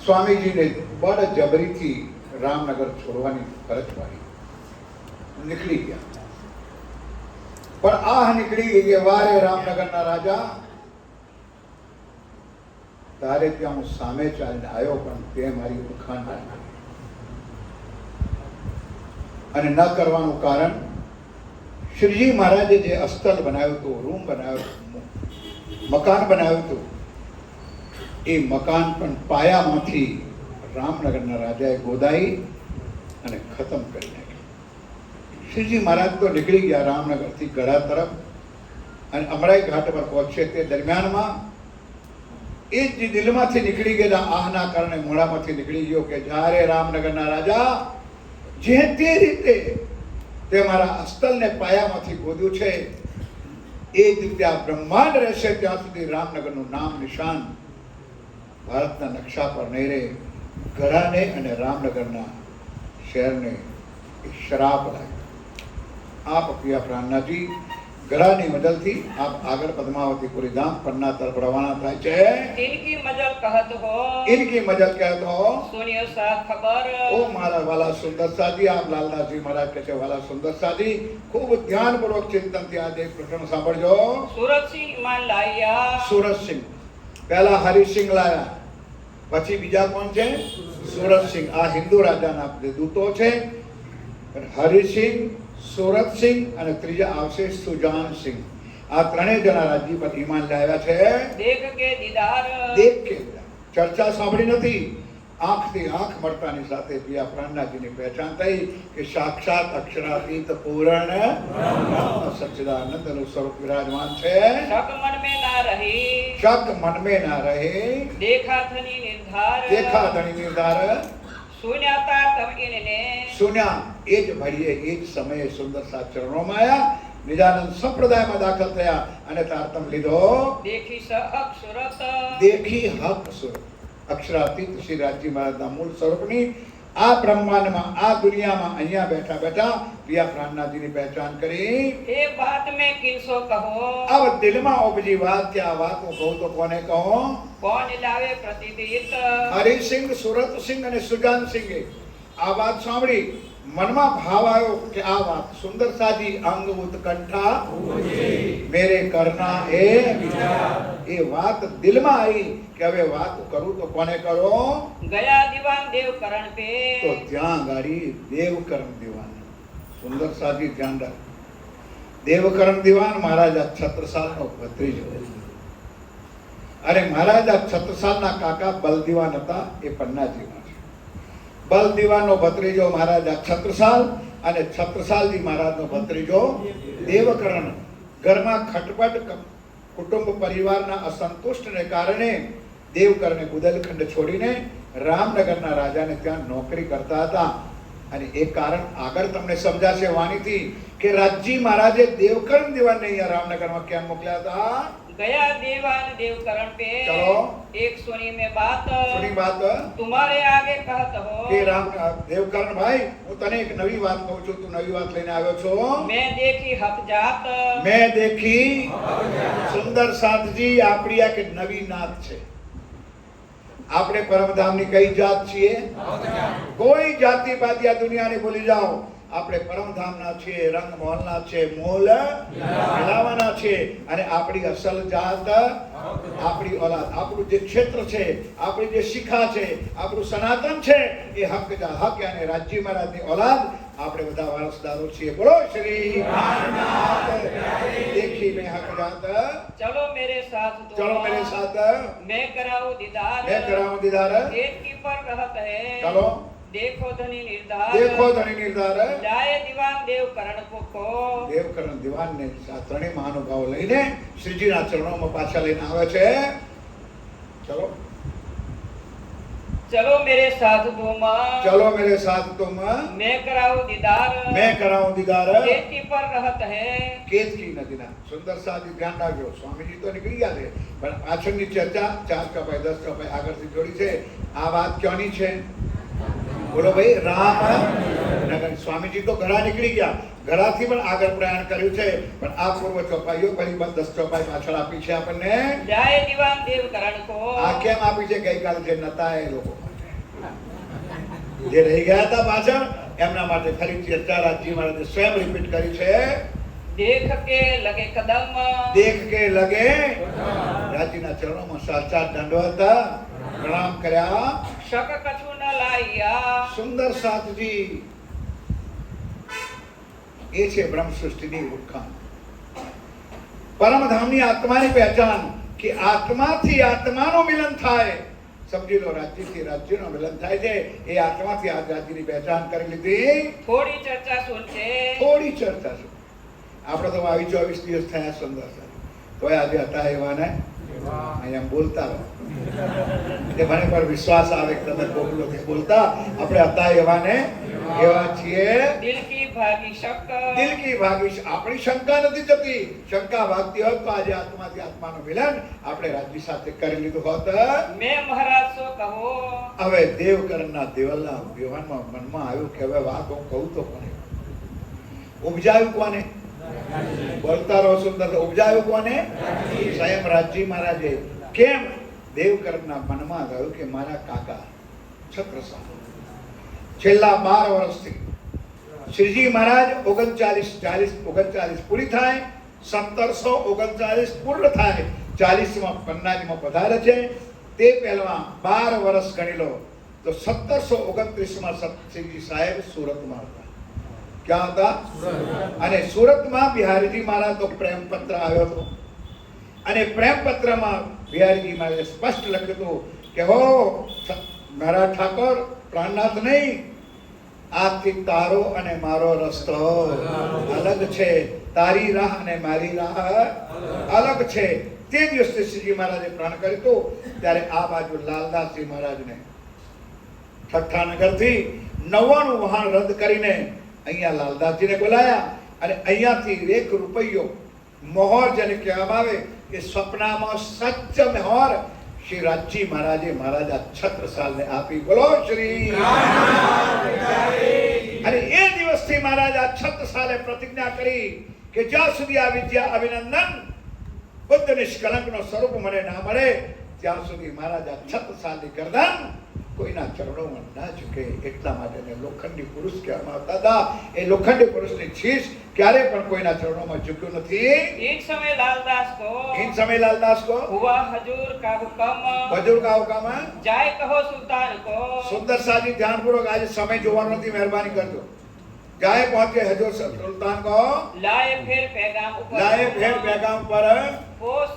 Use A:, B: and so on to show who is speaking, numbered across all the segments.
A: સ્વામીજીને બળજબરીથી રામનગર છોડવાની ફરજ પડી, નીકળી ગયા. પણ આહ નીકળી ગઈ કે વારે રામનગરના રાજા, તારે ત્યાં હું સામે ચાલીને આવ્યો પણ તે મારી ઓળખાણ ના કરી. અને ન કરવાનું કારણ, શ્રીજી મહારાજે જે અસ્તલ બનાવ્યું હતું, રૂમ બનાવ્યું હતું, મકાન બનાવ્યું હતું, એ મકાન પણ પાયામાંથી રામનગરના રાજાએ ગોદાઈ અને ખતમ કરી નાખ્યું. શ્રીજી મહારાજ તો નીકળી ગયા રામનગરથી ગઢા તરફ અને અમરાઈ ઘાટ પર પહોંચે તે દરમિયાનમાં એ જ દિલમાંથી નીકળી ગયેલા આહના કારણે મોઢામાંથી નીકળી ગયો કે જ્યારે રામનગરના રાજા જે તે રીતે તે મારા અસ્તલને પાયામાંથી ગોદ્યું છે, એ જ રીતે આ બ્રહ્માંડ રહેશે ત્યાં સુધી રામનગરનું નામ નિશાન ભારતના નકશા પર નહીં રહે. ગઢાને અને રામનગરના શહેરને શ્રાપ લાગ્યો. આપ પ્રિયા પ્રાણનાથજી, ગઢાની મદદથી આપ આગળ પદ્માવતીપુરી ધામ પન્ના તરફ રવાના થાય છે.
B: इनकी मजल कहत हो,
A: इनकी मदद कहते हो,
B: सुनियो साथ खबर।
A: ओ महाराज वाला सुंदर साजी, आप लालदास जी महाराज कहते वाला सुंदर साजी, खूब ध्यान पूर्वक चिंतन થી આ એક પ્રકરણ સાંભળજો.
B: सूरत सिंह मान लाया,
A: સુરત સિંહ પહેલા હરિસિંહ લાયા, પછી બીજા કોણ છે? સુરત સિંહ. આ હિન્દુ રાજાના દૂતો છે. હરિસિંહ, સુરત સિંહ અને ત્રીજા આવશે સુજાન સિંહ. આ ત્રણેય જણા રાજ્ય પર ઈમાન લાવ્યા છે.
B: देख के दीदार,
A: દેખ કે ચર્ચા સાંભળી નથી, આંખથી આંખ મળતાની સાથે પ્રિયા પ્રાણનાથજીની પહેચાન થઈ કે સાક્ષાત અક્ષરાતીત પૂર્ણ સચ્ચિદાનંદનું સ્વરૂપ વિરાજમાન છે.
B: शक मन में ना रही,
A: શક મન में ના રહે,
B: देखा धनी निर्धार,
A: દેખા ધણી નિર્ધાર,
B: सुन्याता तब इनने,
A: સુન્યા એ જ ઘડીએ એ જ સમયે સુંદર સાત ચરણોમાં આવ્યા, નિજાનંદ સંપ્રદાયમાં દાખલ થયા અને તારતમ લીધો.
B: देखी स अक्षरत,
A: દેખી હક સુર અક્ષરાતીત શ્રી રાજજી મહારાજના મૂળ સ્વરૂપની આ બ્રહ્માંડમાં, આ દુનિયામાં અહીંયા બેઠા બેઠા પ્રિયા પ્રાણનાથજીની પહેચાન કરી.
B: ए बात में किनसो कहो,
A: अब દિલમાં ઉપજી વાત કે આ વાત હું કહું તો કોને કહું?
B: कौन लावे प्रतिदित,
A: હરિસિંહ, સુરતસિંહ અને સુજાનસિંહે આ વાત સાંભળી, મનમાં ભાવ આવ્યો કે આ વાત સુંદર સાજી અંગ ઉત્કંઠા મેરે કરના એ વાત દિલમાં આવી કે હવે વાત કરું તો કોને કરો?
B: गया दीवान देवकरण पे,
A: તો ત્યાં ગાડી દેવકરણ દિવાન. સુંદર સાજી ધ્યાન રાખ, દેવકરણ દિવાન મહારાજા છત્રસાલનો ભત્રીજો. અરે મહારાજા છત્રસાલના કાકા બલદિવાન હતા, એ પન્નાજીમાં છે. બલદિવાનનો ભત્રીજો મહારાજા છત્રસાલ અને છત્રસાલજી મહારાજનો ભત્રીજો દેવકરણ. ઘરમાં ખટપટ, કુટુંબ પરિવારના અસંતુષ્ટને કારણે દેવકરણે બુદેલખંડ છોડીને રામનગરના રાજાને ત્યાં નોકરી કરતા હતા. અને એ કારણ આગળ તમને સમજાશે વાણીથી કે રાજજી મહારાજે દેવકરણ દિવાનને અહીંયા રામનગરમાં કેમ મોકલ્યા હતા?
B: गया दीवान देवकरण पे,
A: चलो।
B: एक सुनी में बात,
A: સુની વાત
B: तुम्हारे आगे कहत हो,
A: કે રામ દેવકરણ ભાઈ, હું તને એક નવી વાત કહું છું, તું નવી વાત લઈને આવ્યો છો.
B: मैं देखी हक जात,
A: મેં દેખી સુંદર સાતજી, આપણી આ કે નવી નાત છે. આપણે પરમધામની કઈ જાત છીએ? કોઈ જાતિ પાતિ આ દુનિયાને ભૂલી જાઓ, આપણે પરમધામના છીએ, રંગ મોહનના છે, મૂળ મિલાવાના છે. અને આપણી અસલ જાત, આપણી ઓલાદ, આપણું જે ક્ષેત્ર છે, આપણી જે શિખા છે, આપણું સનાતન છે, એ હક જાત, હક અને રાજજી મહારાજની ઓલાદ આપણે બધા વારસદારો છીએ. બોલો શ્રી દેખી મેં હક જાત,
B: चलो मेरे साथ तुम,
A: ચલો મેરે સાથ,
B: मैं कराऊं दीदार,
A: મેં કરાવું દીદાર.
B: एक की पर रहत है,
A: ચલો
B: देखो धनी निर्धार,
A: દેખો ધણી નિર્ધાર.
B: जाए दीवान देवकरण को,
A: દેવકરણ દિવાનને આ ત્રણેય મહાનુભાવો લઈને શ્રીજીના ચરણોમાં પાછા લઈને આવે છે. ચલો
B: चलो मेरे साथ तुम,
A: ચલો મેરે સાથ તુમ,
B: मैं कराऊं दीदार,
A: મેં કરાવું દીદાર.
B: एक की पर रहत है,
A: કેતકી નદીના સુંદર સાથી ધ્યાન રાખજો. સ્વામીજી તો નીકળી ગયા છે, પણ પાછળની ચર્ચા 4 કપાઈ 10 કપાઈ આગળથી જોડી છે. આ વાત ક્યાંની છે? બોલો ભાઈ, રામનગર. સ્વામીજી તો ગળા નીકળી ગયા, ગળાથી પણ આગળ પ્રયાણ કર્યું છે, પણ આ પૂર્વ ચોપાઈઓ ફરી 10 ચોપાઈ પાછળ આપી છે આપણને.
B: जाए दीवान देवकरण को,
A: આ કેમ આપી છે? ગઈકાલે જે નતા એ લોકો જે રહી ગયા હતા પાછળ એમના માટે ફરી ચર્ચા રાજજી મહારાજે સ્વયં રિપીટ કરી છે.
B: देख के लगे कदम
A: દેખ કે લગે રાજજીના ચરણોમાં સાચા દંડવત પ્રણામ કર્યા.
B: शक कछु न लाइया
A: સુંદર સાધજી એ છે બ્રહ્મ સૃષ્ટિની ઓળખાણ, પરમધામની આત્માની પહેચાન કે આત્માથી આત્માનું મિલન થાય. સમજી લો, રાજ્યથી રાજ્યનું મિલન થાય છે. એ આત્માથી આ રાજ્યની પહેચાન કરી લીધી.
B: थोड़ी चर्चा सुनते
A: થોડી ચર્ચા છે. આપણે તો 24 દિવસ થયા સુંદર તોય આજે હતા એવા ને અહીંયા બોલતા રહો. એ મને પર વિશ્વાસ આવે કે તમે બોલો કે બોલતા આપણે હતા એવા ને એવા છીએ.
B: दिल की भागी शक
A: દિલ કી ભાગીશ આપણી શંકા નથી જતી. શંકા ભાગતી હોત તો આજે આત્માથી આત્માનું મિલન આપણે રાજ્ય સાથે કરી લીધું હોત.
B: मैं महाराज सो कहो
A: હવે દેવકરણના દેવલના વ્યવહારમાં મનમાં આવ્યું કે હવે વાત હું કહું તો કોને ઉપજાયું? કોને બોલતા રહો સુંદર. ઉપજાયું કોને? સ્વયં રાજજી મહારાજે. કેમ? દેવકરણના મનમાં થયું કે મારા કાકા છત્રસાલ છેલ્લા 12 વર્ષથી શ્રીજી મહારાજ 39 પૂરી થાય, 1739 પૂર્ણ થાય, 40માં પન્નાજીમાં પધારે છે. તે પહેલા 12 વર્ષ ગણી લો તો 1729માં શ્રીજી સાહેબ સુરતમાં હતા. ક્યાં હતા? અને સુરતમાં બિહારીજી મહારાજ તો પ્રેમપત્ર આવ્યો હતો અને પ્રેમપત્રમાં બિહારીજી મહારાજે સ્પષ્ટ લખ્યું હતું કે હો મારા ઠાકોર પ્રાણનાથ નહીં, આજથી તારો અને મારો રસ્તો અલગ છે, તારી રાહ અને મારી રાહ અલગ છે. તે દિવસે શ્રીજી મહારાજે પ્રાણ કર્યું હતું. ત્યારે આ બાજુ લાલદાસજી મહારાજને ઠઠ્ઠાનગરથી 99 વાહન રદ કરીને અહીંયા લાલદાસજીને બોલાયા અને અહીંયાથી 1 રૂપિયો મોહર જેને કહેવામાં આવે એ સ્વપ્નમાં સચ્ચ મોહર શ્રી રાજજી મહારાજે મહારાજા છત્રસાલને આપી. બોલો શ્રી. અને એ દિવસથી મહારાજા છત્રસાલે પ્રતિજ્ઞા કરી કે જ્યાં સુધી આ વિદ્યા અભિનંદન બુદ્ધ નિષ્કલંકનો સ્વરૂપ મને ના મળે ત્યાં સુધી મહારાજા છત્રસાલની ગરદન કોઈના ચરણોમાં ના ઝૂકે. એટલા માટે લોખંડી પુરુષ કહેવામાં આવતા હતા. એ લોખંડી પુરુષની શીશ ક્યારે પણ કોઈના ચરણોમાં ઝૂક્યું નથી.
B: एक समय लालदास को
A: इन समय लालदास को
B: हुआ हजूर का हुक्म
A: हजूर का हुक्म है.
B: जाय कहो सुल्तान को
A: સુંદર સાજી ધ્યાનપૂર્વક આજે સમય જોવાનો નથી, મહેરબાની કરજો. जाए पहुंचे हजूर सुल्तान को
B: लाए फिर पैगाम ऊपर
A: लाए फिर पैगाम पर
B: पोस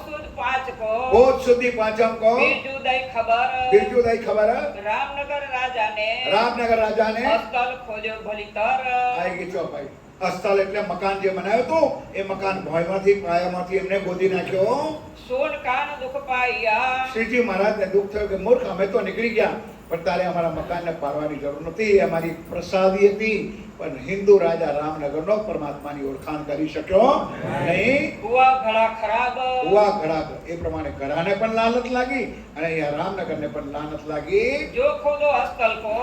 B: सुद 5 को
A: बहुत शुद्धि पांचम को
B: बिरजुदाई
A: खबर
B: रामनगर राजा ने स्थल खोल्यो भलीतर
A: आएगी चौपाई. અસ્થલ એટલે મકાન જે બનાવ્યું હતું એ મકાન ભોયમાંથી પાયામાંથી એમને ગોદી નાખ્યો.
B: સોન કાન દુખ પાયા
A: શ્રીજી મહારાજને દુઃખ થયું કે મૂર્ખ અમે તો નીકળી ગયા પણ તારે અમારા મકાનને પાડવાની જરૂર નથી. અમારી પ્રસાદી હતી પણ હિન્દુ રાજા રામનગરનો પરમાત્માની ઓળખાણ કરી શક્યો નહીં.
B: હુઆ ઘડા ખરાબ
A: એ પ્રમાણે ઘડાને પણ લાલચ લાગી અને અહીંયા રામનગરને પણ લાલચ લાગી.
B: જો ખોદો અસ્થલ કો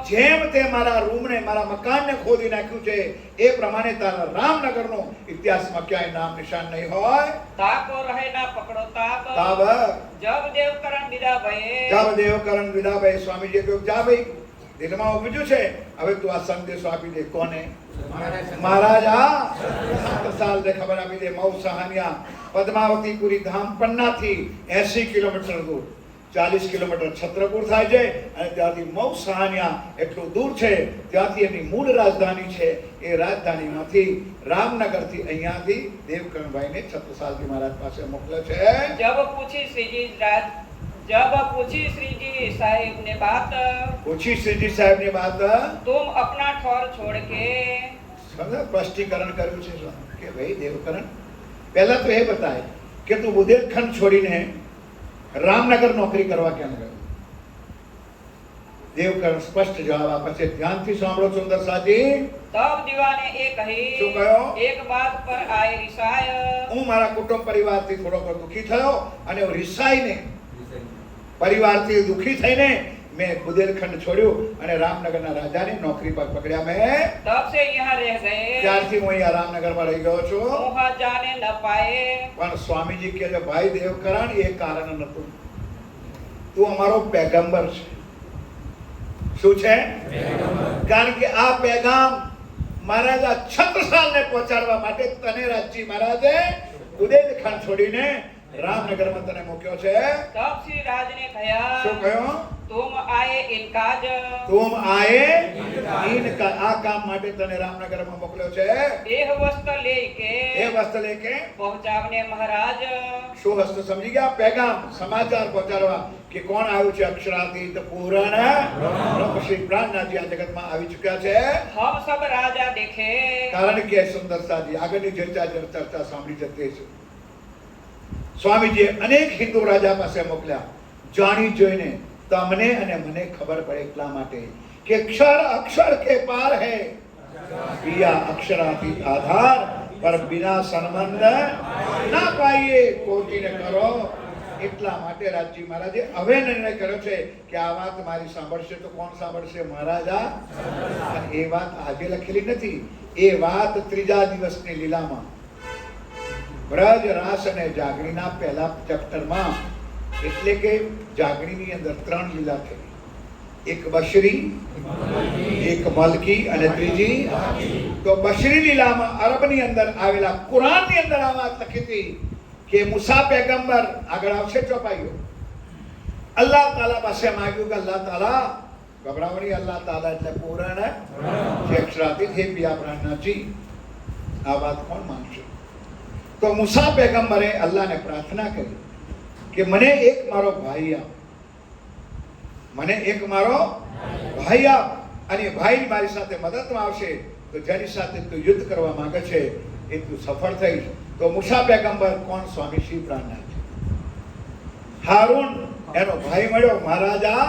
A: જેમ તે મારા રૂમને મારા મકાનને ખોદી નાખ્યું છે એ પ્રમાણે તારા રામનગરનો ઇતિહાસમાં ક્યાંય નામ નિશાન નહીં હોય.
B: તાકો રહે ના પકડો તાબ જબ દેવકરણ વિદા ભયે સ્વામીજીએ કહ્યું જા ભાઈ દિલમાં ઉપજ્યું છે હવે તું આ સંદેશો આપી દે. કોને? મહારાજા છત્રસાલ ને ખબર આપી દે. મઉ સહાનિયા પદ્માવતીપુરી ધામ પન્નાથી 80 કિલોમીટર દૂર, 40 કિલોમીટર છત્રપુર થાય છે અને ત્યાંથી મઉ સહાનિયા એટલું દૂર છે. ત્યાંથી એની મૂળ રાજધાની છે. એ રાજધાનીમાંથી રામનગરથી અહીંયાથી દેવકરણભાઈને છત્રસાલજી મહારાજ પાસે મોકલે છે. जब पूछी श्री जी साहिब ने बात तुम अपना ठौर छोड़ के
A: સ્પષ્ટીકરણ કર્યું છે કે ભાઈ દેવકરણ પહેલા તો એ બતાય કે તું બુંદેલખંડ છોડીને રામનગર નોકરી કરવા કેમ ગયો? દેવકરણ સ્પષ્ટ જવાબ આપે છે. ધ્યાનથી સાંભળો સુંદર સાજી.
B: तब दीवाने एक ही
A: શું કહ્યો?
B: एक बात पर आए रिसाय
A: હું મારા કુટુંબ પરિવારથી થોડો દુઃખી થયો અને રિસાઈને પરિવારથી દુઃખી થઈને મેં બુંદેલખંડ છોડ્યું અને રામનગરના રાજાની નોકરી પર પકડ્યા. મેં
B: तब से यहाँ रह गए
A: ત્યારથી હું અહીંયા રામનગરમાં રહી ગયો છું.
B: वहाँ जाने न पाए
A: પણ સ્વામીજી કહે છે ભાઈ દેવકરણ એ કારણ નતું. તું અમારો पैगंबर છે. શું છે? કારણ કે આ पैगाम મહારાજા છત્રસાલને પહોંચાડવા માટે તને રાજજી મહારાજે ઉદયખાન છોડીને રામનગરમાં તને મૂક્યો છે.
B: तब श्री राज ने कहा,
A: શું કહ્યું?
B: तुम आए इन काज,
A: તુમ આયે ઇનકા, આ કામ માટે તને રામનગરમાં મોકલ્યો છે.
B: देह वस्त्र लेके
A: એ વસ્તુ લેકે
B: पहुंचावने महाराज.
A: શું વસ્તુ સમજી ગયા? पैगाम, સમાચાર પહોંચાડવા કે કોણ આવ્યું છે. અક્ષરાતીત પૂરણ બ્રહ્મ શ્રી પ્રાણનાથજી આ જગતમાં આવી ચૂક્યા છે.
B: हम सब राजा देखे,
A: કારણ કે સુંદરતાજી આગળની ચર્ચા સાંભળી જતી છે. સ્વામીજીએ અનેક હિન્દુ રાજા પાસે મોકલ્યા, જાણી જોઈને તમને અને મને ખબર પડે એટલા માટે કે અક્ષર અક્ષર કે પાર હૈ, પિયા અક્ષરાતીત આધાર પર બિના સંબંધ ના પાઈએ, કોટીને કરો. એટલા માટે રાજજી મહારાજે હવે નિર્ણય કર્યો છે કે આ વાત મારી સાંભળશે તો કોણ સાંભળશે? મહારાજા. અને એ વાત આજે લખેલી નથી, એ વાત ત્રીજા દિવસની લીલામાં બ્રજ રાસ અને જાગણીના પહેલા ચેપ્ટરમાં, એટલે કે જાગણીની અંદર 3 લીલા થઈ. એક બશરી, એક મલકી અને ત્રીજી. તો બશરી લીલામાં અરબની અંદર આવેલા કુરાનની અંદર આ વાત લખી હતી કે મૂસા पैगंबर આગળ આવશે ચોપાઈઓ. અલ્લાહ તાલા પાસે માંગ્યું કે અલ્લાહ તાલા, ગભરાવણી, અલ્લાહ તાલા એટલે પૂરણ જે અક્ષરાતીત, હે પિયા પ્રાણનાથજી આ વાત કોણ માનશે? તો મૂસા पैगंबरे અલ્લાહને પ્રાર્થના કરી કે મને એક મારો ભાઈ આપ, મને એક મારો ભાઈ આપ, અને ભાઈ મારી સાથે મદદમાં આવશે તો જેની સાથે તું યુદ્ધ કરવા માંગે છે એ તું સફળ થઈશ. તો મૂસા पैगंबर કોણ? સ્વામી શ્રી પ્રાણનાથ. હારૂન એનો ભાઈ મળ્યો મહારાજા.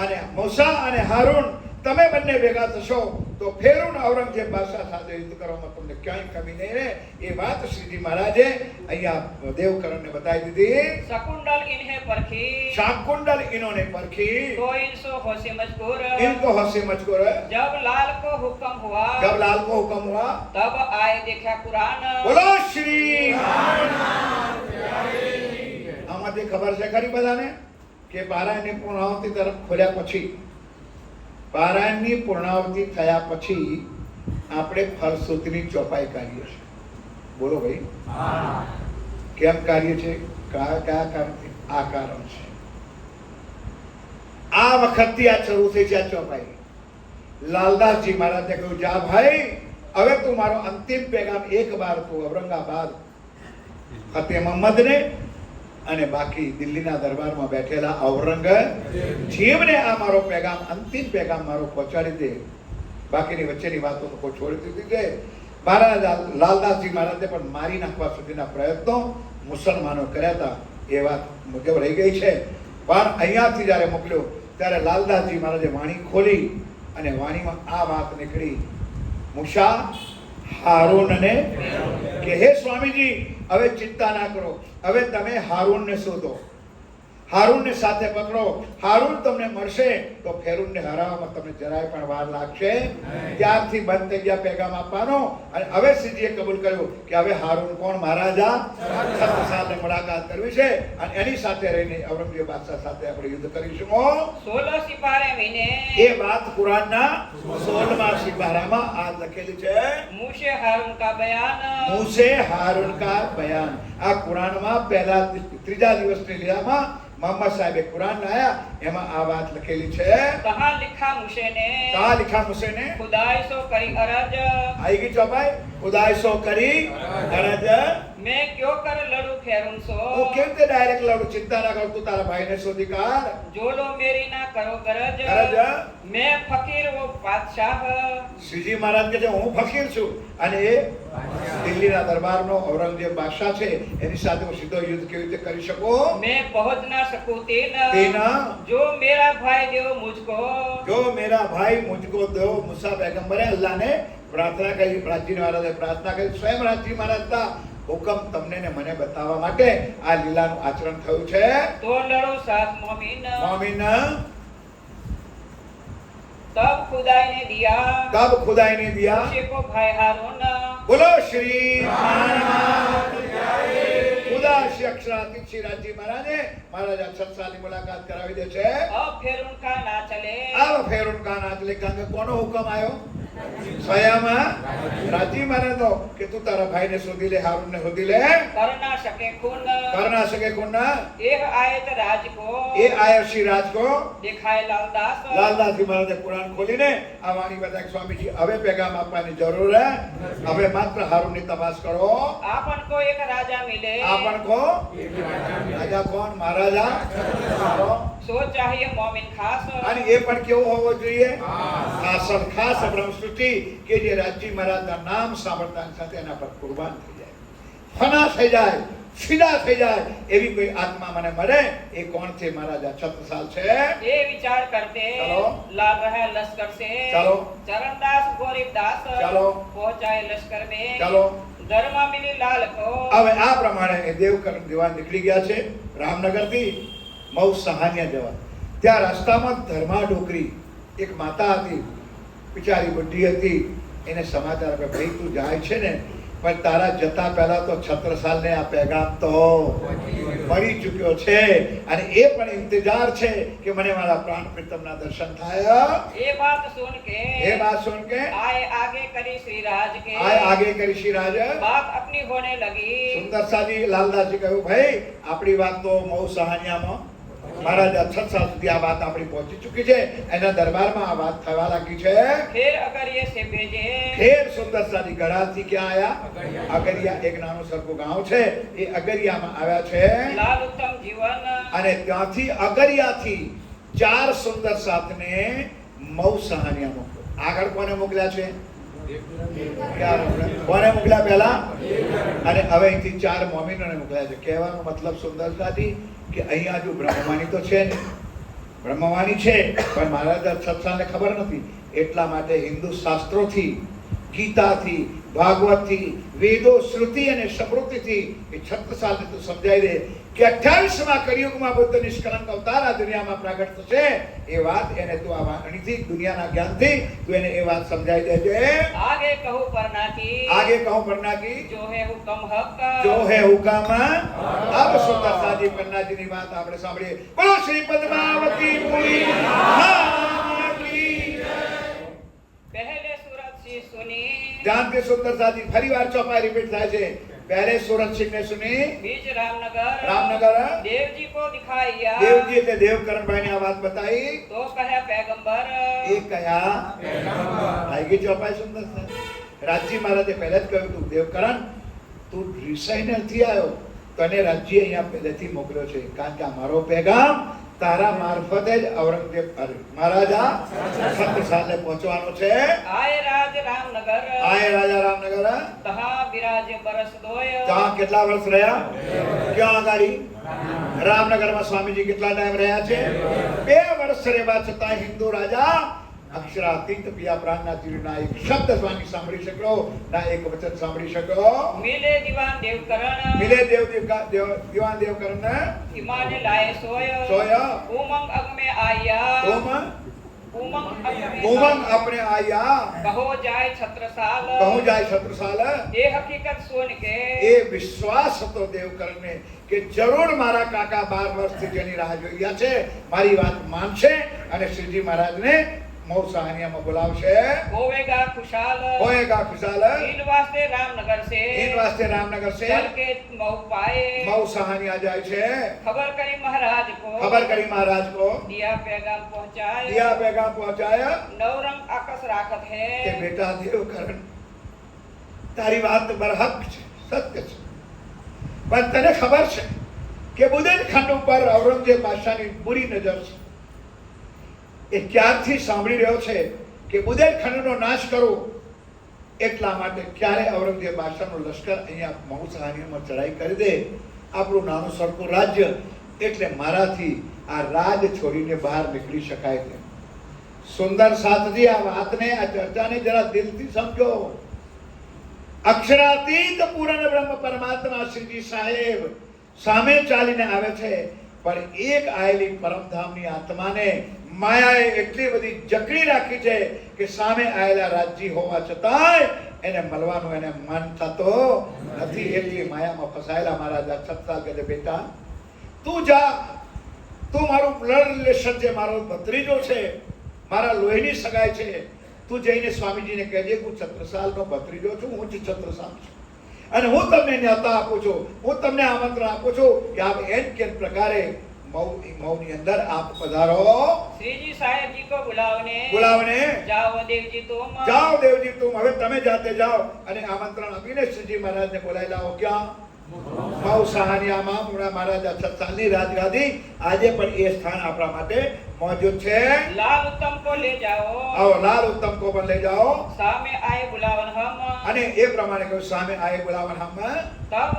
A: અને મૂસા અને હારૂન તમે બંને ભેગા થશો તો ફેરુન ઔરંગઝેબ બાદશાહ સાથે યુદ્ધ કરવામાં તમને ક્યાંય કમી નહીં રહે. એ વાત શ્રીજી મહારાજે અહીંયા દેવકરણને બતાવી દીધી.
B: शकुंडल इन्हें परखी,
A: शाकुंडल इन्होंने परखी,
B: तो इनसो होशी मजबूर.
A: इनको हंसी मजबूर है.
B: जब लाल को हुक्म हुआ,
A: जब लाल को हुक्म हुआ,
B: तब आए देखा कुरान.
A: बोलो श्री. આમાંથી ખબર છે ખરી બધાને કે પારાયણની પૂર્ણાવતિ તરફ ખોલ્યા પછી, પારાયણની પૂર્ણાવતિ થયા પછી આપણે ફલશ્રુતિની ચોપાઈ કાઢીએ છીએ. બોલો ભાઈ, કેમ કાઢીએ છીએ? કયા કારણથી? આ કારણ છે. આ વખતથી આ શરૂ થઈ છે આ ચોપાઈ. લાલદાસજી મહારાજે કહ્યું, જા ભાઈ, હવે તું મારો અંતિમ पैगाम એક બાર તું ઔરંગાબાદ ફતેહ મોહમ્મદને અને બાકી દિલ્હીના દરબારમાં બેઠેલા ઔરંગઝેબને આ મારો पैगाम, અંતિમ पैगाम મારો પહોંચાડી દે. બાકીની વચ્ચેની વાતો તો કોઈ છોડી દીધી છે. મહારાજ લાલદાસજી મહારાજે પણ મારી નાખવા સુધીના પ્રયત્નો મુસલમાનો કર્યા હતા. એ વાત મુજબ રહી ગઈ છે. પણ અહીંયાથી જ્યારે મોકલ્યો ત્યારે લાલદાસજી મહારાજે વાણી ખોલી અને વાણીમાં આ વાત નીકળી, મૂસા હારૂનને કે હે સ્વામીજી, હવે ચિંતા ના કરો, હવે તમે હારૂનને શોધો, હારૂનને સાથે પકડો. હારૂન તમને મળશે તો ફેરુનને હરાવવામાં તમને જરાય પણ વાર લાગશે. ત્યારથી બંધ થઈ ગયા पैगाम આપવાનો. અને હવે શ્રીજીએ કબૂલ કર્યું કે હવે હારૂન કોણ? મહારાજા છત્રસાલને મુલાકાત કરવી છે અને એની સાથે રહીને ઔરંગઝેબ બાદશાહ સાથે આપણે યુદ્ધ કરીશું.
B: 16 સિપારે મહિને
A: એ વાત કુરાનના 16મા સિપારામાં આ લખેલી છે.
B: मूसे हारून का बयान.
A: મૂસે હારૂન કા બયાન. આ કુરાનમાં પહેલા ત્રીજા દિવસની લીલામાં મોહમ્મદ સાહેબે કુરાન લાયા, એમાં આ વાત લખેલી છે.
B: कहाँ लिखा मूसे ने,
A: કા लिखा મૂસે ને?
B: खुदाई सो करी अरज.
A: आई गई ચોપાઈ. ખુદાય સો કરી અરજ.
B: मैं क्यों कर लड़ू फेरून सो.
A: હું કેવી રીતે ડાયરેક્ટ લડું? ચિંતા ના કર, તું તારા ભાઈને શોધી કાઢ.
B: जो लो मेरी ना करो गरज.
A: ગરજ.
B: मैं फकीर वो बादशाह.
A: શ્રીજી મહારાજ કે હું ફકીર છું અને એ દિલ્હીના દરબારનો ઔરંગઝેબ બાદશાહ છે, એની સાથે હું સીધો યુદ્ધ કેવી રીતે કરી શકું?
B: मैं पहुंच ना सकूं तेना.
A: તેના
B: जो मेरा भाई दो मुझको.
A: જો મેરા ભાઈ મુझको દો. મૂસા पैगंबरे અલ્લાહને પ્રાર્થના કરી, રાજજી મહારાજે પ્રાર્થના કરી. સ્વયં રાજજી મહારાજના હુકમ તમને ને મને બતાવવા માટે આ લીલાનું આચરણ થયું છે.
B: तो लड़ो साथ मोमिन.
A: મોમિન.
B: तब खुदाई ने दिया
A: तब खुदाई ने दिया.
B: मूसे को भाई हारून.
A: बोलो श्री खुदा પેલા શ્રી અક્ષરાતીત શ્રી રાજી મહારાજે મહારાજા છત્રસાલની મુલાકાત કરાવી દે છે.
B: अब फिर उनका ना चले
A: अब फिर उनका ना चले કારણ કે કોનો હુકમ આવ્યો? સ્વયં રાજી મહારાજનો કે તું તારા ભાઈને શોધી લે, હારૂનને શોધી લે.
B: कर ना सके खून
A: कर ना सके कौन ना?
B: एक आयत राज को
A: ये आया श्री राज को
B: दिखाए लालदास
A: લાલદાસજી મહારાજે પુરાણ ખોલીને આ વાણી બતાવી કે સ્વામીજી હવે પેગામ આપવાની જરૂર હે, હવે માત્ર હારૂનની તપાસ કરો.
B: आपन को एक राजा मिले
A: આપણ કો રાજા કોણ? મહારાજા.
B: सो चाहिए मोमिन खास
A: અને એ પણ કેવું હોવો જોઈએ? ખાસ ખાસ બ્રહ્મસૃષ્ટિ કે જે રાજી મહારાજના નામ સાંભળતા સાથે એના પર કુરબાન થઈ જાય, ફના થઈ જાય, ફિદા થઈ જાય એવી કોઈ આત્મા મને મળે. એ કોણ છે? મહારાજા છત્રસાલ છે.
B: ये विचार करते
A: चलो।
B: लाल रहे लश्कर से
A: चलो।
B: चरणदास गौरीबदास
A: चलो।
B: पहुंचाए लश्कर में
A: ચાલો
B: धर्मा मिली लाल को
A: હવે આ પ્રમાણે એ દેવકરણ દિવાન નીકળી ગયા છે રામનગરથી મઉ સહાનિયા જવા. ત્યાં રસ્તામાં ધર્મા ડોકરી એક માતા હતી, બિચારી બુઢી હતી. એને સમાચાર આપ્યા, ભાઈ તું જાય છે ને પણ તારા જતા પહેલા તો છત્રસાલને આ પેગામ તો મળી ચૂક્યો છે અને એ પણ ઇંતજાર છે કે મને મારા પ્રાણ પ્રીતમના દર્શન થાય.
B: ये बात सुन के
A: એ વાત સુન કે
B: आए आगे करी श्री राज के
A: આ આગે કરી શ્રીરાજ.
B: बात अपनी होने लगी
A: સુંદરસાજી લાલદાસજી કહ્યું, ભાઈ આપણી વાત તો મઉ સહાનિયામાં મહારાજા છત્રસાલ સુધી આ વાત આપણી પહોંચી ચૂકી છે, એના દરબારમાં આ વાત થવા લાગી છે.
B: फिर अगर ये से भेजे
A: ફેર સુંદરસાજી ગઢાથી ક્યાં આયા? અગરિયા એક નાનું સરખું ગામ છે, એ અગરિયામાં આવ્યા છે.
B: लाल उत्तम जीवन
A: અને ત્યાંથી અગરિયાથી 4 સુંદર સાથને મઉ સહાનિયા મોકલ્યો. આગળ કોને મોકલ્યા છે? કોને મોકલ્યા પહેલા? અને હવે અહીંથી 4 મોમિનોને મોકલ્યા છે. કહેવાનો મતલબ સુંદરસાજી કે અહીંયા જો બ્રહ્મવાણી તો છે ને, બ્રહ્મવાણી છે પણ મહારાજા છત્રસાલને ખબર નથી. એટલા માટે હિન્દુ શાસ્ત્રોથી, ગીતાથી, ભાગવતથી, વેદો, શ્રુતિ અને સ્મૃતિથી એ છત્રસાલને તું સમજાવી દે કે 28મા કળિયુગમાં બુદ્ધ નિષ્કલંક અવતાર આ દુનિયામાં પ્રગટ થશે. એ વાત એને તું આ વાણીથી, દુનિયાના જ્ઞાનથી તું એને એ વાત સમજાવી દેજે.
B: आगे कहूँ परना की
A: આગે કહો પન્ના કી
B: जो है हुक्म हक
A: જો હે હુકમ. अब સુંદરસાજી પન્નાજીની વાત આપણે સાંભળીએ. બોલો શ્રી પદ્માવતી પુરી મહારાજ કી જય.
B: पहले सूरत सी सुनी
A: ધ્યાનથી સુંદરસાજી ફરીવાર ચોપાઈ રિપીટ થાય છે. પહેલે સુરત સિંહને સુની,
B: बीच रामनगर
A: રામનગર
B: देव जी को दिखाया
A: દેવજી એટલે દેવકરણભાઈને આ વાત બતાવી.
B: तो कहे पैगंबर
A: એ કયા આવી ગઈ ચોપાઈ સુંદરસાજી. રાજી મહારાજે પહેલે જ કહ્યું તું દેવકરણ તું રિસાઈને નથી આવ્યો, તને રાજ્ય અહીંયા પહેલેથી મોકલ્યો છે કારણ કે આ મારો પેગામ તારા મારફતે જ ઔરંગઝેબ મહારાજા છત્રસાલને પહોંચવાનો છે.
B: आए राज रामनगर
A: આય રાજા રામનગર.
B: तहा विराजे बरस दोय
A: ત્યાં કેટલા વર્ષ રહ્યા? ક્યાં આગળ? રામનગરમાં સ્વામીજી કેટલા ટાઈમ રહ્યા છે? 2 વર્ષ રહેવા છતાં હિન્દુ રાજા અક્ષરાતીત પિયા પ્રાણનાથજીના એક શબ્દ સ્વામી સાંભળી શક્યો ના એક વચન સાંભળી શક્યો.
B: मिले दीवान देवकरण
A: મિલે દિવાન દેવકરણ
B: हिमालय लाए सोय
A: સોય
B: उमंग अग में आया
A: तुम
B: उमंग अग में
A: ઉમંગ આપણે આયા
B: कहो जाए छत्रसाल
A: કહું જાય છત્રસાલ.
B: ये हकीकत सुन के
A: એ વિશ્વાસ હતો દેવકરણને કે જરૂર મારા કાકા 12 વર્ષથી જેની રાહ જોઈ રહ્યા છે મારી વાત માનશે અને શ્રીજી મહારાજને મઉ સહાનિયામાં બોલાવશે.
B: होवेगा खुशहाल
A: હોએગા ખુશાલ.
B: इन वास्ते रामनगर से
A: इन वास्ते रामनगर से
B: चल के मऊ पाए
A: मऊ सहानिया जाए छे.
B: खबर करी महाराज को
A: खबर करी महाराज को,
B: दिया पैगाम पहुंचाए
A: दिया पैगाम पहुंचाया
B: नवरंग आकस राखत
A: કે
B: है
A: બેટા દેવકરણ તારી વાત બરહક છે, સત્ય છે, પણ તને ખબર છે કે બુંદેલખંડ ઉપર ઔરંગઝેબ બાદશાહની બુરી નજર છે. એ ક્યારથી સાંભળી રહ્યો છે કે બુંદેલખંડનો નાશ કરો એટલા માટે ક્યારે ઔરંગઝેબ બાદશાહનો લશ્કર અહીંયા મઉ સહાનિયામાં ચડાઈ કરી દે આપણું નાનું સરખું રાજ્ય એટલે મારાથી આ રાજ છોડીને બહાર નીકળી શકાય તેમ. સુંદર સાથજી આ વાતને, આ ચર્ચાને જરા દિલથી સમજો. અક્ષરાતીત પૂર્ણ બ્રહ્મ પરમાત્મા શ્રીજી સાહેબ સામે ચાલીને આવે છે પણ એક આયેલી પરમધામની આત્માને માયાએ એટલી બધી જકડી રાખી છે કે સામે આયેલા રાજ્ય હોવા છતાંય એને મળવાનું એને મન થતો નથી. એટલી માયામાં ફસાયેલા મહારાજા 6 સાલ કહે બેટા તું જા, તું મારું બ્લડ રિલેશન છે, મારો ભત્રીજો છે, મારા લોહીની સગાઈ છે, તું જઈને સ્વામીજીને કહેજે હું છત્રસાલનો ભત્રીજો છું, હું જ છત્રસાલ છું અને હું તમને ન્યોતા આપું છું, હું તમને આમંત્રણ આપું છું કે આપ એન કે પ્રકારે મૌની અંદર આપ પધારો.
B: श्री जी साहेब जी को
A: बुलावने
B: जाओ देवजी तुम,
A: જાઓ દેવજી તુમ, હવે તમે જાતે જાઓ અને આમંત્રણ આપીને શ્રીજી મહારાજને બોલાવી લાવો. ક્યાં? મૌ સહાનિયામાં મહારાજા 6 સાલની રાજગાદી આજે પણ એ સ્થાન આપણા માટે મોજૂદ છે.
B: लाल उत्तम को ले जाओ,
A: આવો લાલ ઉત્તમ को પણ લઈ જાઓ.
B: सामे आए बुलावन हम,
A: અને એ પ્રમાણે કહ્યું સામે આए बुलावन हम.
B: तब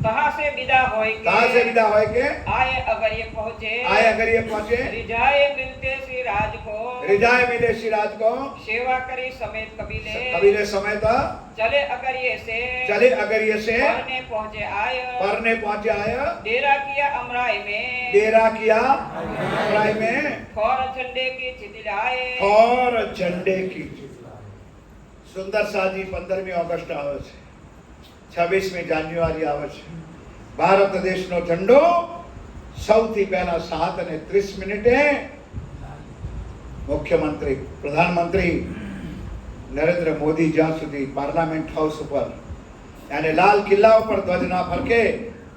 B: तहाँ से विदा होय के,
A: कहाँ से विदा होय के
B: आए अगर ये पहुँचे,
A: आए अगर ये पहुंचे,
B: रिझाए मिलते श्री राज को,
A: रिझाए मिले श्री राज को,
B: सेवा करी समेत कबीले,
A: कबीले समेत
B: चले अगर ये से,
A: चले अगर ये से
B: परने पहुँचे आय,
A: परने पहुंचे आए,
B: डेरा किया अमराई में,
A: डेरा किया अमराई में,
B: और झंडे की चितलाए,
A: और झंडे की સુંદર સાજી 15મી ઓગસ્ટ આવે છે, 26મી જાન્યુઆરી આવે છે. ભારત દેશનો ઝંડો સૌથી પહેલા 7:30 મુખ્યમંત્રી પ્રધાનમંત્રી નરેન્દ્ર મોદી જ્યાં સુધી પાર્લામેન્ટ હાઉસ ઉપર અને લાલ કિલ્લા ઉપર ધ્વજ ના ફરકે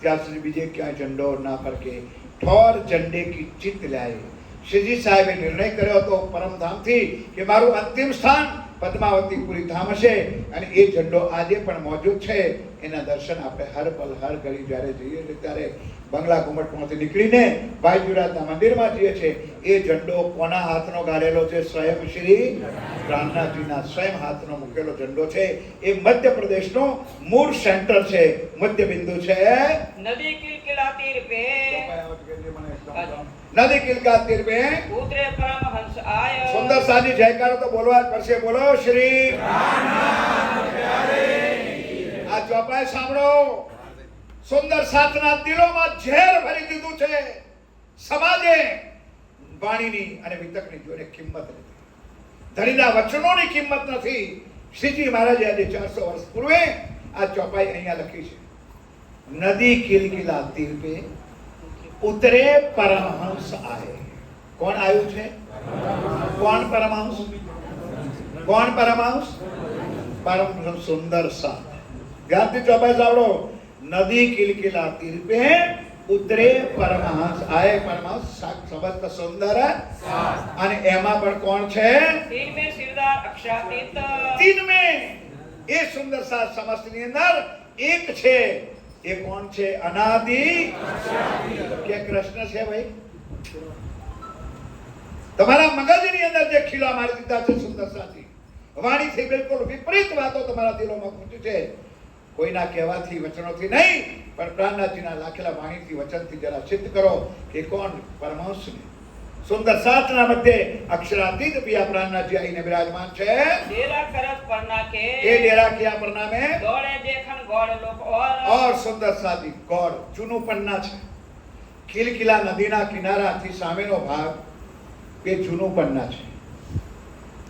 A: ત્યાં સુધી બીજે ક્યાંય ઝંડો ના ફરકે. ઠોર ઝંડે કી ચિત લાય. શ્રીજી સાહેબે નિર્ણય કર્યો હતો પરમધામથી કે મારું અંતિમ સ્થાન પદ્માવતીપુરી ધામ હશે અને એ ઝંડો આજે પણ મોજૂદ છે. એના દર્શન આપણે હર પલ હર ઘડી જ્યારે જઈએ ત્યારે બંગલા ઘુમટમાંથી નીકળીને ભાઈજીરાજના મંદિરમાં જઈએ છીએ. એ ઝંડો કોના હાથનો ગાળેલો છે? સ્વયં શ્રી પ્રાણનાથજીના સ્વયં હાથનો મૂકેલો ઝંડો છે. એ મધ્યપ્રદેશનો મૂળ સેન્ટર છે, મધ્ય બિંદુ છે.
B: नदी किलकिला तीर पे,
A: નદી કિલકા તીર पे
B: उतरे परमहंस आय,
A: સુંદર સાજી જયકારો તો બોલવા જ પડશે. બોલો શ્રી. આ ચોપાઈ સાંભળો, સુંદર સાતના દિલોમાં ઝેર ભરી દીધું છે. સમાજે વાણીની અને વિતકની જોડે કિંમત નથી, ધણીના વચનોની કિંમત નથી. શ્રીજી મહારાજે આજે 400 વર્ષ પૂર્વે આ ચોપાઈ અહીંયા લખી છે. નદી કિલકિલા તીર पे ઉતરે પરમહંસ આए. કોણ આવ્યું છે? કોણ પરમહંસ? કોણ પરમહંસ? પરમહંસ સુંદર સાથ. ધ્યાનથી ચોપાઈ સાંભળો. નદી કિલકિલા તીર पे ઉતરે પરમહંસ આए. પરમહંસ સમસ્ત સુંદર અને એમાં પણ કોણ છે?
B: तीन में सिरदार अक्षातीत,
A: 3 में એ સુંદર સાથ સમસ્તની અંદર એક છે. એ કોણ છે? અનાદિ કે કૃષ્ણ છે. ભાઈ તમારા મગજની અંદર જે ખીલા મારી દીધા છે સુંદર સાથી, વાણીથી બિલકુલ વિપરીત વાતો તમારા દિલોમાં પહોંચી છે. કોઈના કહેવાથી વચનોથી નહીં પણ પ્રાણનાથજીના લાખેલા વાણીથી વચનથી જરા સિદ્ધ કરો કે કોણ પરમહંસ ને. સુંદર સાતના મધ્ય અક્ષરાતીત પિયા પ્રાણનાથજી આવીને બિરાજમાન છે.
B: डेरा करत परना के,
A: એ ડેરા કિયા પરના में
B: दौड़े देखन गौड़ लोक
A: और सुंदर साथी गौड़ જૂનું પન્ના છે. કિલકિલા નદીના કિનારાથી સામેનો ભાગ એ જૂનું પન્ના છે.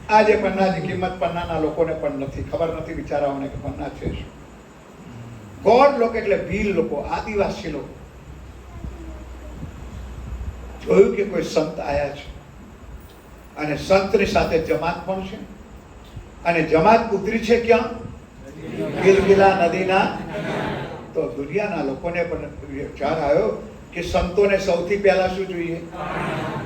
A: આ જે પન્નાની કિંમત પન્નાના લોકોને પણ નથી ખબર, નથી બિચારાઓને કે પન્ના છે શું. ગૌડ લોકો એટલે ભીલ લોકો, આદિવાસી લોકો. જોયું કે કોઈ સંત આયા છે અને સંતની સાથે જમાત પણ છે અને જમાત ઉતરી છે ક્યાં? કિલકિલા નદીના. તો દુનિયાના લોકોને પણ વિચાર આવ્યો કે સંતોને સૌથી પહેલા શું જોઈએ?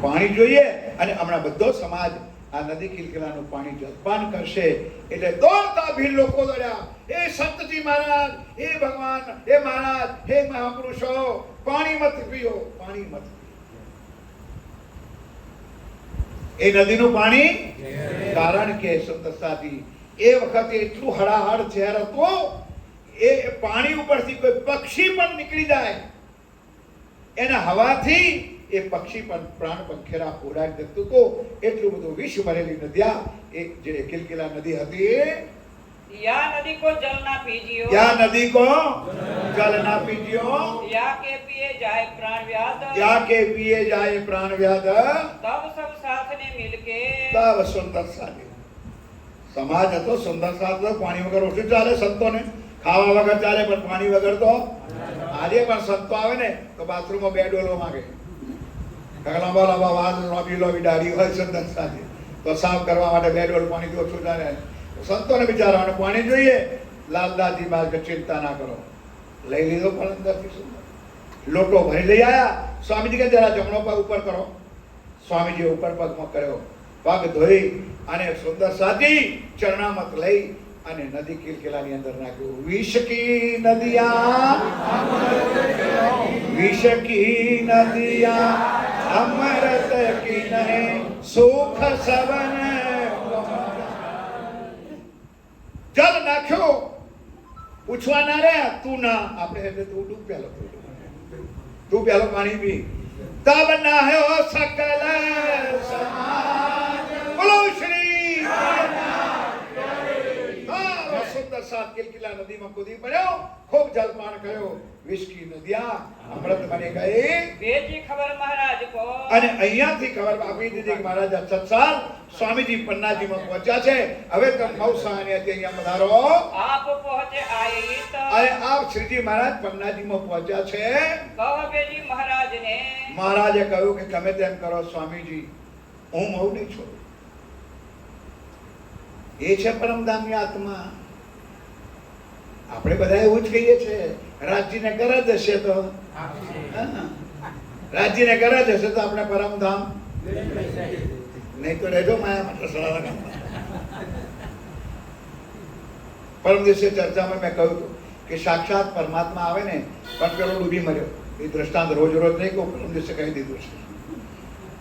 A: પાણી જોઈએ. અને હમણાં બધો સમાજ આ નદી કિલકિલાનું પાણી જલપાન કરશે એટલે દોડતા ભીલ લોકો દોડ્યા. હે સંતજી મહારાજ, હે ભગવાન, હે મહારાજ, હે મહાપુરુષો, પાણી મત પીઓ, પાણી મત. એ નદીનું પાણી કારણ કે સુંદર સાથી એ વખતે એટલું હળાહળ ઝેર હતું. એ પાણી ઉપરથી કોઈ પક્ષી પણ નીકળી જાય એના હવાથી એ પક્ષી પણ પ્રાણ પંખેરા ઉડાડી દેતું હતું. એટલું બધું વિષ ભરેલી નદિયા એ જે કિલકિલા નદી હતી.
B: या नदी को जल ना पीजियो,
A: या नदी को जल ना पीजियो,
B: या के पिए जाए प्राण व्याध,
A: या के पिए जाए प्राण व्याध.
B: तब सब साथ ने मिलके,
A: तब सुंदर साथी સમાજ હતો સુંદર સાથ હતો, પાણી વગર ઓછું ચાલે સંતોને, ખાવા વગર ચાલે પણ પાણી વગર તો આજે પણ સંતો આવે ને તો બાથરૂમમાં 2 ડોલો માંગે. લાંબા લાંબા વાળ, લાંબી લાંબી દાઢી હોય સુંદર સાથે, તો સાફ કરવા માટે 2 ડોલ પાણી ઓછું ચાલે. સંતોને બિચારાને પાણી જોઈએ. લાલદાસજી બાદ ચિંતા ના કરો, લઈ લીધો પણ અંદરથી સુંદર લોટો ભરી લઈ આયા. સ્વામીજી કે જરા જમણો પગ ઉપર કરો. સ્વામીજી ઉપર પગમાં કર્યો, પગ ધોઈ અને સુંદર સાથી ચરણામત લઈ અને નદી કિલકિલાની અંદર નાખ્યું. વિષ કી નદિયા અમૃત કી નહીં સુખ સવન. જલ નાખ્યો, પૂછવા ના રે તું ના, આપણે એટલે તું ડૂબ પેલો, તું પેલો પાણી પી. તબ નાહ્યો સકલ સમાજ, બોલો શ્રી સુંદર સાથ કિલકિલા નદીમાં કૂદી પડ્યો, ખૂબ જલપાન કર્યો. વિષ કી નદિયા અમૃત બની ગઈ.
B: બેજી ખબર મહારાજ કો,
A: અને અહીંયાથી ખબર આપી દીધી કે મહારાજ સત્સાલ સ્વામીજી પન્નાજીમાં પહોંચ્યા છે. હવે તમે મૌસાની અહીંયા પધારો.
B: આપ પહોંચે આયિત,
A: અને આપ શ્રીજી મહારાજ પન્નાજીમાં પહોંચ્યા છે.
B: કહો બેજી મહારાજ ને,
A: મહારાજે કહ્યું કે તમે તેમ કરો સ્વામીજી, હું મૌ નહીં છોડું. એ છે પરમધામની આત્મા. આપણે બધા એવું જ કહીએ છીએ, રાજજીને ગરજ હશે તો, રાજજીને ગરજ હશે તો આપણે પરમધામ, નહીં તો રહેજો માયા માટે સળા. પરમ દિવસે ચર્ચામાં મેં કહ્યું હતું કે સાક્ષાત પરમાત્મા આવે ને પણ પેલો ડૂબી મર્યો. એ દ્રષ્ટાંત રોજ રોજ નહીં કહું, પરમ દિવસે કહી દીધું છે.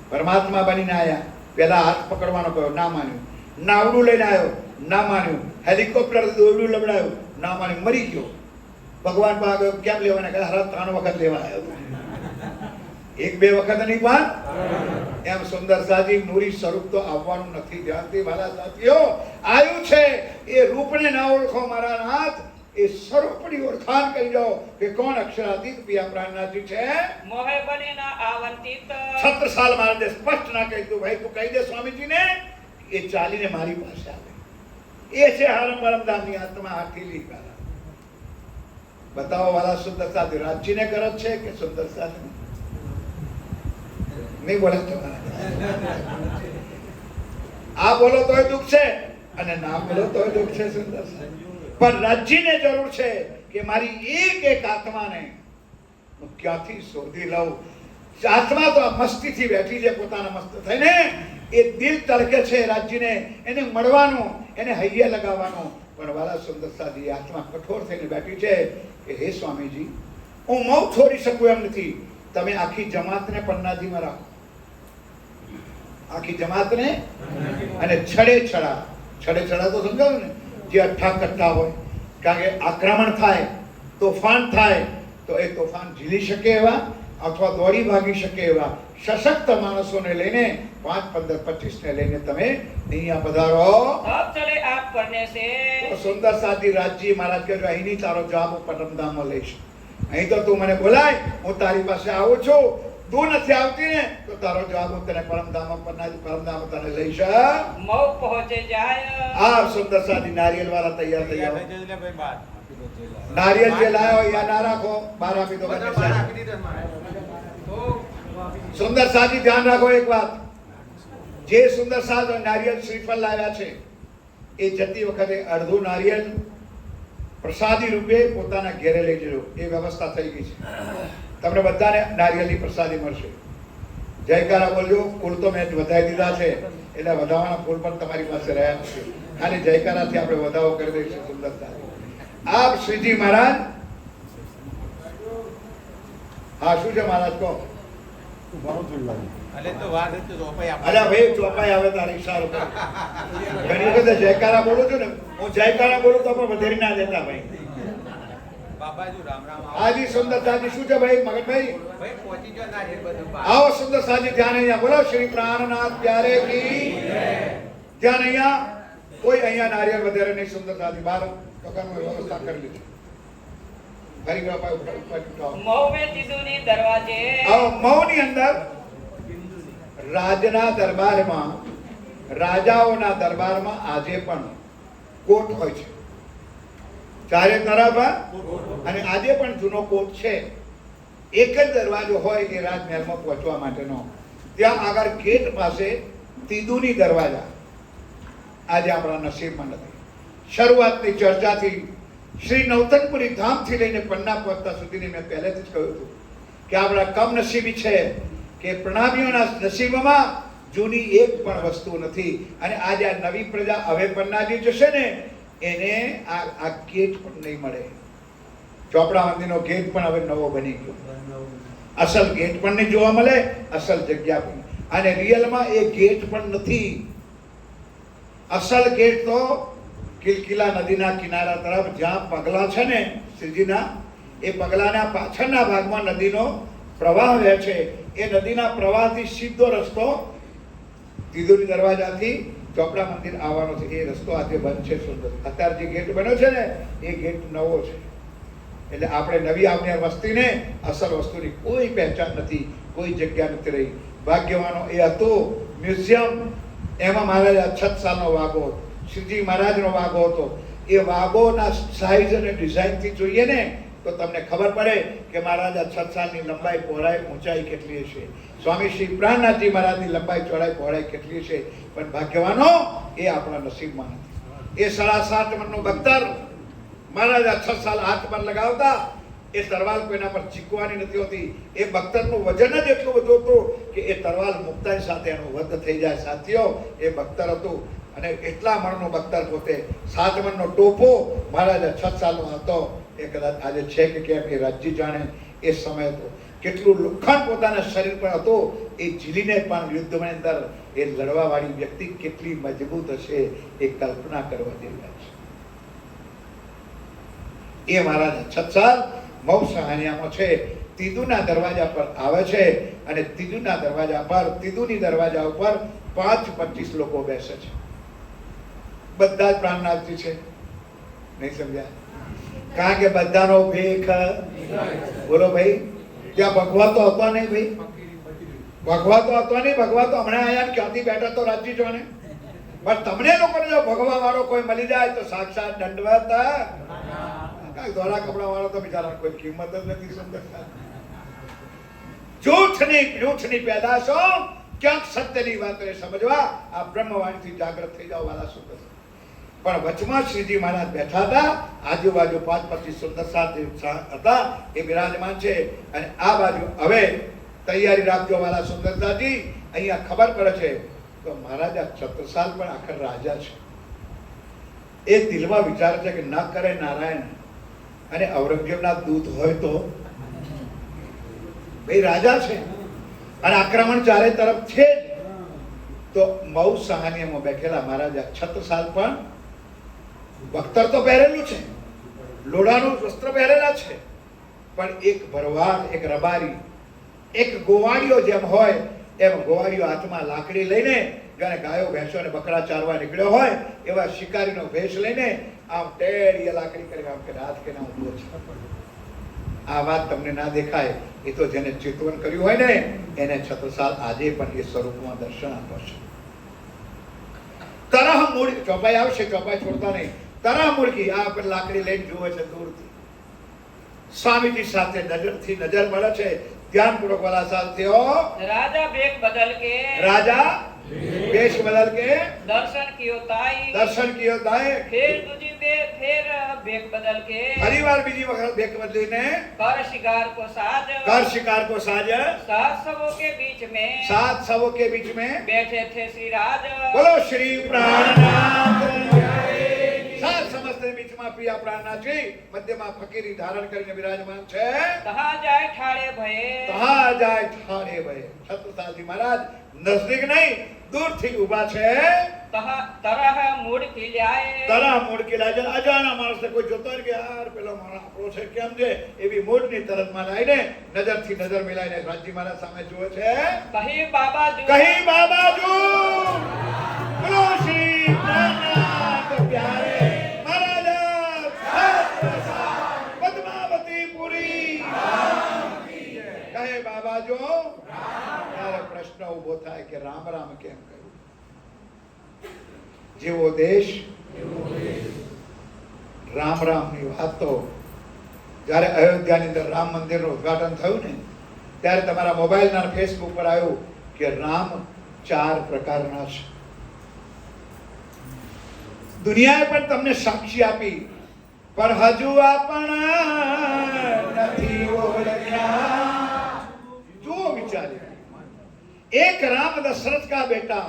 A: પરમાત્મા બનીને આવ્યા, પેલા હાથ પકડવાનો કહ્યો, ના માન્યું. નાવડું લઈને આવ્યો, ના માન્યું. હેલિકોપ્ટર દોરડું લબડાયું, ના માન્યું, મરી ગયો. ભગવાન પાસે કેમ લેવાના? કે હરા 3 વખત લેવા આવ્યો. 1-2 વખત નહીં પણ એમ સુંદર સાજી નૂરી સ્વરૂપ તો આવવાનું નથી. ધ્યાનથી વાલા સાથીઓ, આવ્યું છે એ રૂપને ના ઓળખો મારા નાથ, એ સ્વરૂપની ઓળખાણ કરી જાઓ કે કોણ અક્ષરાતીત પિયા પ્રાણનાથજી છે.
B: મોહે બની ના આવંતિત,
A: છત્રસાલ મહારાજે સ્પષ્ટ ના કહી દીધું, ભાઈ તું કહી દે સ્વામીજીને, એ ચાલીને મારી પાસે આવે. એ છે હરમ પરમધામની આત્મા, હાથીલી કાલા. બતાવો વાલા સુંદર સાથી, રાજજીને ગરજ છે કે સુંદર સાથી? નહીં બોલે તમારા. આ બોલો તોય દુઃખ છે અને ના બોલો તોય દુઃખ છે સુંદર સાથી. પણ રાજજીને જરૂર છે કે મારી એક આત્માને હું ક્યાંથી શોધી લઉં. આત્મા તો આ મસ્તીથી બેઠી છે, પોતાના મસ્ત થઈને એ દિલ તડકે છે રાજજીને, એને મળવાનું, એને હૈયે લગાવવાનું. પણ વાલા સુંદર સાથી આત્મા કઠોર થઈને બેઠી છે કે હે સ્વામીજી, હું મૌ છોડી શકું એમ નથી. તમે આખી જમાતને પન્નાજીમાં રાખો, આખી જમાતને, અને છડે છડા તો સમજાવું ને, જે અઠ્ઠા કટ્ટા હોય. કારણ કે આક્રમણ થાય, તોફાન થાય તો એ તોફાન ઝીલી શકે એવા અથવા દોડી ભાગી શકે એવા સશક્ત માણસોને લઈને 5, 15, 25 ને લઈને તમે અહીંયા પધારો.
B: अब चले आप करने से,
A: તો સુંદર સાથી રાજજી મહારાજ કહે, અહીંની તારો જવાબ હું પરમધામમાં લઈશ. અહીં તો તું મને બોલાય, હું તારી પાસે આવું છું. તું નથી આવતી ને તો તારો જવાબ હું તને પરમધામ તને લઈશ.
B: मऊ पहुंचे जाय,
A: આ સુંદર સાથી નારિયેલ વાળા તૈયાર થઈ જાઓ. નારિયેલ જે લાયો યા ના રાખો, બહાર આપી દો. સુંદર સાથી ધ્યાન રાખો એક વાત, જે સુંદર સાથ નારિયેલ શ્રીફળ લાવ્યા છે એ જતી વખતે અડધું નારિયેલ પ્રસાદી રૂપે પોતાના ઘેરે લઈ જજો. એ વ્યવસ્થા થઈ ગઈ છે. તમને બધાને નારિયેળની પ્રસાદી મળશે. જયકારા બોલજો. ફૂલ તો મેં વધાવી દીધા છે, એટલે વધાવાના ફૂલ પણ તમારી પાસે રહ્યા છે. ખાલી જયકારાથી આપણે વધાવો કરી દઈશું. સુંદર સાથી આપ શ્રીજી મહારાજ. હા, શું છે મહારાજ કહો? અલ્યા ભાઈ, ચોપાઈ આવે તારી ઈશારો કર. ઘણી વખત જયકારા બોલું છું ને, હું જયકારા બોલું તો પણ વધેરી ના દેતા ભાઈ.
C: બાબાજી રામ રામ.
A: આજી સુંદર સાજી શું છે ભાઈ મગનભાઈ?
C: ભાઈ પહોંચી ગયો નારિયેળ બધું.
A: આવો સુંદર સાજી ધ્યાન અહીંયા બોલો. શ્રી પ્રાણનાથ પ્યારે કી ધ્યાન અહીંયા. કોઈ અહીંયા નારિયેળ વધારે નહીં. સુંદર સાજી બાર ટકાનું વ્યવસ્થા કરી લીધી. ફરી ગયા પાછું ઉઠાવો.
B: मऊ में तिदुनी दरवाजे,
A: આવો મૌની અંદર રાજના દરબારમાં, રાજાઓના દરબારમાં આજે પણ કોટ હોય છે, ચારે તરફ અને આજે પણ જૂનો કોટ છે. એક જ દરવાજો હોય એ રાજમહેલમાં પહોંચવા માટેનો. ત્યાં આગળ ગેટ પાસે તીદુની દરવાજા આજે આપણા નસીબમાં નથી. શરૂઆતની ચર્ચાથી શ્રી નવતનપુરી ધામથી લઈને પન્ના પહોંચતા સુધીની મેં પહેલેથી જ કહ્યું હતું કે આપણા કમનસીબી છે કે પ્રણામીઓના નસીબમાં જૂની એક પણ વસ્તુ નથી. અને આજે આ નવી પ્રજા હવે પન્નાજી જશે ને એને આ ગેટ પણ નહીં મળે. ચોપડા મંદિરનો ગેટ પણ હવે નવો બની ગયો. અસલ ગેટ પણ નહીં જોવા મળે, અસલ જગ્યા પણ. અને રિયલમાં એ ગેટ પણ નથી. અસલ ગેટ તો કિલકિલા નદીના કિનારા તરફ જ્યાં પગલા છે ને શ્રીજીના, એ પગલાના પાછળના ભાગમાં નદીનો પ્રવાહ રહે છે. એ નદીના પ્રવાહથી સીધો રસ્તો તીદુની દરવાજાથી ચોપડા મંદિર આવવાનો છે. એ રસ્તો આજે બંધ છે. સુંદર અત્યારે જે ગેટ બન્યો છે ને એ ગેટ નવો છે. એટલે આપણે નવી આવનાર વસ્તીને અસલ વસ્તુની કોઈ પહેચાન નથી, કોઈ જગ્યા નથી રહી. ભાગ્યવાનો એ હતો મ્યુઝિયમ. એમાં મહારાજા 6 સાલનો વાઘો, શ્રીજી મહારાજનો વાઘો હતો. એ વાઘોના સાઇઝ અને ડિઝાઇનથી જોઈએ ને તો તમને ખબર પડે કે મહારાજા 6 સાલની લંબાઈ, પહોળાઈ, ઊંચાઈ કેટલી હશે. સ્વામી શ્રી પ્રાણનાથજી મહારાજની લંબાઈ, ચોડાઈ, પહોળાઈ કેટલી છે. પણ ભાગ્યવાનો એ આપણા નસીબમાં નથી. એ 7.5 મણનો બખ્તર મહારાજા 6 સાલ હાથ પર લગાવતા. એ તરવાલ કોઈના પર ચીકવાની નથી હોતી. એ બખ્તરનું વજન જ એટલું બધું હતું કે એ તરવાલ મુક્તાની સાથે એનો વધ થઈ જાય. સાથીઓ, એ બખ્તર હતું. અને એટલા મણનો બખ્તર પોતે, 7 મણનો ટોપો મહારાજા 6 સાલનો હતો. એ કદાચ આજે છે કે કેમ એ રાજ્ય જાણે. એ સમય હતો કેટલું લોખંડ પોતાના શરીર પર હતો. એ ઝીલીને પણ યુદ્ધની અંદર એ લડવાવાળી વ્યક્તિ કેટલી મજબૂત હશે એ કલ્પના કરવા જેવી છે. એ મહારાજા 6 સાલ મૌ સહાનિયામાં છે. તીદુના દરવાજા પર આવે છે અને તીદુના દરવાજા પર, તીદુની દરવાજા ઉપર 5-25 લોકો બેસે છે. બધા જ પ્રાણનાથજી છે. નહીં સમજ્યા? કારણ કે બધાનો ભેખ. બોલો ભાઈ, ત્યાં ભગવા તો હતો નહીં ભાઈ. ભગવા તો હતો નહીં. ભગવા તો હમણાં આયા ક્યાંથી બેઠા તો રાજ્ય જોને. પણ તમને લોકોને જો ભગવા વાળો કોઈ મળી જાય તો સાક્ષાત દંડવત. ધોળા કપડા વાળો તો બિચારા કોઈ કિંમત જ નથી. સુંદર જૂઠની પેદાશો, ક્યાંક સત્યની વાતને સમજવા આ બ્રહ્મવાણીથી જાગૃત થઈ જાઓ વાલા સુંદર. પણ વચમાં શ્રીજી મહારાજ બેઠા હતા. આજુબાજુ 5-25 સુંદર સાથી હતા એ બિરાજમાન છે. અને આ બાજુ હવે તૈયારી રાખજો વાલા સુંદરતાજી. અહીંયા ખબર પડે છે તો મહારાજા છત્રસાલ પણ આખર રાજા છે. એ દિલમાં વિચારે છે કે ન કરે નારાયણ અને ઔરંગઝેબના દૂત હોય તો ભાઈ રાજા છે અને આક્રમણ ચારે તરફ છે જ. તો મૌ સહાનિયામાં બેઠેલા મહારાજા 6 સાલ પણ બખ્તર તો પહેરેલું છે, લોડાનું વસ્ત્ર પહેરેલા છે, પણ એક ભરવાડ, એક રબારી, એક ગોવાળીઓ જેમ હોય એમ ગોવાળીઓ હાથમાં લાકડી લઈને જાણે ગાયો ભેંસો અને બકરા ચારવા નીકળ્યો હોય એવા શિકારીનો ભેષ લઈને આમ ટેડીએ લાકડી કરી આમ કે હાથ કે ના ઉભો છે. આ વાત તમને ના દેખાય એ તો જેને ચેતવન કર્યું હોય ને એને 6 સાલ આજે પણ એ સ્વરૂપમાં દર્શન આપો છે. તરહ મૂળ ચોપાઈ આવશે, ચોપાઈ છોડતા નહીં. તરહ મૂળકી આ પર લાકડી લઈને જુએ છે દૂરથી. સ્વામીજી સાથે નજરથી નજર મળે છે. ધ્યાનપૂર્વક વાલા સાથીઓ,
B: राजा वेश बदल के
A: રાજા વેશ બદલ કે
B: दर्शन कियो ताई,
A: દર્શન કિયો દાય.
B: फिर दूजी बेर फिर वेश बदल के
A: ફરીવાર બીજી વખત બેક બદલીને
B: कर शिकार को साज,
A: कर शिकार को साज.
B: 7 सबों के बीच में
A: 7 सबों के बीच में
B: बैठे थे श्री राज.
A: बोलो श्री प्राणनाथ. 7 સમસ્તની બીચમાં પ્રિય પ્રાણનાથજી મધ્યમાં ફકીરી ધારણ કરીને બિરાજમાન છે.
B: कहाँ जाए ठाड़े भये,
A: તહા જાય ઠાણે ભય. છત્રસાલજી મહારાજ નજદીક નહીં દૂરથી ઊભા છે.
B: तरह मूड खिलाए,
A: તરા મૂળ કે લાજર અજાણા માણસને કોઈ જોતો હોય કે યાર પેલો માણસ આપણો છે કેમ છે એવી મૂળની તરતમાં લાઈને નજરથી નજર મિલાઈને રાજજી મહારાજ સામે જુએ છે.
B: कहीं बाबा जू,
A: કહી બાબાજુ. બોલો શ્રી પ્રાણનાથ પ્યારે મહારાજા પદ્માવતીપુરી. કહે બાબાજો. ત્યારે પ્રશ્ન ઉભો થાય કે રામ રામ કેમ કહ્યું? જેવો દેશ રામ રામની વાત તો જ્યારે અયોધ્યાની અંદર રામ મંદિરનું ઉદ્ઘાટન થયું ને ત્યારે તમારા મોબાઈલના ફેસબુક પર આવ્યું કે રામ 4 પ્રકારના છે. દુનિયાએ પણ તમને સાક્ષી આપી પણ હજુ આપણ નથી ઓળખ્યા. જુઓ વિચાર્યું, એક રામ दशरथ का बेटा,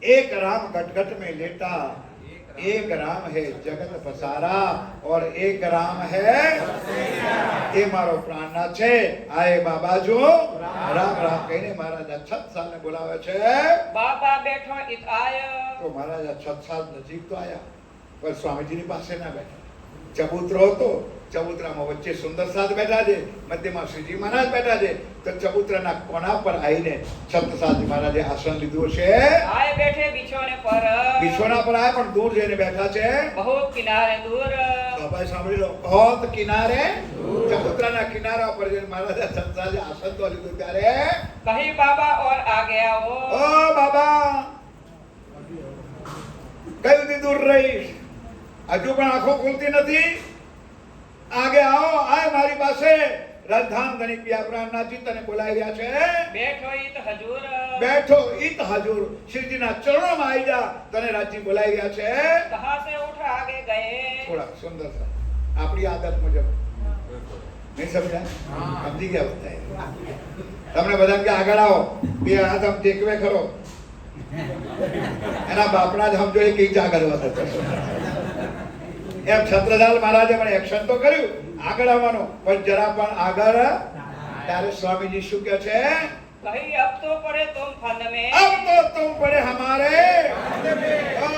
A: एक राम गटगट में लेटा, एक राम है जगत पसारा और एक राम है એ મારો પ્રાણનાથ છે. આય બાબા જો રામ રામ કહીને મહારાજા 6 સાલને બોલાવે છે.
B: બાબા બેઠો ઇત આયો.
A: તો મહારાજા 6 સાલ નજીક તો આયા પણ સ્વામીજીની પાસે ના બેઠા. ચબૂતરો હતો, ચબૂતરામાં વચ્ચે સુંદર સાથ બેઠા છે, મધ્યમાં શ્રીજી મહારાજ બેઠા છે. તો ચબૂતરાના કોણા પર આવીને છત્રસાલજી મહારાજે આસન લીધું છે.
B: આય બેઠે બિછોને પર.
A: બિછોના પર આયા પણ દૂર જઈને બેઠા છે.
B: બહુ કિનારે દૂર.
A: બાબા સાંભળી લો, બહોત કિનારે, ચબૂતરાના કિનારા પર જઈને મહારાજા છત્રસાલજી આસન તો લીધું ત્યારે
B: કહી બાબા ઓર આગે આવો.
A: ઓ બાબા કઈ સુધી દૂર રહીશ, હજુ પણ આંખો ખુલતી નથી, આગે આવો, આય મારી પાસે. રાજધામ ગણી પિયા પ્રાણનાથજી તને બોલાવી રહ્યા છે.
B: બેઠો ઇત હજુર.
A: બેઠો ઈત હજુર, શ્રીજીના ચરણોમાં આવી જા, તને રાજજી બોલાવી રહ્યા છે.
B: કહા સે ઉઠ આગે ગયે.
A: થોડા સુંદર છે, આપણી આદત મુજબ નહીં સમજ્યા? સમજી ગયા બધા? તમને બધા કે આગળ આવો, બે હાથ આમ ટેકવે ખરો, એના બાપડા જ સમજો એ કઈ આગળ વધે. એમ છત્રસાલ મહારાજે પણ એક્શન તો કર્યું આગળ આવવાનું, પણ જરા પણ આગળ. ત્યારે સ્વામીજી શું કહે છે?
B: કહી અબ તો પડે તુમ ફંદ में.
A: अब तो तुम पड़े हमारे. ओ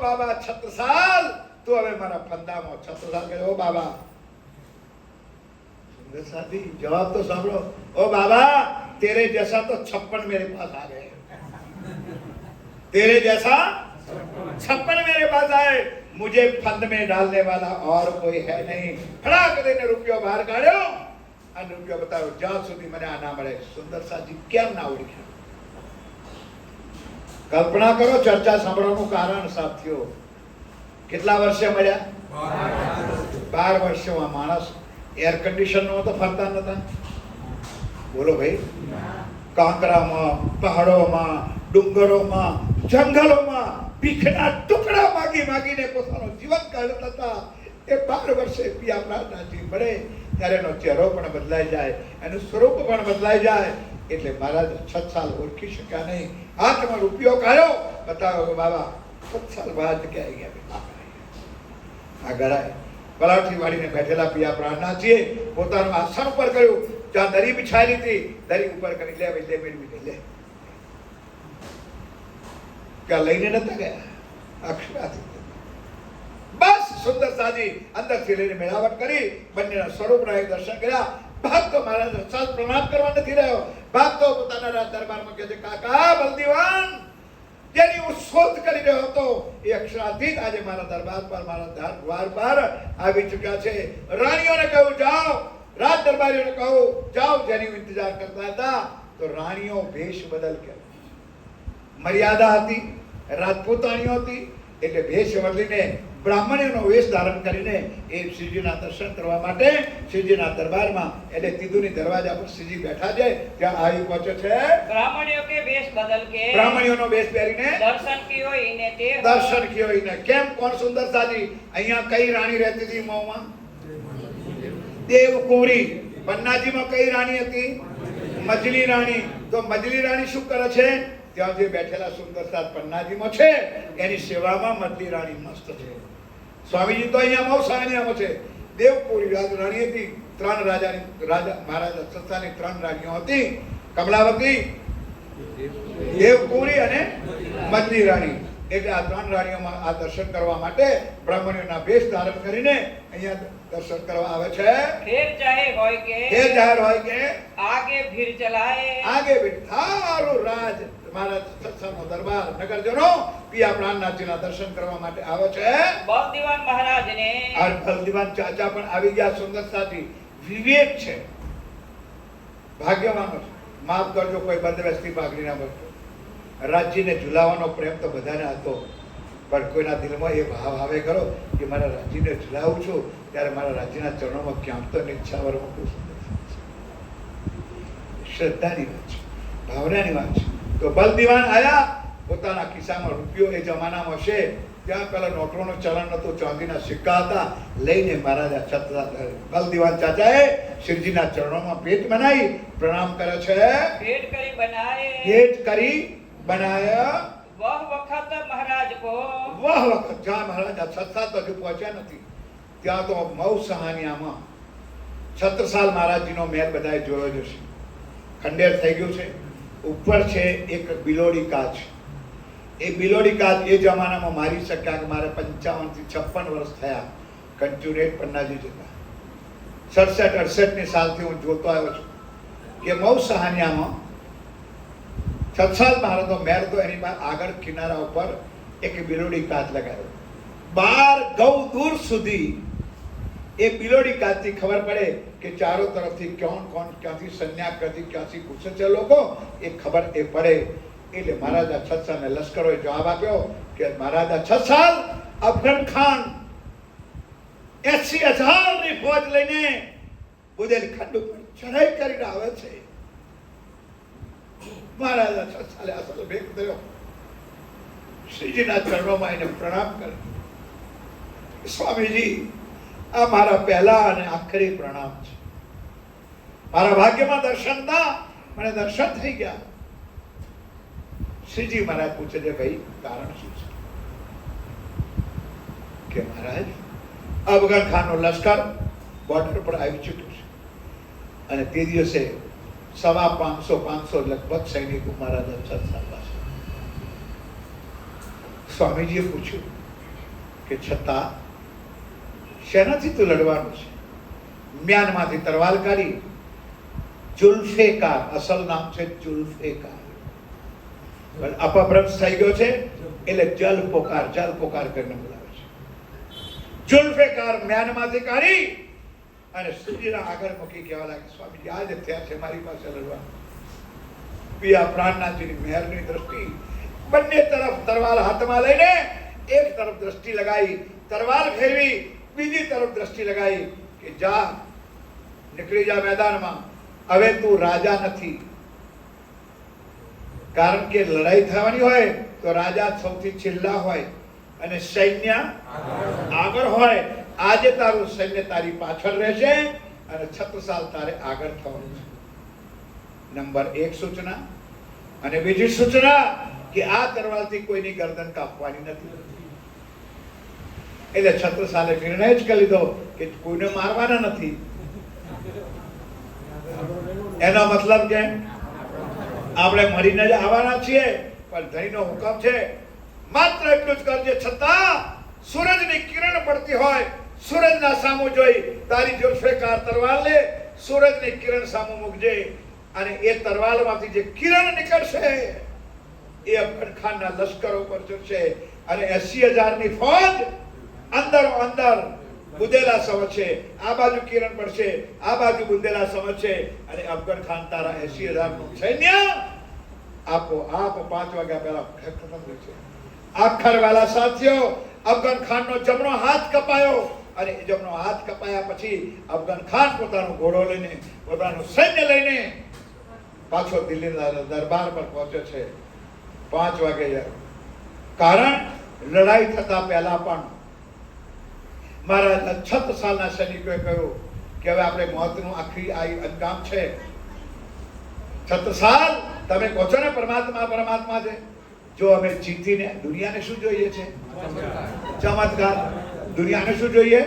A: बाबा छत्रसाल, તું હવે મારા ફંદામાં. છત્રસાલ કહે ઓ બાબા. सुंदर साथी जवाब तो सामलो. ओ बाबा तेरे जैसा तो 56 मेरे पास आ गए, तेरे जैसा 56 मेरे पास आए, मुझे फंद में डालने वाला और कोई है नहीं. फटाक देने रुपયો બહાર કાઢ્યો અને રૂપિયો બતાવ્યો, જ્યાં સુધી મને આ ના મળે. સુંદર સાજી કેમ ના ઓળખ્યા? કલ્પના કરો, ચર્ચા સાંભળવાનું કારણ સાથીઓ કેટલા વર્ષે મળ્યા? 12 વર્ષમાં. માણસ એર કન્ડિશન નો તો ફરતા નતા. બોલો ભાઈ, કાંકરામાં, પહાડોમાં, ડુંગરોમાં, જંગલોમાં ભીખના ટુકડા માગી માગીને પોતાનું જીવન કાઢતા હતા. એ 12 વર્ષે પિયા પ્રાણનાથજી મળે ત્યારે એનો ચહેરો પણ બદલાઈ જાય, એનું સ્વરૂપ પણ બદલાઈ જાય. એટલે મહારાજ 6 સાલ ઓળખી શક્યા નહીં. હાથમાં રૂપિયો કાઢ્યો, બતાવ્યો બાબા 6 સાલ બાદ ક્યાં આવી ગયા? આ ગળાય પલાઠી વાળીને બેઠેલા પિયા પ્રાણનાથજીએ પોતાનું આસન ઉપર કર્યું, જ્યાં દરી બિછાયેલી હતી દરી ઉપર કરી લે મેળવી લે. ક્યાં લઈને નતા ગયા? અક્ષરાથી બસ સુંદર સાજી અંદરથી લઈને મેળાવટ કરી, બંનેના સ્વરૂપના દર્શન કર્યા. ભક્તો મહારાજ સાલ પ્રણામ કરવા નથી રહ્યો. ભક્તો પોતાના રાજ દરબારમાં કહે છે, કાકા બલદીવાન જેની હું શોધ કરી રહ્યો હતો એ અક્ષરાધીત આજે મારા દરબાર પર, મારા દ્વાર પર આવી ચૂક્યા છે. રાણીઓને કહ્યું જાઓ, રાજ દરબારીઓને કહું જાઓ, જેની ઇંતજાર કરતા હતા. તો રાણીઓ ભેષ બદલ કે મર્યાદા હતી, રાજપૂતાણીઓ હતી, એટલે ભેષ બદલીને બ્રાહ્મણીઓનો વેશ ધારણ કરીને એ શ્રીજીના દર્શન કરવા માટે શ્રીજીના દરબારમાં, એટલે તીધુની દરવાજા પર શ્રીજી બેઠા છે ત્યાં આવી પહોંચે છે.
B: બ્રાહ્મણીઓ કે વેશ બદલ કે.
A: બ્રાહ્મણીઓનો વેશ પહેરીને
B: દર્શન કિયો ઇને તે.
A: દર્શન કિયો ઇને. કેમ? કોણ સુંદર સાજી? અહીંયા કઈ રાણી રહેતી હતી મોમાં? દેવકુંવરી. પન્નાજીમાં કઈ રાણી હતી? મજલી રાણી. તો મજલી રાણી શું કરે છે? ત્યાં જે બેઠેલા સુંદર સાથ પન્નાજીમાં છે એની સેવામાં મજલી રાણી મસ્ત છે. સ્વામીજી તો અહીંયા મૌસાણીયામાં છે. દેવકુંવરી રાણી હતી. 3 રાજાની મહારાજા છત્રસાલની 3 રાણીઓ હતી, કમલાવતી, દેવકુંવરી અને મજલી રાણી. એટલે આ 3 રાણીઓમાં આ દર્શન કરવા માટે બ્રાહ્મણીઓના વેશ ધારણ કરીને અહીંયા દર્શન કરવા આવે છે.
B: ફેર ચાહે હોય કે.
A: ફેર જાહેર હોય કે
B: આગે ભીર ચલાએ.
A: આગે થારું રાજ મારા સત્સંગનો દરબાર નગરજનો પિયા પ્રાણનાથજીના દર્શન કરવા માટે આવે છે.
B: બલદીવાન મહારાજને.
A: આ બલદીવાન ચાચા પણ આવી ગયા. સુંદર સાથી વિવેક છે, ભાગ્યવાનો છે. માફ કરજો કોઈ બંધબેસતી પાઘડી ના બનતો. રાજ્યને ઝુલાવાનો પ્રેમ તો બધાને હતો, પણ કોઈના દિલમાં એ ભાવ આવે ખરો કે મારા રાજીને ઝુલાવું છું ત્યારે મારા રાજીના ચરણોમાં ક્યાંક તો નિચ્છાવર મૂકું. શ્રદ્ધાની વાત છે, ભાવનાની વાત છે. તો બલદીવાન આયા, પોતાના ખિસ્સામાં રૂપિયો એ જમાનામાં છે ત્યાં પેલા નોટોનું ચલણ નતું, ચાંદીના સિક્કા હતા, લઈને મહારાજા છત્રસાલ બલદીવાન ચાચાએ શ્રીજીના ચરણોમાં ભેટ બનાવી પ્રણામ કરે છે.
B: भेंट करी बनाए
A: ભેટ કરી બનાયા.
B: वह वक्त महाराज को
A: વાહ વખત જ્યાં મહારાજા છત્રસાલ હજુ પહોંચ્યા નથી ત્યાં તો મઉ સહાનિયામાં છત્રસાલ મહારાજજીનો મહેલ બધાએ જોયો જ હશે. ખંડેર થઈ ગયું છે. ઉપર છે એક બિલોડી કાચ. એ બિલોડી કાચ એ જમાનામાં મારી શક્યા કે મારે 55 થી 56 વર્ષ થયા કન્ટિન્યુએટ પન્નાજી જતા 67-68 ની સાલથી હું જોતો આવ્યો છું કે મઉ સહાનિયામાં છત્રસાલ મહારાજનો મહેલ તો એની પાસે આગળ કિનારા ઉપર એક બિલોડી કાચ લગાવ્યો. 12 ગૌ દૂર સુધી એ બિલોડી કાચથી ખબર પડે કે ચારો તરફથી કોણ ક્યાંથી સન્યા ક્યાંથી ઘૂસે છે લોકો, એ ખબર એ પડે. એટલે મહારાજા છત્રસાલને લશ્કરોએ જવાબ આપ્યો કે મહારાજા છત્રસાલ અફઘન ખાન 80,000 ની ફોજ લઈને બુંદેલખંડ ઉપર ચઢાઈ કરીને આવે છે. મહારાજા છત્રસાલે અસલ ભેગ થયો, શ્રીજીના ચરણોમાં એને પ્રણામ કર્યો. સ્વામીજી, આ મારા પહેલા અને આખરી પ્રણામ છે. મારા ભાગ્યમાં દર્શન ના, મને દર્શન થઈ ગયા. શ્રીજી મહારાજ પૂછે છે, ભાઈ કારણ શું છે? કે મહારાજ અફઘાન ખાનનો લશ્કર બોર્ડર પર આવી ચૂક્યો છે અને તે દિવસે 550 લગભગ સૈનિકો મહારાજા છત્રસાલ પાસે. સ્વામીજીએ પૂછ્યું કે છતાં શેનાથી તું લડવાનું છે? મ્યાનમાંથી તરવાલ કાઢી જુલ્ફેકાર, અસલ નામ છે જુલ્ફેકાર, પણ અપભ્રંશ થઈ ગયો છે એટલે જલ પોકાર કરીને બોલાવે છે. જુલ્ફેકાર મ્યાનમાંથી કાઢી અને શ્રીજીના આગળ મૂકી કહેવા લાગે, સ્વામીજી આજ થયા છે મારી પાસે લડવા. પિયા પ્રાણનાથજીની મહેરની દ્રષ્ટિ, બંને તરફ તરવાલ હાથમાં લઈને એક તરફ દ્રષ્ટિ લગાવી, તરવાલ ફેરવી, બીજી તરફ દ્રષ્ટિ લગાવી કે જા, નીકળી જા મેદાનમાં. હવે તું રાજા નથી, કારણ કે લડાઈ થવાની હોય તો રાજા સૌથી છેલ્લા હોય અને સૈન્ય આગળ હોય. આજે તારું સૈન્ય તારી પાછળ રહેશે અને છત્રસાલ તારે આગળ થવાનું છે. નંબર 1 સૂચના. અને બીજી સૂચના કે આ તરવાલથી કોઈની ગરદન કાપવાની નથી. એટલે છત્રસાલે નિર્ણય જ કરી લીધો કે કોઈને મારવાના નથી. એનો મતલબ કે આપણે મરીને જ આવવાના છીએ, પણ ધણીનો હુકમ છે માત્ર એટલું જ કરજે, છતાં સૂરજની કિરણ પડતી હોય, સૂરજના સામુ જોઈ તારી જુલ્ફેકાર તરવાલ લે, સૂરજની કિરણ સામુ મૂકજે અને એ તરવાલમાંથી જે કિરણ નીકળશે એ અફઘન ખાનના લશ્કરો પર ચડશે અને 80,000 ની ફોજ અંદરો અંદર બુંદેલા સમજશે. આ બાજુ કિરણ પડશે, આ બાજુ બુંદેલા સમજશે અને અફઘન ખાન તારા 80,000 નું સૈન્ય આપ 5 વાગ્યા પહેલા ખતમ થશે. આખર વાલા સાથીઓ, અફઘન ખાનનો જમણો હાથ કપાયો અને જમણો હાથ કપાયા પછી અફઘન ખાન પોતાનો ઘોડો લઈને, પોતાનું સૈન્ય લઈને પાછો દિલ્હીના દરબાર પર પહોંચે છે 5 વાગે. કારણ લડાઈ થતા પહેલા પણ મહારાજા છત્રસાલના સૈનિકોએ કહ્યું કે હવે આપણે મોતનું આખરી અંજામ છે. છત્રસાલ, તમે કહો છો ને પરમાત્મા છે, જો અમે જીતીને, દુનિયાને શું જોઈએ છે? ચમત્કાર. દુનિયાને શું જોઈએ?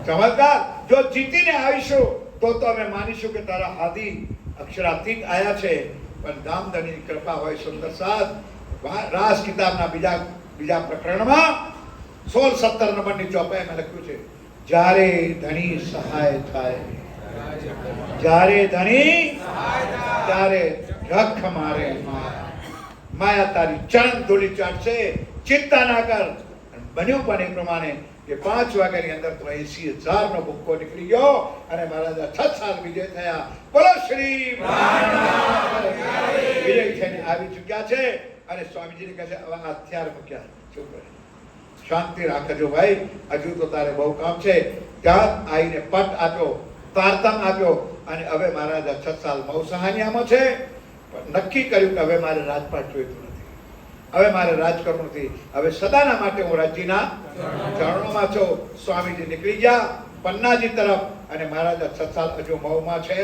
A: ચમત્કાર. જો જીતીને આવીશું તો અમે માનીશું કે તારા હાદી અક્ષરાતીત આયા છે. પણ ધામધણીની કૃપા હોય સુંદર સાથ. રાસ કિતાબના બીજા પ્રકરણમાં 16-17 નંબરની ચોપાઈમાં લખ્યું છે, જ્યારે ધણી સહાય થાય, જ્યારે ધણી ત્યારે રખ મારે માયા તારી ચરણ ધૂળી ચાટશે. ચિંતા ના કર. બન્યું પણ એ પ્રમાણે કે 5 વાગ્યાની અંદર તો 80,000 નો ભૂક્કો નીકળી ગયો અને મહારાજા છત્રસાલ વિજય થયા. બોલો શ્રી વિજય થઈને આવી ચૂક્યા છે અને સ્વામીજીને કહે છે હવે હથિયાર મૂક્યા. ચૂપ રહે. શાંતિ રાખજો ભાઈ, હજુ તો તારે બહુ કામ છે. ત્યાં આવીને પટ આપ્યો, તારતમ આપ્યો અને હવે મહારાજા 6 સાલ મૌસહાનિયામાં છે. પણ નક્કી કર્યું કે હવે મારે રાજપાટ જોઈતું નથી, હવે મારે રાજ કરવું નથી, હવે સદાના માટે હું રાજ્યના ચરણોમાં છું. સ્વામીજી નીકળી ગયા પન્નાજી તરફ અને મહારાજા 6 સાલ હજુ મૌમાં છે.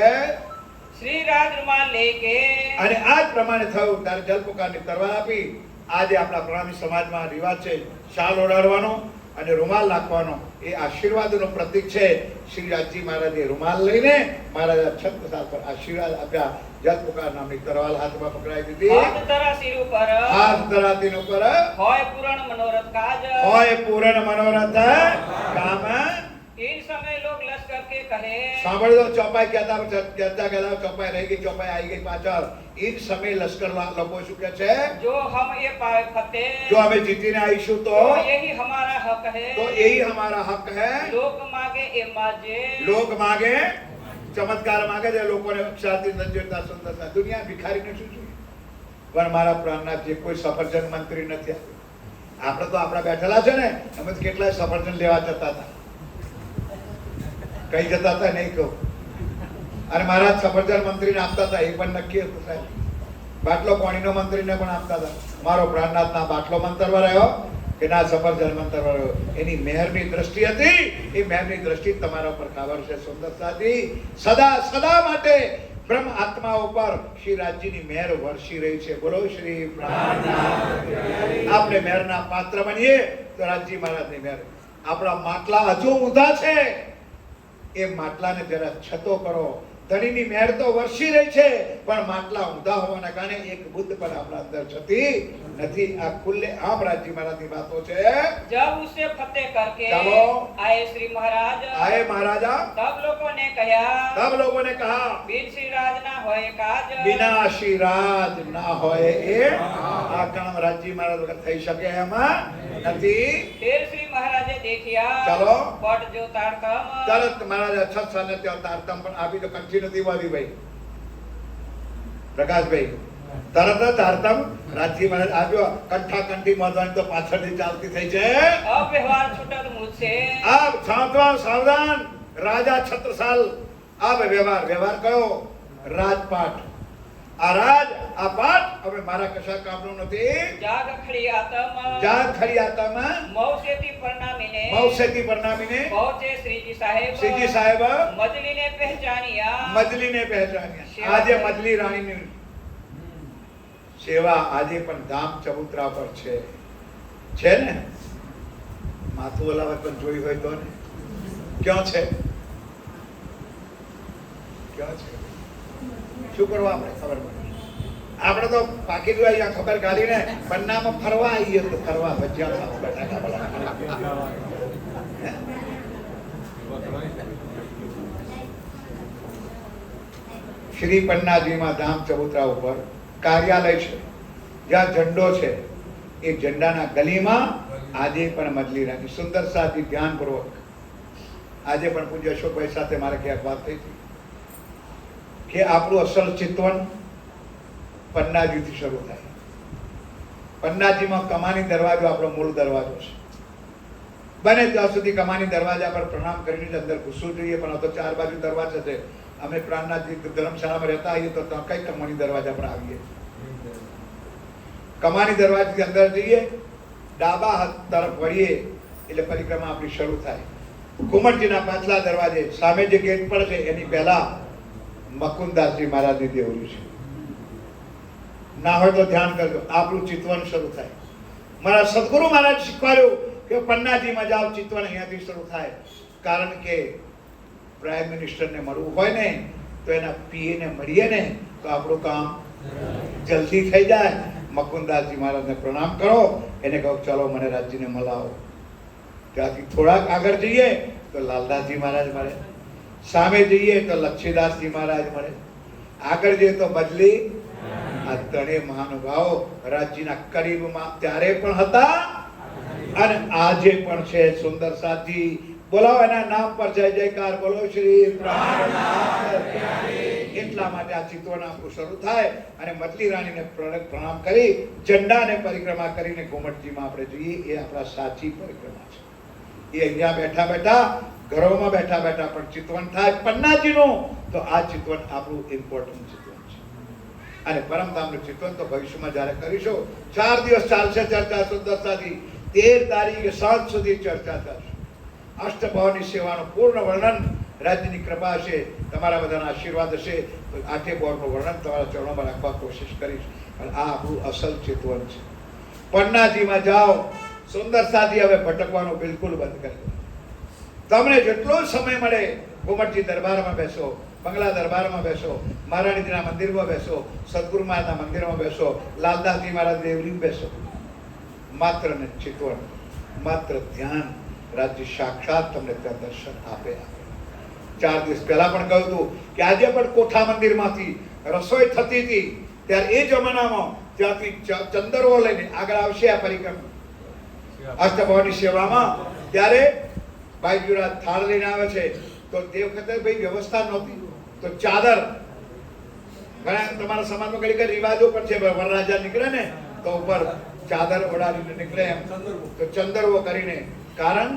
B: શ્રી રાજ રૂમાલ લેકે
A: અને આ જ પ્રમાણે થયું. ત્યારે જલપુકારની તરવાર આપી. આજે આપણા પ્રણામી સમાજમાં રિવાજ છે શાલ ઓઢાડવાનો અને રૂમાલ નાખવાનો. એ આશીર્વાદનું પ્રતીક છે. શ્રી રાજજી મહારાજે રૂમાલ લઈને મહારાજા 6 સાલ પર આશીર્વાદ આપ્યા. જલપુકાર નામની તરવાર હાથમાં પકડાઈ દીધી.
B: હાથ ધરા શિર ઉપર
A: હાથ ધરાતીન ઉપર
B: હોય પૂરણ મનોરથ કાજ
A: હોય પૂરણ મનોરથ કામ.
B: इन समय लोग लश्कर के कहे
A: સાંભળો, ચોપાઈ કહેતા ચોપાઈ રહી ગઈ, ચોપાઈ આવી ગઈ પાછળ. એ જ સમય લશ્કર લોકો શું કહે છે,
B: जो हम ये पाए फतेह
A: જો અમે જીતીને આવીશું તો
B: तो यही हमारा हक है,
A: તો यही हमारा हक है.
B: लोग मांगे ए माजे
A: લોક માગે, ચમત્કાર માગે છે. લોકોને શાંતિ નજરતા સુંદરતા. દુનિયા ભિખારીને શું જોઈએ? પણ મારા પ્રાણનાથ જે કોઈ સફરજન મંત્રી નથી આપ્યો. આપણે તો આપણા બેઠેલા છે ને, અમે તો કેટલાય સફરજન લેવા જતા હતા. કઈ જતા હતા નહીં કહું. અને મહારાજ સફરજન મંત્રીને આપતા હતા, એ પણ નક્કી હતું સાહેબ. બાટલો પાણીનો મંત્રીને પણ આપતા હતા. મારો પ્રાણનાથના બાટલો મંતરવા રહ્યો કે ના સફરજન મંતરવા રહ્યો. એની મહેરની દ્રષ્ટિ હતી. એ મહેરની દ્રષ્ટિ તમારા ઉપર ખબર છે સુંદરતાજી. સદા સદા માટે બ્રહ્મ આત્મા ઉપર શ્રી રાજજીની મહેર વર્ષી રહી છે. બોલો શ્રી પ્રાણનાથ. આપણે મહેરના પાત્ર બનીએ તો રાજજી મહારાજની મહેર. આપણા માટલા હજુ ઊંધા છે, એ માટલાને જરા છતો કરો. ધણીની મહેર તો વર્ષી રહી છે, પણ માટલા ઊંધા હોવાના કારણે એક બુદ્ધ પણ આપણા અંદર છતી નથી. આ ખુલ્લે આમ રાજજી મહારાજની વાતો છે.
B: जब उसे फतेह करके
A: चलो।
B: आए श्री महाराज
A: आए महाराजा,
B: तब लोगों ने कहा
A: तब लोगों ने कहा
B: बिन श्री राज ना होए काज
A: बिना आशीर्वाद ના હોય એ આ કામ રાજજી મહારાજ વગર થઈ શકે એમાં નથી.
B: फिर श्री महाराजे देखिया
A: चलो।
B: पट जो तारतम
A: તરત મહારાજા 6 સાલ ત્યાં તારતમ પણ આપી તો કંઠી નથી વાવી ભાઈ પ્રકાશભાઈ. તરત જ તારતમ રાજજી મહારાજ આપ્યો. કંઠા કંઠી મધવાની તો પાછળથી ચાલતી થઈ છે.
B: अब व्यवहार छूटत मुझसे
A: આપ સાવધાન સાવધાન. રાજા 6 સાલ આ વ્યવહાર વ્યવહાર કયો? રાજપાટ. આ રાજ આ પાઠ હવે મારા કશા કામનું નથી.
B: जाग खड़ी आतम
A: જાત ખરી આતામાં
B: मौसेती परनामीने
A: મૌસેતી પરનામીને
B: पहुंचे श्रीजी साहेब
A: શ્રીજી સાહેબ
B: मजली ने पहचानिया
A: મજલીને પહેચાન્યા. આજે મજલી રાણીની સેવા આજે પણ ધામ ચબુતરા પર છે ને. માથું ઓલાવર પણ જોઈ હોય તો ને ક્યાં છે, ક્યાં છે? શું કરવા આપણે ખબર પડે. આપણે તો પાકી જો અહીંયા ખબર કાઢીને પન્નામાં ફરવા આવીએ તો ફરવા ભજીયા ખાવા બટાકા બટાકા. શ્રી પન્નાજીમાં ધામ ચબુતરા ઉપર કાર્યાલય છે, જ્યાં ઝંડો છે. એ ઝંડાના ગલીમાં આજે પણ મજલી રાખી. સુંદર સાથી ધ્યાનપૂર્વક આજે પણ પૂજ્ય અશોકભાઈ સાથે મારે ક્યાંક વાત થઈ હતી કે આપણું અસલ ચિતવન પન્નાજીથી શરૂ થાય. પન્નાજીમાં કમાની દરવાજો આપણો મૂળ દરવાજો છે. બને ત્યાં સુધી કમાની દરવાજા પર પ્રણામ કરીને અંદર ઘૂસવું જોઈએ. પણ આ તો 4 બાજુ દરવાજા છે. અમે પ્રાણનાથજી ધર્મશાળામાં રહેતા આવીએ તો ત્યાં કઈ કમાની દરવાજા પર આવીએ. કમાની દરવાજાથી અંદર જઈએ, ડાબા હાથ તરફ વળીએ એટલે પરિક્રમા આપણી શરૂ થાય. ઘુમટજીના પાછલા દરવાજે સામે જે ગેટ પર છે એની પહેલા મકુંદાસજી મહારાજની દેવળી છે. ના હોય તો ધ્યાન કરજો. આપણું ચિતવન શરૂ થાય. મારા સદગુરુ મહારાજ શીખવાડ્યું કે પન્નાજીમાં જાઓ, ચિતવન અહીંયાથી શરૂ થાય. કારણ કે પ્રાઇમ મિનિસ્ટરને મળવું હોય ને તો એના પીએને મળીએ ને તો આપણું કામ જલ્દી થઈ જાય. મકુંદાસજી મહારાજને પ્રણામ કરો, એને કહો ચલો મને રાજજીને મળાવો. ત્યાંથી થોડાક આગળ જઈએ તો લાલદાસજી મહારાજ મળે, સામે જઈએ તો લક્ષ્મીદાસજી મહારાજ મળે, આગળ જઈએ તો બદલી. આ ત્રણેય મહાનુભાવો રાજજીના કરીબમાં ત્યારે પણ હતા અને આજે પણ છે. સુંદર સાથી બોલાવો એના નામ પર જય જયકાર બોલો શ્રી પ્રાણનાથ. એટલા માટે આ ચિતવન આપણું શરૂ થાય અને મતલી રાણીને પ્રણામ કરી ઝંડાને પરિક્રમા કરીને ઘુમટજીમાં આપણે જોઈએ. એ આપણા સાચી પરિક્રમા છે. એ અહીંયા બેઠા બેઠા ઘરોમાં બેઠા બેઠા પણ ચિતવન થાય પન્નાજીનું, તો આ ચિતવન આપણું ઇમ્પોર્ટન્ટ ચિતવન છે. અને પરમધામનું ચિતવન તો ભવિષ્યમાં જ્યારે કરીશું, 4 દિવસ ચાલશે ચર્ચા સુંદરતાથી. 13 તારીખે સાંજ સુધી ચર્ચા થશે. અષ્ટભાવની સેવાનું પૂર્ણ વર્ણન, રાજ્યની કૃપા હશે, તમારા બધાના આશીર્વાદ હશે તો 8 ભાવનું વર્ણન તમારા ચરણોમાં રાખવા કોશિશ કરીશ. અને આ આપણું અસલ ચિતવન છે. પન્નાજીમાં જાઓ, સુંદરતાથી હવે ભટકવાનું બિલકુલ બંધ કરી દો. તમને જેટલો સમય મળે ઘુમટજી દરબારમાં બેસો, બંગલા દરબારમાં બેસો, મહારાણીજીના મંદિરમાં બેસો, સદગુરુ મહારાજના મંદિરમાં બેસો, લાલદાસજી મહારાજ દેવરીમાં બેસો. માત્ર ને ચિતવન, માત્ર ધ્યાન, રાજ્ય સાક્ષાત તમને ત્યાં દર્શન આપે. 4 દિવસ પહેલા પણ કહ્યું હતું કે આજે પણ કોઠા મંદિરમાંથી રસોઈ થતી હતી ત્યારે એ જમાનામાં ત્યાંથી ચંદરવો લઈને આગળ આવશે આ પરિક્રમા અષ્ટભાવની સેવામાં. ત્યારે ભાઈ યુવરાજ થાળ લઈને આવે છે તો તે વખતે ભાઈ વ્યવસ્થા નહોતી, તો ચાદર, ઘણા તમારા સમાજમાં ઘણી ઘણી રિવાજો પણ છે, વરરાજા નીકળે ને તો ઉપર ચાદર ઓઢાડીને નીકળે એમ, તો ચંદરવો કરીને, કારણ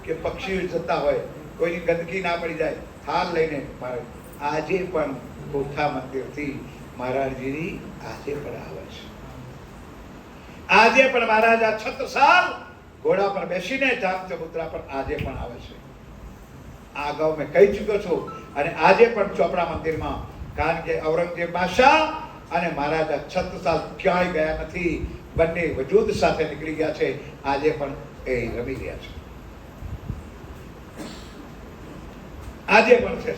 A: કે પક્ષીઓ જતા હોય, કોઈની ગંદકી ના પડી જાય, થાળ લઈને. આજે પણ કોઠા મંદિરથી મહારાજજીની આજે પણ આવે છે. આજે પણ મહારાજા છત્રસાલ ઘોડા પર બેસીને જામચબૂતરા પર આજે પણ આવે છે. આ અગાઉ મેં કહી ચૂક્યો છું. અને આજે પણ ચોપડા મંદિરમાં, કારણ કે ઔરંગઝેબ બાદશાહ અને મહારાજા છત્રસાલ ક્યાંય ગયા નથી, બંને વજૂદ સાથે નીકળી ગયા છે. આજે પણ એ રમી રહ્યા છે. આજે પણ છે.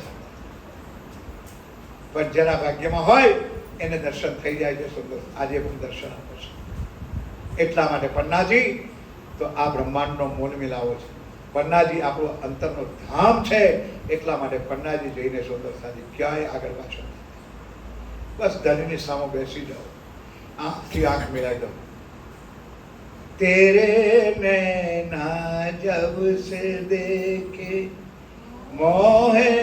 A: પણ જેના ભાગ્યમાં હોય એને દર્શન થઈ જાય છે સુંદર. આજે પણ દર્શન આપે છે. એટલા માટે પન્નાજી તો આ બ્રહ્માંડનો મોલ મિલાવો છે. પન્નાજી આપણું અંતરનો ધામ છે. એટલા માટે પન્નાજી જઈને સુંદરતાજી ક્યાંય આગળ પાછળ, બસ ધણીની સામે બેસી જાઓ, આંખથી આંખ મિલાવી દો. तेरे नैना जब से देखे मोहे.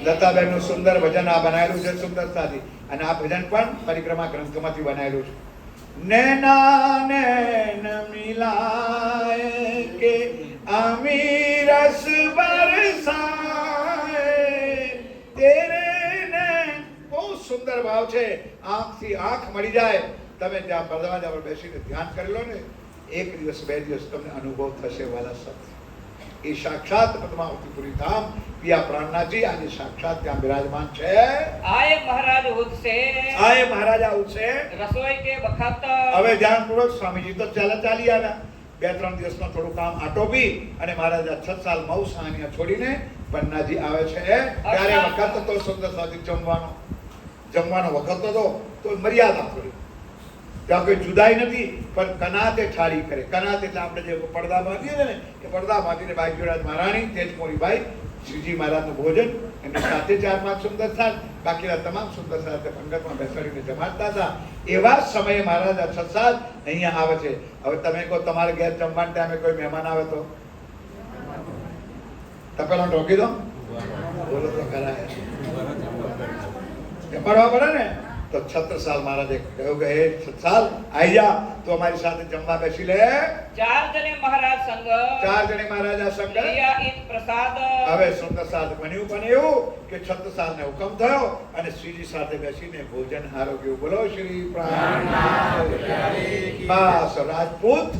A: લતાબેનનું સુંદર ભજન આ બનાવેલું છે સુંદરતાથી. અને આ ભજન પણ પરિક્રમા ગ્રંથમાંથી બનાવેલું છે. નૈના નૈન મિલાએ કે અમી રસ બરસાએ તેરે. બહુ સુંદર ભાવ છે. આંખથી આંખ મળી જાય. તમે ત્યાં દરવાજા પર બેસીને ધ્યાન કરી લો ને, 1 દિવસ 2 દિવસ તમને અનુભવ થશે વાલા સત. એ સાક્ષાત પદ્માવતીપુરી ધામ પિયા પ્રાણનાથજી આજે સાક્ષાત ત્યાં બિરાજમાન છે.
B: આય મહારાજ ઉદસે,
A: આય મહારાજા ઉદસે
B: રસોઈ કે વખત.
A: હવે ધ્યાનપૂર્વક સ્વામીજી તો ચાલી આવ્યા. 2-3 દિવસમાં થોડું કામ આટોપી અને મહારાજા 6 સાલ મૌ સાનિયા છોડીને પન્નાજી આવે છે. ત્યારે વખત તો સુંદર સાથી જમવાનો વખત હતો તો મર્યાદા થોડી, ત્યાં કોઈ જુદાઈ નથી, પણ કનાતે ઠાળી કરે. કનાત એટલે આપણે જે પડદા બાંધીએ ને એ પડદા બાંધીને ભાઈ યુવરાજ મહારાણી, તેજમોરીભાઈ, શ્રીજી મહારાજનું ભોજન, એમની સાથે 4-5 સુંદર સાથ, બાકીના તમામ સુંદર સાથે પંગતમાં બેસાડીને જમાડતા હતા. એવા સમયે મહારાજા છત્રસાલ અહીંયા આવે છે. હવે તમે કહો તમારે ઘેર જમવાના ટાઈમે કોઈ મહેમાન આવે તો તપેલા ઢોકી દો, બોલો તો ખરા, જમાડવા પડે ને. તો છત્રસાલ મહારાજે કહ્યું કે હે છત્રસાલ આવી જા, તો અમારી સાથે જમવા બેસી લે.
B: 4 જણે મહારાજ સંગ,
A: 4 જણે મહારાજા સંગ.
B: પ્રસાદ.
A: હવે સુંદરસાલ બન્યું પણ એવું કે છત્રસાલને હુકમ થયો અને શ્રીજી સાથે બેસીને ભોજન આરોગ્યું. બોલો શ્રી પ્રાણનાથ. બસ રાજપૂત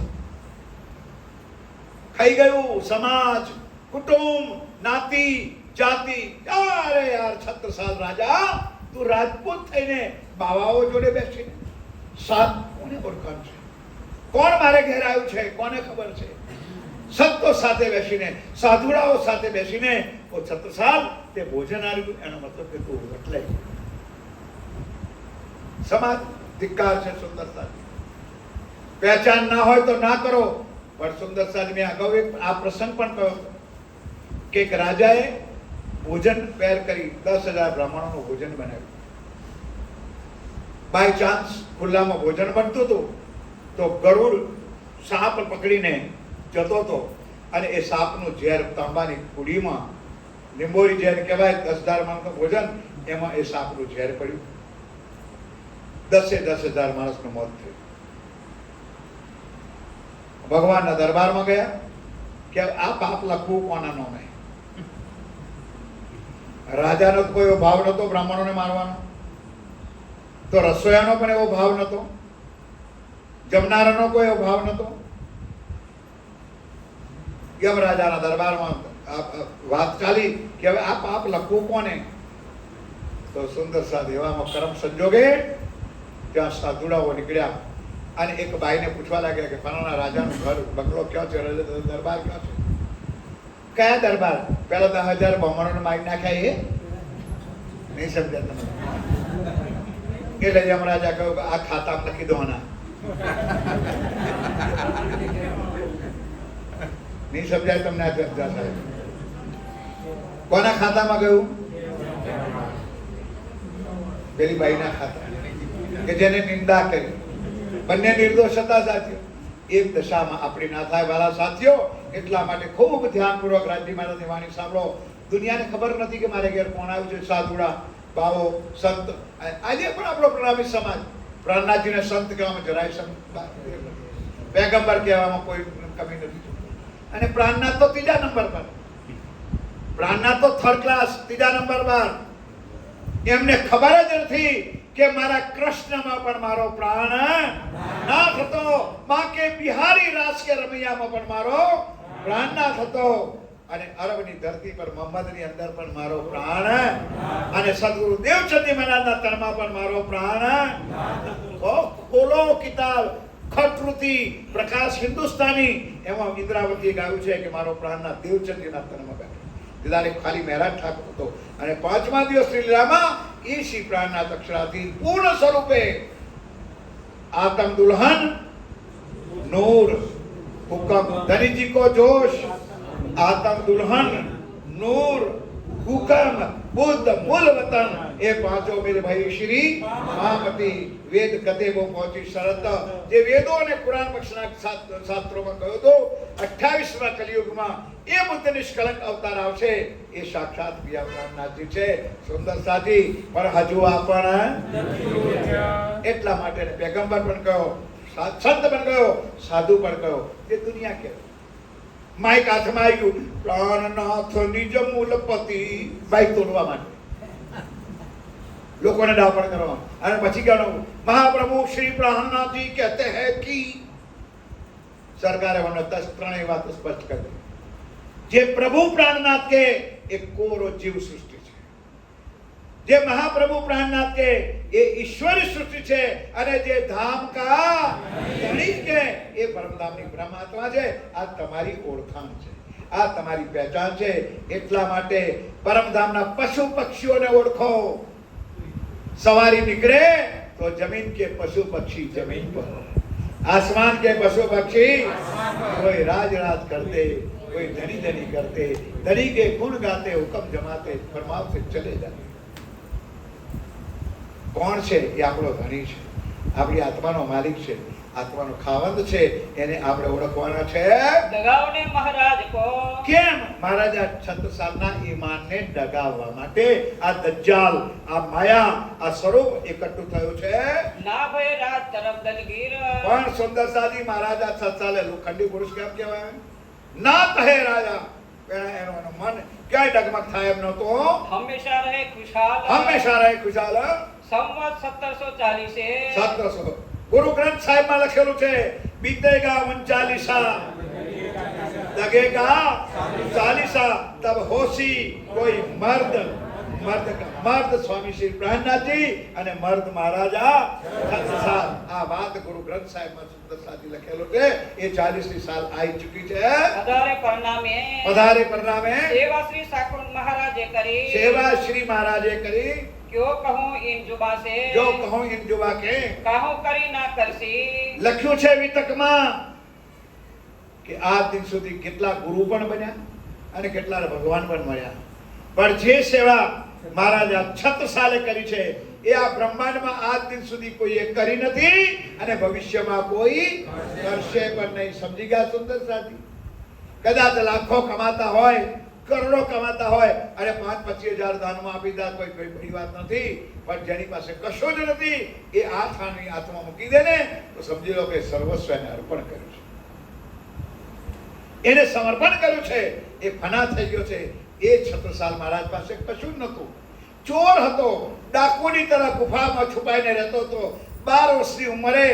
A: ખાઈ ગયું. સમાજ, કુટુંબ, નાતી, જાતિ. અરે યાર છત્રસાલ રાજા, તું રાજપૂત થઈને બાવાઓ જોડે બેસીને સાત કોને ઓળખાણ છે? કોણ મારે ઘેર આવ્યું છે? કોને ખબર છે? સંતો સાથે બેસીને, સાધુડાઓ સાથે બેસીને ઓ છત્રસાલ તે ભોજન આવ્યું. એનો મતલબ કે તું એટલે સમાજ ધિક્કાર છે. સુંદરતા પહેચાન ના હોય તો ના કરો. પણ સુંદરતા મેં અગાઉ આ પ્રસંગ પણ કહ્યો કે એક રાજાએ ભોજન તૈયાર કરી 10,000 બ્રાહ્મણોનું ભોજન બનાવ્યું. બાય ચાન્સ ખુલ્લામાં ભોજન બનતું હતું તો ગરુડ સાપ પકડીને જતો હતો અને એ સાપનું ઝેર તાંબાની કુડીમાં લીંબોળી ઝેર કહેવાય, 10,000 માણસનું ભોજન, એમાં એ સાપનું ઝેર પડ્યું, 10,000 માણસનું મોત થયું. ભગવાનના દરબારમાં ગયા કે આ પાપ લખવું કોના નામે? રાજાનો કોઈ એવો ભાવ નતો બ્રાહ્મણોને મારવાનો, તો રસોયાનો પણ એવો ભાવ નતો, જમનારાનો કોઈ એવો ભાવ નતો. યમરાજાના દરબારમાં વાત ચાલી કે હવે આ પાપ લખવું કોને? તો સુંદર સાધ એવામાં કરમ સંજોગે ત્યાં સાધુડાઓ નીકળ્યા અને એક બાઈને પૂછવા લાગ્યા કે ફલાણા રાજાનું ઘર બંગલો ક્યાં છે, દરબાર ક્યાં છે? કયા દરબાર? પેલા 10,000 બ્રાહ્મણોને મારી નાખ્યા એ નહીં સમજ્યા તમે? એટલે યમરાજા કહ્યું કે આ ખાતામાં લખી દો આના. નહીં સમજાય તમને આ ચર્ચા સાહેબ? કોના ખાતામાં ગયું? પેલી બાઈના ખાતા કે જેને નિંદા કરી. બંને નિર્દોષ હતા સાથીઓ. એક દશામાં આપણી ના થાય વાલા સાથીઓ. એટલા માટે ખૂબ ધ્યાનપૂર્વક રાજજી મહારાજની વાણી સાંભળો. દુનિયાને ખબર નથી કે મારે ઘેર કોણ આવ્યું છે. સાધુડા, બાવો, સંત. આજે પણ આપણો પ્રણામી સમાજ પ્રાણનાથજીને સંત કહેવામાં જરાય સંત, પેગમ્બર કહેવામાં કોઈ કમી નથી. અને પ્રાણનાથ તો 3જા નંબર પર, પ્રાણનાથ તો 3rd ક્લાસ 3જા નંબર પર. એમને ખબર જ નથી કે મારા કૃષ્ણમાં પણ મારો પ્રાણ નાથ હતો, માં કે બિહારી રાસ કે રમૈયામાં પણ મારો પ્રાણ નાથ હતો, અને અરબની ધરતી પર મોહમ્મદની અંદર પણ મારો પ્રાણ, અને સદગુરુ દેવચંદી મહારાજના તનમાં પણ મારો પ્રાણ. ખોલો કિતાબ ખટૃતિ પ્રકાશ હિન્દુસ્તાની, એમાં ઇન્દ્રાવતીએ ગાયું છે કે મારો પ્રાણના દેવચંદીના તનમાં બેઠો. દિદારે ખાલી મહેરાજ ઠાકોર હતો. અને 5મા દિવસ શ્રી લીલામાં એ શ્રી પ્રાણનાથ અક્ષરાથી પૂર્ણ સ્વરૂપે આતમ દુલ્હન નૂર હુકમ ધनीजी को जोश, आतम दुल्हन नूर हुकम बुद्ध मूल वतन, ये पांचों मेरे भाई श्री महामती वेद कतेबो पहुंची शरत. જે વેદો અને કુરાન પક્ષના શાસ્ત્રોમાં કહ્યું તો 28મા કલિયુગમાં એ બુદ્ધ નિષ્કલંક અવતાર આવશે, એ સાક્ષાત પિયા પ્રાણનાથજી છે. સુંદર સાથી પણ હજુ આપણ એટલા માટે પેગમ્બર પણ કહ્યો, સંત પણ કહ્યો, સાધુ પણ કહ્યો. એ દુનિયા કે માઇક હાથમાં આવી ગયું, પ્રાણનાથ નિજ મૂલપતિ, બાઈક તોડવા માટે લોકોને ડાપણ કરવા. અને પછી કહેવાનું મહાપ્રભુ શ્રી પ્રાણનાથજી કહેતે હૈ કે, સરકારે મને 3 વાત સ્પષ્ટ કરી. જે પ્રભુ પ્રાણનાથ કે એ કોરો જીવ સૃષ્ટિ છે, જે મહાપ્રભુ પ્રાણનાથ કે એ ઈશ્વરી સૃષ્ટિ છે, અને જે ધામ કા ધણી કે એ પરમધામની બ્રહ્માત્મા છે. આ તમારી ઓળખાણ છે, આ તમારી પહેચાન છે. એટલા માટે પરમધામના પશુ પક્ષીઓને ઓળખો. सवारी निकले तो जमीन के पशु पक्षी जमीन पर, आसमान के पशु पक्षी कोई राज राज करते, कोई धनी धनी करते, धनी के गुण गाते, हुक्म जमाते, फरमाव से चले जाते. કોણ છે? એ આપણો ધણી છે, આપણી આત્માનો માલિક છે, આત્માનો ખાવંદ છે. એને આપણે ઓળખવાના છે.
B: દગાવને મહારાજ કો
A: કેમ? મહારાજા છત્રસાલના ઈમાનને ડગાવવા માટે આ દજ્જાલ, આ માયા, આ સ્વરૂપ એકઠું થયું છે.
B: ના ભય રાજ તરફ દલગીર,
A: પણ સુંદર સાદી મહારાજા છત્રસાલે લોખંડી પુરુષ કેમ કહેવાય? ના કહે રાજા, એનું મન ક્યાંય ડગમગ થાય એમ નહોતો.
B: હંમેશા રહે ખુશાલ,
A: હંમેશા રહે ખુશાલ.
B: સંવત 1740
A: 1700 ગુરુ ગ્રંથ સાહેબમાં લખેલું છે, બીતેગા 39 लगेगा 40 तब होशी कोई मर्द. મર્દ સ્વામી શ્રી પ્રાણનાથજી અને મર્દ મહારાજા છત્રસાલ. આ વાત ગુરુ ગ્રંથ સાહેબમાં સુંદર સાથી લખેલું છે. એ 40ની સાલ આવી ચૂકી છે. પધારે પરનામે
B: સેવા શ્રી સાકુર મહારાજે કરી,
A: સેવા શ્રી મહારાજે કરી.
B: ક્યો કહું ઇન જુબા સે,
A: જો કહું ઇન જુબા કે,
B: કાહો કરી ના કરસી.
A: લખ્યું છે વિતકમાં કે આ દિન સુધી કેટલા ગુરુ પણ બન્યા અને કેટલા ભગવાન પણ મળ્યા, પણ જે સેવા મહારાજા છત્રસાલે કરી છે એ આ બ્રહ્માંડમાં આજ દિન સુધી કોઈએ કરી નથી અને ભવિષ્યમાં કોઈ કરશે પણ નહીં. સમજી ગયા સુંદર સાથી? કદાચ લાખો કમાતા હોય, કરોડો કમાતા હોય અને 5-25,000 દાનમાં આપી દે, કોઈ બડી વાત નથી. પણ જેની પાસે કશો જ નથી એ આ થાનની હાથમાં મૂકી દે ને તો સમજી લો કે સર્વસ્વ એને અર્પણ કર્યું છે, એને સમર્પણ કર્યું છે, એ ફના થઈ ગયો છે. એ છત્રસાલ મહારાજ પાસે કશું જ નહોતું. ચોર હતો, ડાકુની તરફ ગુફામાં છુપાઈને રહેતો હતો. 12 વર્ષની ઉંમરે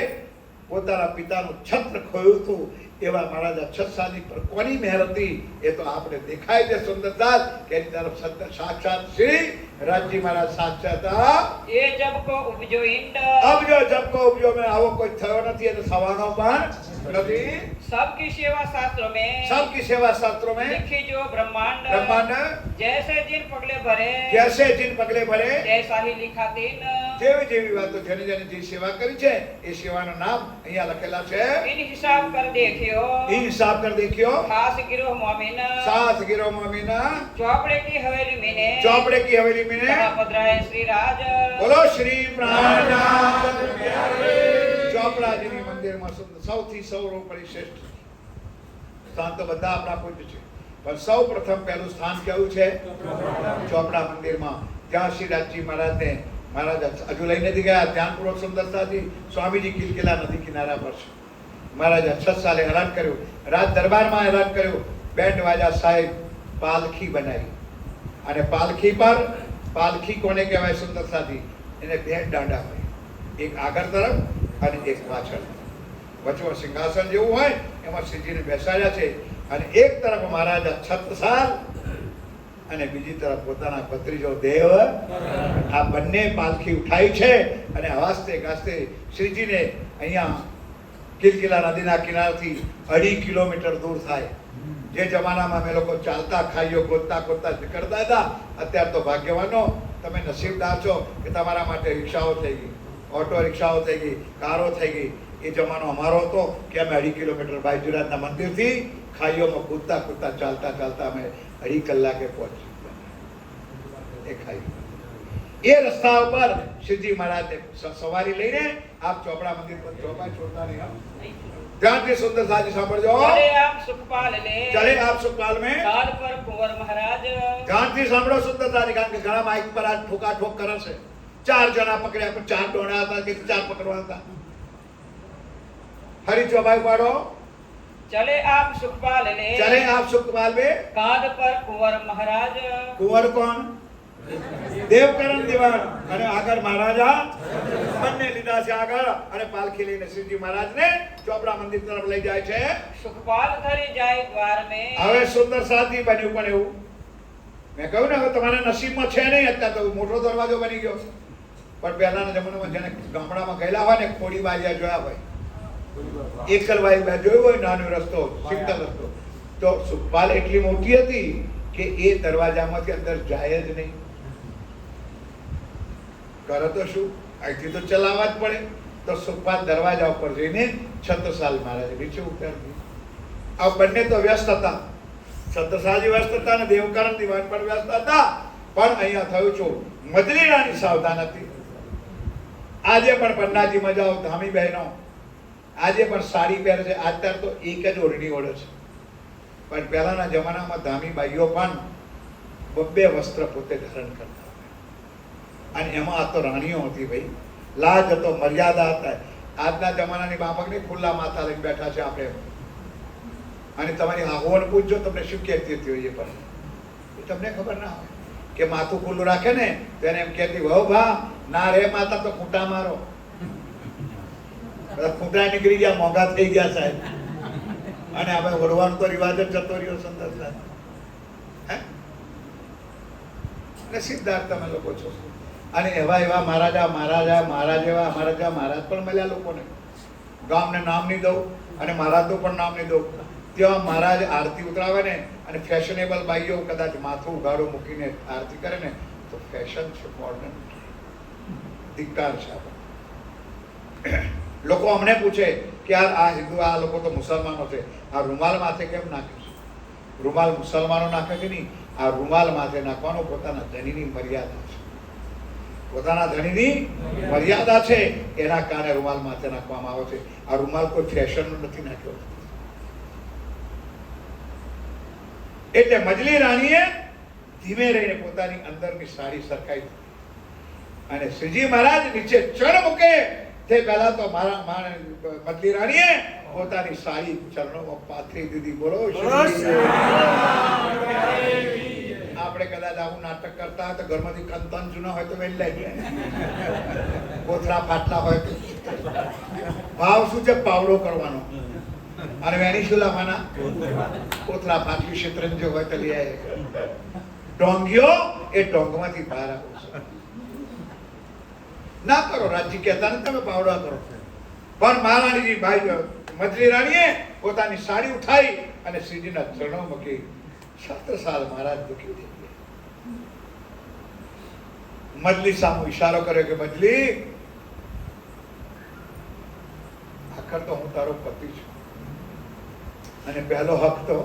A: પોતાના પિતાનું છત્ર ખોયું હતું. એવા મહારાજા છત્રસાલની પર કોની મહેર હતી એ તો આપણે દેખાય છે સુંદરદાસ કે એની તરફ સાક્ષાત શ્રી રાજજી મહારાજ સાક્ષાત હતા.
B: એ જબ કો ઉપજો ઈંડ,
A: અબ જો જબ કો ઉપજો મેં આવો કોઈ થયો નથી અને થવાનો પણ નથી.
B: सबकी सेवा शास्त्रों में,
A: सबकी सेवा शास्त्रों में
B: लिखी जो ब्रह्मांड,
A: ब्रह्मांड
B: जैसे जिन पगले भरे,
A: जैसे जिन पगले भरे,
B: जैसा ही लिखा तीन.
A: જેવી જેવી વાતો જેને જેને જે સેવા કરી છે એ સેવાનું નામ અહીંયા લખેલા છે.
B: इन हिसाब कर देखियो,
A: ઈ હિસાબ કર દેખ્યો.
B: खास गिरोह मोमिन,
A: सात गिरो मोमिना
B: चौपड़े की हवेली में ने,
A: ચોપડે કી હવેલી મીને
B: कहाँ पधराए श्री राज.
A: બોલો શ્રી પ્રાણનાથ ચોપડાજીની મંદિરમાં સૌથી સૌરોપરી શ્રેષ્ઠ સ્થાન તો બધા આપણા પૂજ્ય છે, પણ સૌ પ્રથમ પહેલું સ્થાન કેવું છે? ચોપડા મંદિરમાં. ત્યાં શ્રી રાજજી મહારાજને મહારાજ હજુ લઈ નથી ગયા. ધ્યાનપૂર્વક સુંદરતાજી સ્વામીજી કિલકિલા નદી કિનારા પર છે. મહારાજા 6 સાલે હેરાન કર્યું, રાજ દરબારમાં હેરાન કર્યું. બેન્ડ વાજા સાહેબ પાલખી બનાવી અને પાલખી પર, પાલખી કોને કહેવાય સુંદરતાજી? એને 2 દાંડા હોય, એક આગળ તરફ અને એક પાછળ. વચમાં સિંહાસન જેવું હોય એમાં શ્રીજીને બેસાડ્યા છે અને એક તરફ મહારાજા છત્રસાલ અને બીજી તરફ પોતાના ભત્રીજો દેવ. આ બંને પાલખી ઉઠાઈ છે અને હવાસ્તે ગાસ્તે શ્રીજીને અહીંયા કિલકિલા નદીના કિનારાથી 2.5 કિલોમીટર દૂર થાય. જે જમાનામાં અમે લોકો ચાલતા ખાઈઓ ગોતતા ગોતતા નીકળતા હતા, અત્યારે તો ભાગ્યવાનો તમે નસીબદાર છો કે તમારા માટે રિક્ષાઓ થઈ ગઈ, ઓટો રિક્ષાઓ થઈ ગઈ, કારો થઈ ગઈ. એ જમાનો અમારો હતો કે અમે 2.5 કિલોમીટર બાયજીરાજના મંદિરથી ખાઈઓમાં કૂદતા કૂદતા ચાલતા ચાલતા અમે 2.5 કલાકે પહોંચી એ ખાઈ. એ રસ્તા ઉપર શ્રીજી મહારાજને સવારી લઈને આપ ચોપડા મંદિર પર ચોપા છોડતા નહીં. ધ્યાનથી સુંદર સાજી સાંભળજો.
B: चले आप सुखपाल ले,
A: ચલે આપ સુખપાલ में
B: काल पर कुंवर महाराज.
A: ધ્યાનથી સાંભળો સુંદર સાજી, કારણ કે ઘણા માઇક પર આ ઠોકા ઠોક કરે છે. 4 જણા પકડ્યા પણ 4 દોડા હતા કે 4 પકડવા હતા. हरी चौपाई पाड़ो.
B: चले आप सुखपाल ले,
A: चले आप सुखपाल में
B: कांध पर कुंवर महाराज.
A: कुंवर कौन? દેવકરણ દિવાન અને આગળ મહારાજા બંને લીધા છે આગળ અને પાલખી લઈને શ્રીજી મહારાજને ચોપડા મંદિર તરફ લઈ જાય છે.
B: सुखपाल धरी जाए द्वार में,
A: હવે સુંદર સાથી બન્યું પણ એવું મેં કહ્યું ને, હવે તમારા નસીબમાં છે નહીં. અત્યારે તો મોટો દરવાજો બની ગયો છે, પણ પહેલાના જમાનામાં જેને ગામડામાં ગયેલા હોય ને, ખોડી બાજિયા જોયા હોય, એકલવાઈ જોયું હોય, નાનો રસ્તો, સિંગલ રસ્તો, તો સુખપાલ એટલી મોટી હતી કે એ દરવાજામાંથી અંદર જાય જ નહીં. કરે તો શું, અહીંથી તો ચલાવવા જ પડે. તો સુખપાલ દરવાજા ઉપર જઈને છત્રસાલ મહારાજ નીચે ઉતરી. આ બંને તો વ્યસ્ત હતા, છત્રસાલજી વ્યસ્ત હતા અને દેવકરણ દિવાન પણ વ્યસ્ત હતા. પણ અહીંયા થયું છું, મજલી રાણી સાવધાન હતી. આજે પણ પન્નાજીમાં જાઓ, ધામી બહેનો આજે પણ સાડી પહેરે છે. અત્યારે તો એક જ ઓઢણી ઓઢે છે, પણ પહેલાના જમાનામાં ધામી બાઈઓ પણ 2 વસ્ત્ર પોતે ધારણ કરતા. અને એમાં આ તો રાણીઓ હતી ભાઈ, લાજ હતો, મર્યાદા હતા. આજના જમાનાની બાપકની ખુલ્લા માથા લઈને બેઠા છે આપણે. અને તમારી હાહોને પૂછજો તમને શું કહેતી હતી હોય, પણ તમને ખબર ના હોય કે માથું ખુલ્લું રાખે ને તો એને એમ કહેતી, વહુ ભા ના રે માતા તો ખૂંટા મારો. બધા ખૂંટા નીકળી ગયા, મોંઘા થઈ ગયા સાહેબ. અને હવે ઓઢવાનો તો રિવાજ જ જતો રહ્યો. સુંદર સાહેબ નસીબદાર તમે લોકો છો. અને એવા એવા મહારાજા મહારાજ એવા મહારાજ પણ મળ્યા લોકોને. ગામને નામ નહીં દઉં અને મહારાજનું પણ નામ નહીં દઉં. ત્યાં મહારાજ આરતી ઉતરાવે ને અને ફેશનેબલ બાઈઓ કદાચ માથું ઉઘાડું મૂકીને આરતી કરે ને તો ફેશન છે, મોડર્ન ધિક્કાર છે. લોકો અમને પૂછે કે યાર આ હિન્દુ, આ લોકો તો મુસલમાનો છે, આ રૂમાલ માથે કેમ નાખે છે? રૂમાલ મુસલમાનો નાખે છે નહીં, આ રૂમાલ માથે નાખવાનો પોતાના ધણીની મર્યાદા છે. પોતાના ધણીની મર્યાદા છે, એના કારણે રૂમાલ માથે નાખવામાં આવે છે. આ રૂમાલ કોઈ ફેશનનો નથી નાખ્યો. એટલે મજલી રાણીએ ધીમે રહીને પોતાની અંદરની સાડી સરકાઈ અને શ્રીજી મહારાજ નીચે ચરણ મૂકે તે પહેલા તો મજલી રાણીએ પોતાની સાડી ચરણોમાં પાથરી દીધી. બોલો આપણે કદાચ આવું નાટક કરતા હોય તો ઘરમાંથી કંતન જૂના હોય તો વેલ લઈ જાય, કોથળા ફાટલા હોય તો ભાવ શું છે? પાવડો કરવાનો. અને વેણી શું લાવવાના? કોથળા ફાટલી શેતરંજો હોય તો લઈ આવે. ડોંગીઓ એ ડોંગમાંથી બહાર આવો ના કરો. રાજજી કહેતા ને તમે પાવડા કરો, પણ મહારાણીજી ભાઈ મજલી રાણીએ પોતાની સાડી ઉઠાઈ અને શ્રીજીના ચરણો મૂકી. 7 સાલ મહારાજ દુખી થઈ ગયા. મજલી સામુ ઈશારો કર્યો કે મજલી, આખર તો હું તારો પતિ છું અને પહેલો હક તો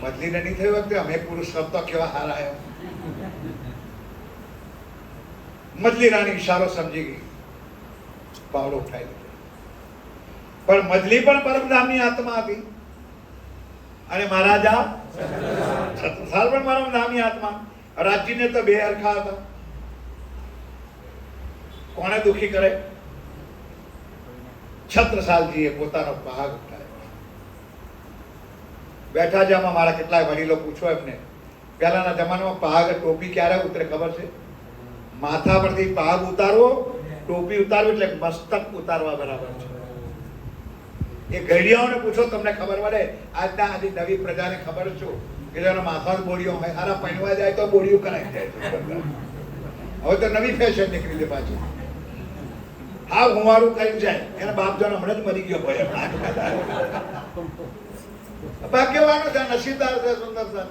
A: મજલીને નહીં થયો વખતે અમે પુરુષ તો કેવા હારા આવ્યો. મજલી રાણી ઈશારો સમજી ગઈ, પાવડો ઉઠાઈ દીધો. પણ મજલી પણ પરમધામની આત્મા હતી અને મહારાજા છત્રસાલ પણ પરમધામની આત્મા. રાજજીને તો બે હરખા હતા. કોને દુખી કરે? છત્રસાલજીએ પોતાનો પહાગ ઉઠાવ્યો. બેઠા જામાં મારા કેટલાય વડીલો પૂછો એમને, પહેલાના જમાનામાં પહાગ ટોપી ક્યારે ઉતરે ખબર છે? માથા પરથી પહાગ ઉતારવો, ટોપી ઉતારવી એટલે મસ્તક ઉતારવા બરાબર છે. એ ઘડિયાઓને પૂછો તમને ખબર પડે. આજના આજી નવી પ્રજાને ખબર છું કે જેનો માથા બોડીઓ હોય, હારા પહેરવા જાય તો બોડીઓ કરાઈ જાય. હવે તો નવી ફેશન નીકળી છે પાછી. હા હુંવારું કરી જાય, એના બાપ જણ હમણાં જ મરી ગયો હોય. ભાગ્યવાનો છે, નસીબદાર છે, સુંદર છે.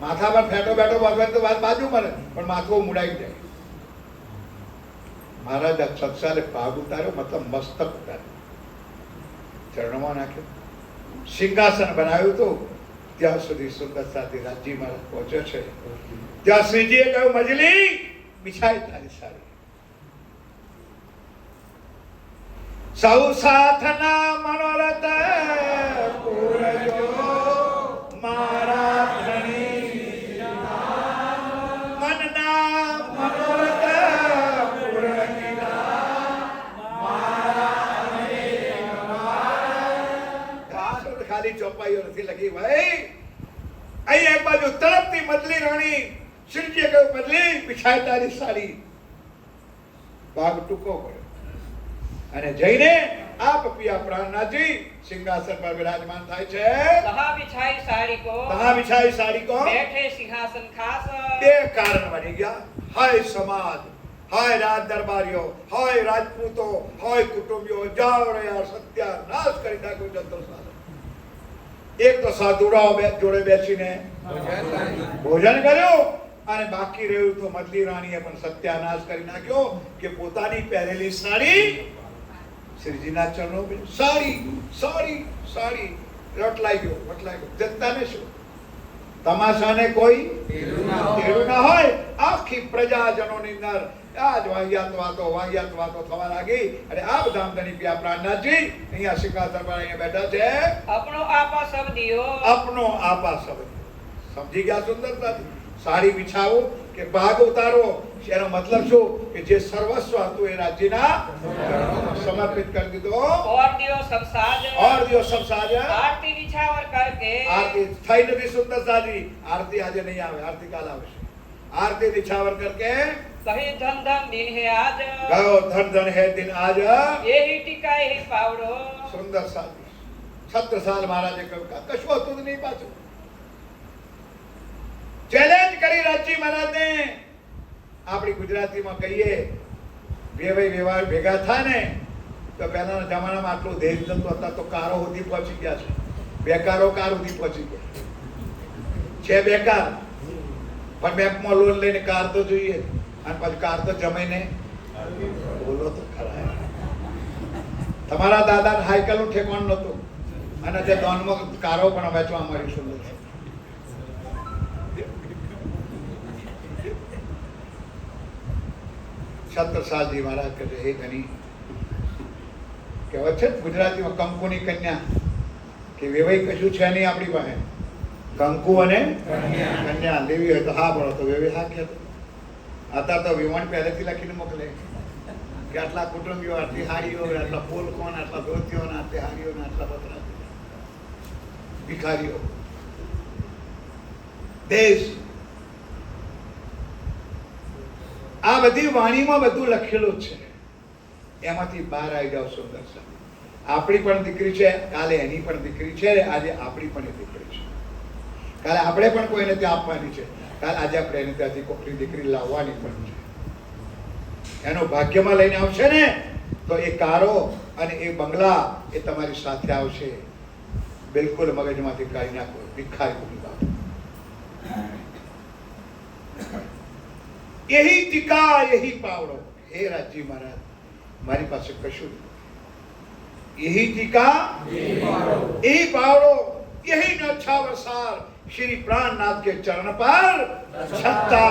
A: માથા પર ફેટો બેઠો બાંધવાની તો વાત બાજુ મળે, પણ માથું મુડાઈ જાય. મહારાજા છત્રસાલે ભાગ ઉતાર્યો, મતલબ મસ્તક ઉતાર્યો, ચરણોમાં નાખ્યો, સિંહાસન બનાવ્યું હતું. ત્યાં સુધી સુંદરતાથી રાજજી મહારાજ પહોંચ્યો છે. ત્યાં શ્રીજીએ કહ્યું, મજલી બિછાય તારી સાડી. સૌ સાથના મનોરથ પૂરજો મારા ધણી, મનના મનોરથ પૂરણ ખાલી ચોપાઈઓ નથી લગી ભાઈ. અહીં એક બાજુ તરફથી મજલી રાણી શ્રીજીએ કહ્યું, મજલી બિછાય તારી સાડી. ભાગ ટૂંકો પડ્યો અને જઈને આપ પિયા પ્રાણનાથજી સિંહાસન પર વિરાજમાન થાય છે.
B: તહા બિછાઈ સાડી કો,
A: તહા બિછાઈ સાડી કો,
B: બેઠે સિંહાસન ખાસ.
A: બે કારણ બની ગયા. હાય સમાજ, હાય રાજ દરબારીઓ, હાય રાજપૂતો, હાય કુટુંબીઓ, જાઓ રે યાર, સત્યાનાશ કરી નાખ્યો છત્રસાલ. એક તો સાધુરાઓ જોડે બેસીને ભોજન કર્યું અને બાકી રહ્યું તો મજલી રાણીએ પણ સત્યાનાશ કરી નાખ્યો કે પોતાની પહેરેલી સાડી શ્રીજીના ચરણો. સાડી સાડી સાડી રટલાઈ ગયો. જનતાને શું? તમાશાને કોઈ તેડું ના હોય. આખી પ્રજાજનોની અંદર આજ વાહિયાત વાતો થવા લાગી. અને આ બધા ધણી પિયા પ્રાણનાથજી અહીંયા સિંહાસન પર અહીંયા બેઠા છે.
B: આપણો આપા શબ્દીઓ,
A: આપનો આપા શબ્દ સમજી ગયા સુંદરતાથી. સાડી બિછાવો કે ભાગ ઉતારો, એનો મતલબ શું કે જે સર્વસ્વ હતું એ રાજ્યના સમર્પિત કરી દીધો.
B: और दियो सब साज, आरती निछावर करके.
A: आरती થઈ નથી સુંદરતાજી. આરતી આજે નહીં આવે, આરતી કાલ આવશે. આરતી નિછાવર કરકે
B: कही धन धन दिन है आज,
A: ગયો ધન ધન હે દિન આજ.
B: यही टीका यही पावड़ो.
A: સુંદરતાજી છત્રસાલ મહારાજે કહ્યું કશું હતું જ નહીં. પાછું ચેલેન્જ કરી રાજજી મહારાજને. આપણી ગુજરાતીમાં કહીએ વેવાય ભેગા થાય ને તો પહેલાના જમાનામાં આટલું દેશ જતું હતા તો કારો સુધી પહોંચી ગયા છે. બેકારો કાર સુધી પહોંચી ગયા છે. બેકાર પણ બેંકમાં લોન લઈને કાર તો જોઈએ અને પછી કાર તો જમાઈને બોલો તો ખરા. તમારા દાદા સાયકલ નું ઠેકાણ નતું અને તે દોનમાં કારો પણ વેચવા મળીશું. છત્રસાલજી મહારાજ કહે હે ધણી, કહેવત છે ગુજરાતીમાં કંકુની કન્યા કે વેવાઈ કશું છે નહીં આપણી પાસે. કંકુ અને કન્યા લેવી હોય તો હા પડો તો વેવી હા કહેતો. અત્યારે તો વિમાન પહેલેથી લખીને મોકલે કે આટલા કુટુંબીઓ, આટલી હારીઓ, આટલા ફૂલ કોણ, આટલા ધોતીઓ, આટલી હારીઓ, આટલા પતરા ભિખારીઓ. દેશ આ બધી વાણીમાં બધું લખેલું છે. એમાંથી બહાર આવી જાવ સુંદર છે. આપણી પણ દીકરી છે, કાલે એની પણ દીકરી છે, આજે આપણી પણ દીકરી છે. કાલે આપણે પણ કોઈને ત્યાં આપવાની છે. કાલે આજે આપણે એને ત્યાંથી કોકની દીકરી લાવવાની પણ છે. એનો ભાગ્યમાં લઈને આવશે ને તો એ કારો અને એ બંગલા એ તમારી સાથે આવશે. બિલકુલ મગજમાંથી કાઢી નાખો ભિખારી બાપ. यही टीका यही पावड़ो. हे राजी महाराज, મારી પાસે કશું यही टीका यही पावड़ो यही नच्छावसार श्री प्राणनाथ के चरण पर छत्ता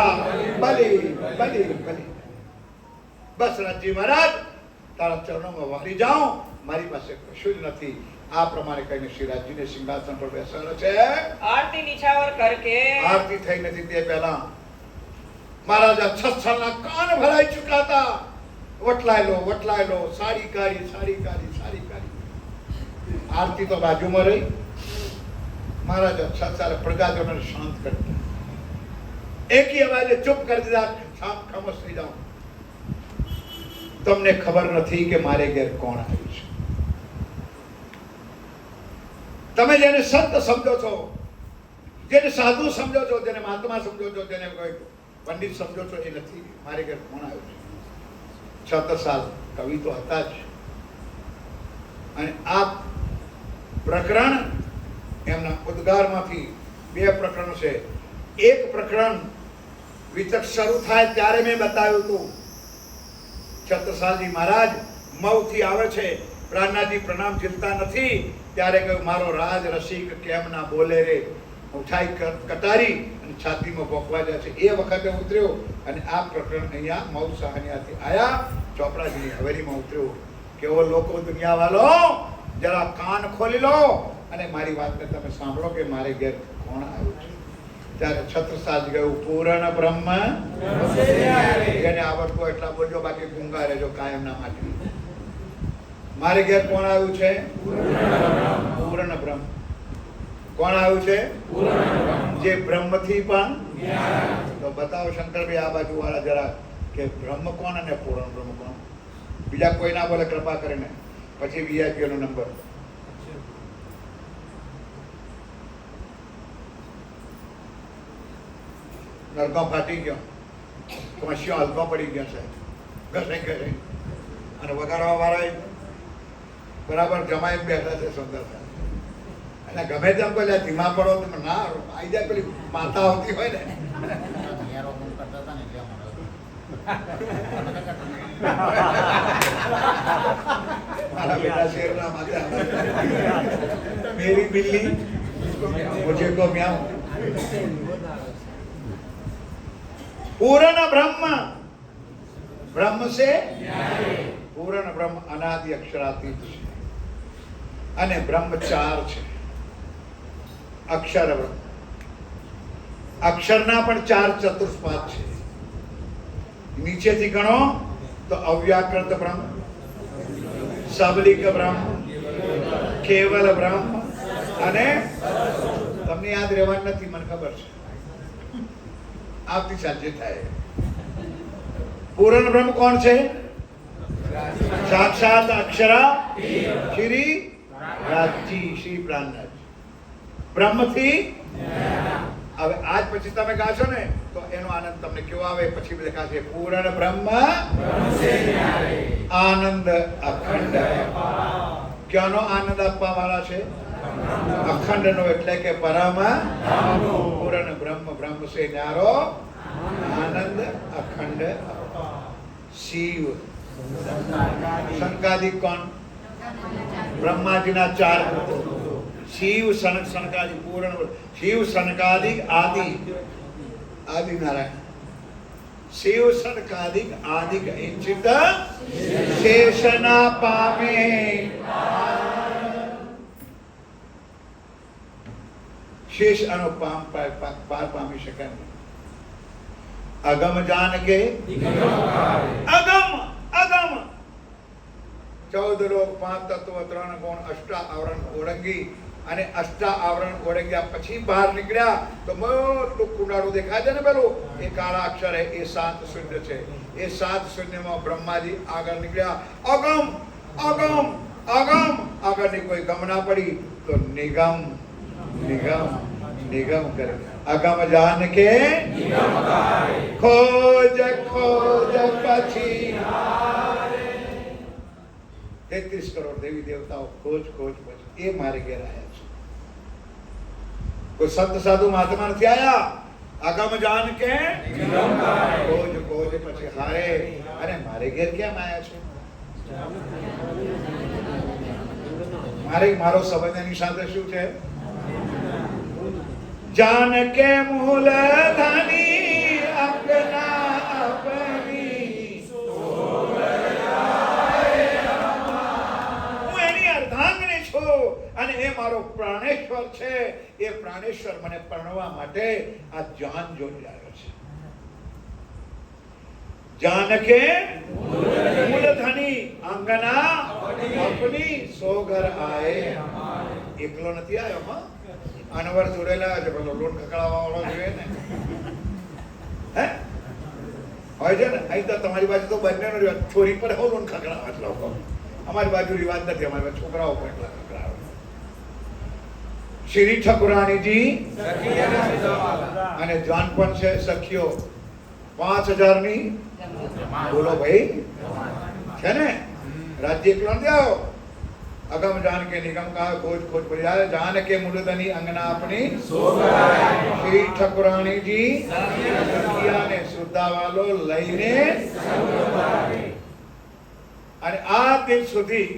A: बलि बलि बलि. बस राजी महाराज તારા ચરણોમાં વાળી જાઉં, મારી પાસે કશું જ નથી. આ પ્રમાણે કહીને શ્રીરાજજીને સિંહાસન પર બેસાડો છે.
B: આરતી નિછાવર કરકે
A: આરતી થઈ નથી તે પહેલા મહારાજા છછલના કાન ભરાઈ ચૂક્યા હતા. વટલાય લો, સાડી કાઢી. આરતી તો બાજુમાં રહી. મહારાજા છછલે પ્રજાજનોને શાંત કરતા એકી અવાજે ચૂપ કરી દીધા. ખામોશ થઈ જાઓ. તમને ખબર નથી કે મારે ઘેર કોણ આવ્યું છે. તમે જેને સંત સમજો છો, જેને સાધુ સમજો છો, જેને મહાત્મા સમજો છો, જેને કોઈ પંડિત સમજો છો, એ નથી. મારે ઘેર કોણ આવ્યું છે. 76 સાલ કવિ તો હતા જ. અને આ પ્રકરણ એમના ઉદ્ગારમાંથી 2 પ્રકરણો છે. એક પ્રકરણ વિતક શરૂ થાય ત્યારે મેં બતાવ્યું હતું. છત્રસાલજી મહારાજ મૌથી આવે છે, પ્રાણનાથજી પ્રણામ ઝીલતા નથી ત્યારે કહ્યું મારો રાજ રસિક કેમ ના બોલે રે. ઉઠાઈ કટારી અને છાતીમાં ભોંકવા જાય છે. એ વખતે ઉતર્યો અને આ પ્રકરણ અહીંયા મૌ સહાનિયાથી આયા ચોપડાજીની હવેલીમાં ઉતર્યું. કેવો લોકો દુનિયા વાલો, જરા કાન ખોલી લો અને મારી વાતને તમે સાંભળો કે મારે ઘેર કોણ આવ્યું છે. ત્યારે છત્રસાલજી કહ્યું પૂર્ણ બ્રહ્મ જેને આવડતો એટલા બોલજો, બાકી ગુંગા રહેજો કાયમના માટે. મારે ઘેર કોણ આવ્યું છે? પૂર્ણ બ્રહ્મ. કોણ આવ્યું છે? જે બ્રહ્મથી પણ. તો બતાવો શંકરભાઈ આ બાજુ વાળા જરા કે બ્રહ્મ કોણ અને પૂર્ણ બ્રહ્મ કોણ. બીજા કોઈ ના બોલે કૃપા કરીને. પછી વીઆઈપી નો નંબર. નરકો ફાટી ગયો, કમસ્યો હલકો પડી ગયો છે, ઘસે અને વગાડવા વાળા બરાબર જમાઈ બેઠા છે સુંદર. એટલે ગમે તેમ કોઈ ધીમા પડો તમે ના આવી જાય. પેલી માતા આવતી હોય ને મારા બેટા શેરના માતા મેરી બિલ્લી मुझे को म्याऊं. पूर्ण ब्रह्म, ब्रह्म से पूर्ण ब्रह्म अनादि अक्षरातीत છે. અને બ્રહ્મ 4 છે. અક્ષર બ્રહ્મ, અક્ષરના પણ 4 ચતુષ્પાદ છે. નીચેથી ગણો તો અવ્યાકૃત બ્રહ્મ, સબલિક બ્રહ્મ, કેવલ બ્રહ્મ અને તમને યાદ રહેવાનું નથી, મને ખબર છે. આવતી સાંજે થાય. પૂર્ણ બ્રહ્મ કોણ છે? સાક્ષાત અક્ષરા શ્રી રાજજી, શ્રી પ્રાણનાથ. બ્રહ્મથી હવે આજ પછી તમે ગાશો ને તો એનો આનંદ તમને કેવો આવે. પછી દેખાશે પૂર્ણ બ્રહ્મ આનંદ અખંડ. ક્યાંનો આનંદ આપવા વાળા છે? અખંડ નો, એટલે કે પરમ પૂર્ણ બ્રહ્મ. બ્રહ્મ સે ન્યારો આનંદ અખંડ. શિવ સનકાદિક કોણ? બ્રહ્માજીના 4 પુત્રો. શિવ સનકાદિક પૂર્ણ. શિવ સનકાદિક આદિ આદિ નારાયણ. શિવ સનકાદિક આદિક ઇચ્છિત શેષના પામે. શેષ આનો પાર પામી શકે નહીં. અગમ જાન કે અગમ અગમ 14 લોક 5 તત્વ 3 ગુણ અષ્ટા આવરણ ઓળંગી અને અષ્ટા આવરણ ઓળંગ્યા પછી બહાર નીકળ્યા તો મોટું કુંડાળું દેખાય છે ને પેલું એ કાળા અક્ષર એ 7 શૂન્ય છે. એ 7 શૂન્યમાં બ્રહ્માજી આગળ નીકળ્યા. અગમ અગમ અગમ આગળની કોઈ ગમ ના પડી તો નિગમ નિગમ નિગમ કરે. અગમ જાન કે ખોજ ખોજ પછી 33 કરોડ દેવી દેવતાઓ ખોજ ખોજ પછી એ મારે ઘેર આવ્યા છે. કોઈ સંત સાધુ મહાત્મા નથી આયા. અગમ જાન કે ખોજ ખોજ પછી હારે અને મારે ઘેર કેમ આવ્યા છે? મારો સંબંધ એની સાથે શું છે? જાન કે મૂલ ધની અપના અપની હું એની અર્ધાંગની છું અને એ મારો પ્રાણેશ્વર છે. એ પ્રાણેશ્વર મને પરણવા માટે આ જાન જોડી આવ્યો છે. જાન કે મૂલ ધની અંગના અપની સો ઘર આए. એકલો નથી આવ્યો. હા, અનવર જોડેલા છે. પેલો લોટ ખકડાવવા વાળો જોઈએ ને, હે હોય છે ને. અહીં તો તમારી બાજુ તો બંનેનો રિવાજ, છોરી પર હો લોટ ખકડાવે છે લોકો. અમારી બાજુ રિવાજ નથી. અમારી બાજુ છોકરાઓ પર એટલા ખકડાવે. શ્રી ઠાકુરાણીજી અને જાન પણ છે સખીઓ 5000 ની. બોલો ભાઈ, છે ને. રાજ્ય એકલો નથી આવ્યો. અગમ જાન કે નિગમ કા ખોજ ખોજ પડી જાય. જાન કે મૂળધની અંગના આપણી શ્રી ઠાકુરાણીજી સખિયાને શ્રદ્ધાવાલો લઈને અને આ દિન સુધી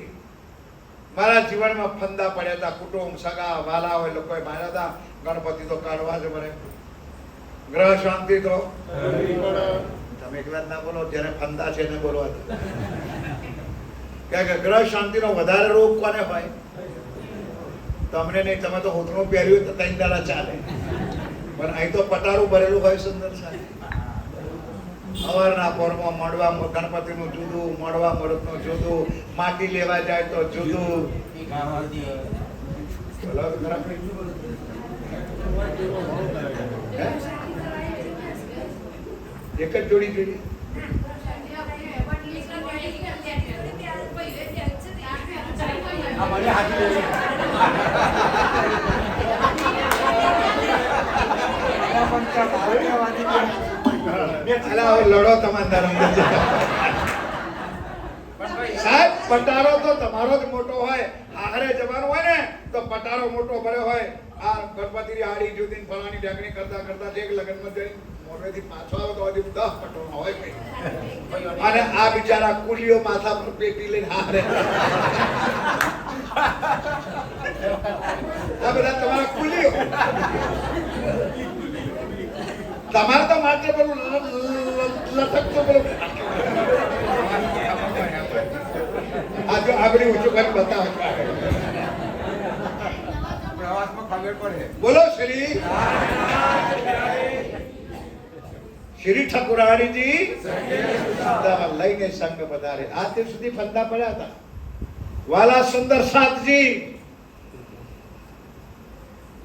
A: મારા જીવનમાં ફંદા પડ્યા હતા. કુટુંબ સગા વાલા હોય લોકોએ માર્યા હતા. ગણપતિ તો કાઢવા જ પડે. ગ્રહ શાંતિ તો તમે એકલા ના બોલો, જ્યારે ફંદા છે ને બોલવા દો. કે ગ્રહ શાંતિનો વધારે રોગ કોને હોય? તમને નહીં. તમે તો હોતરું પહેર્યું તો 3 દાડા ચાલે, પણ અહીં તો પટારું ભરેલું હોય. સુંદર સાહેબ સવારના પોરમાં મળવા ગણપતિનું જુદું, મળવા મરદનું જુદું, માટી લેવા જાય તો જુદું. એક જ જોડી જોડી. લડો તમારે સાહેબ. પટારો તો તમારો જ મોટો હોય. આહારે જવાનું હોય ને તો પટારો મોટો ભર્યો હોય. આ ગણપતિ આડી જુદી ફલાણી ઢાંકણી કરતા કરતા એક લગ્નમાં જઈને મોઢેથી પાછો આવે તો હજી 10 પટોળા હોય કઈ. અને આ બિચારા કુલીઓ માથા પર પેટી લઈને હારે. આ બધા તમારા કુલીઓ. તમારે તો માત્ર પેલું લટકતો પેલું આ જો આગળ ઊંચું કરી બતાવે.
C: પ્રવાસમાં ખબર પડે.
A: બોલો શ્રી શ્રી ઠાકુરાણીજી લઈને સંઘ પધારે. આ તે સુધી ફંદા પડ્યા હતા. વાલા સુંદર સાતજી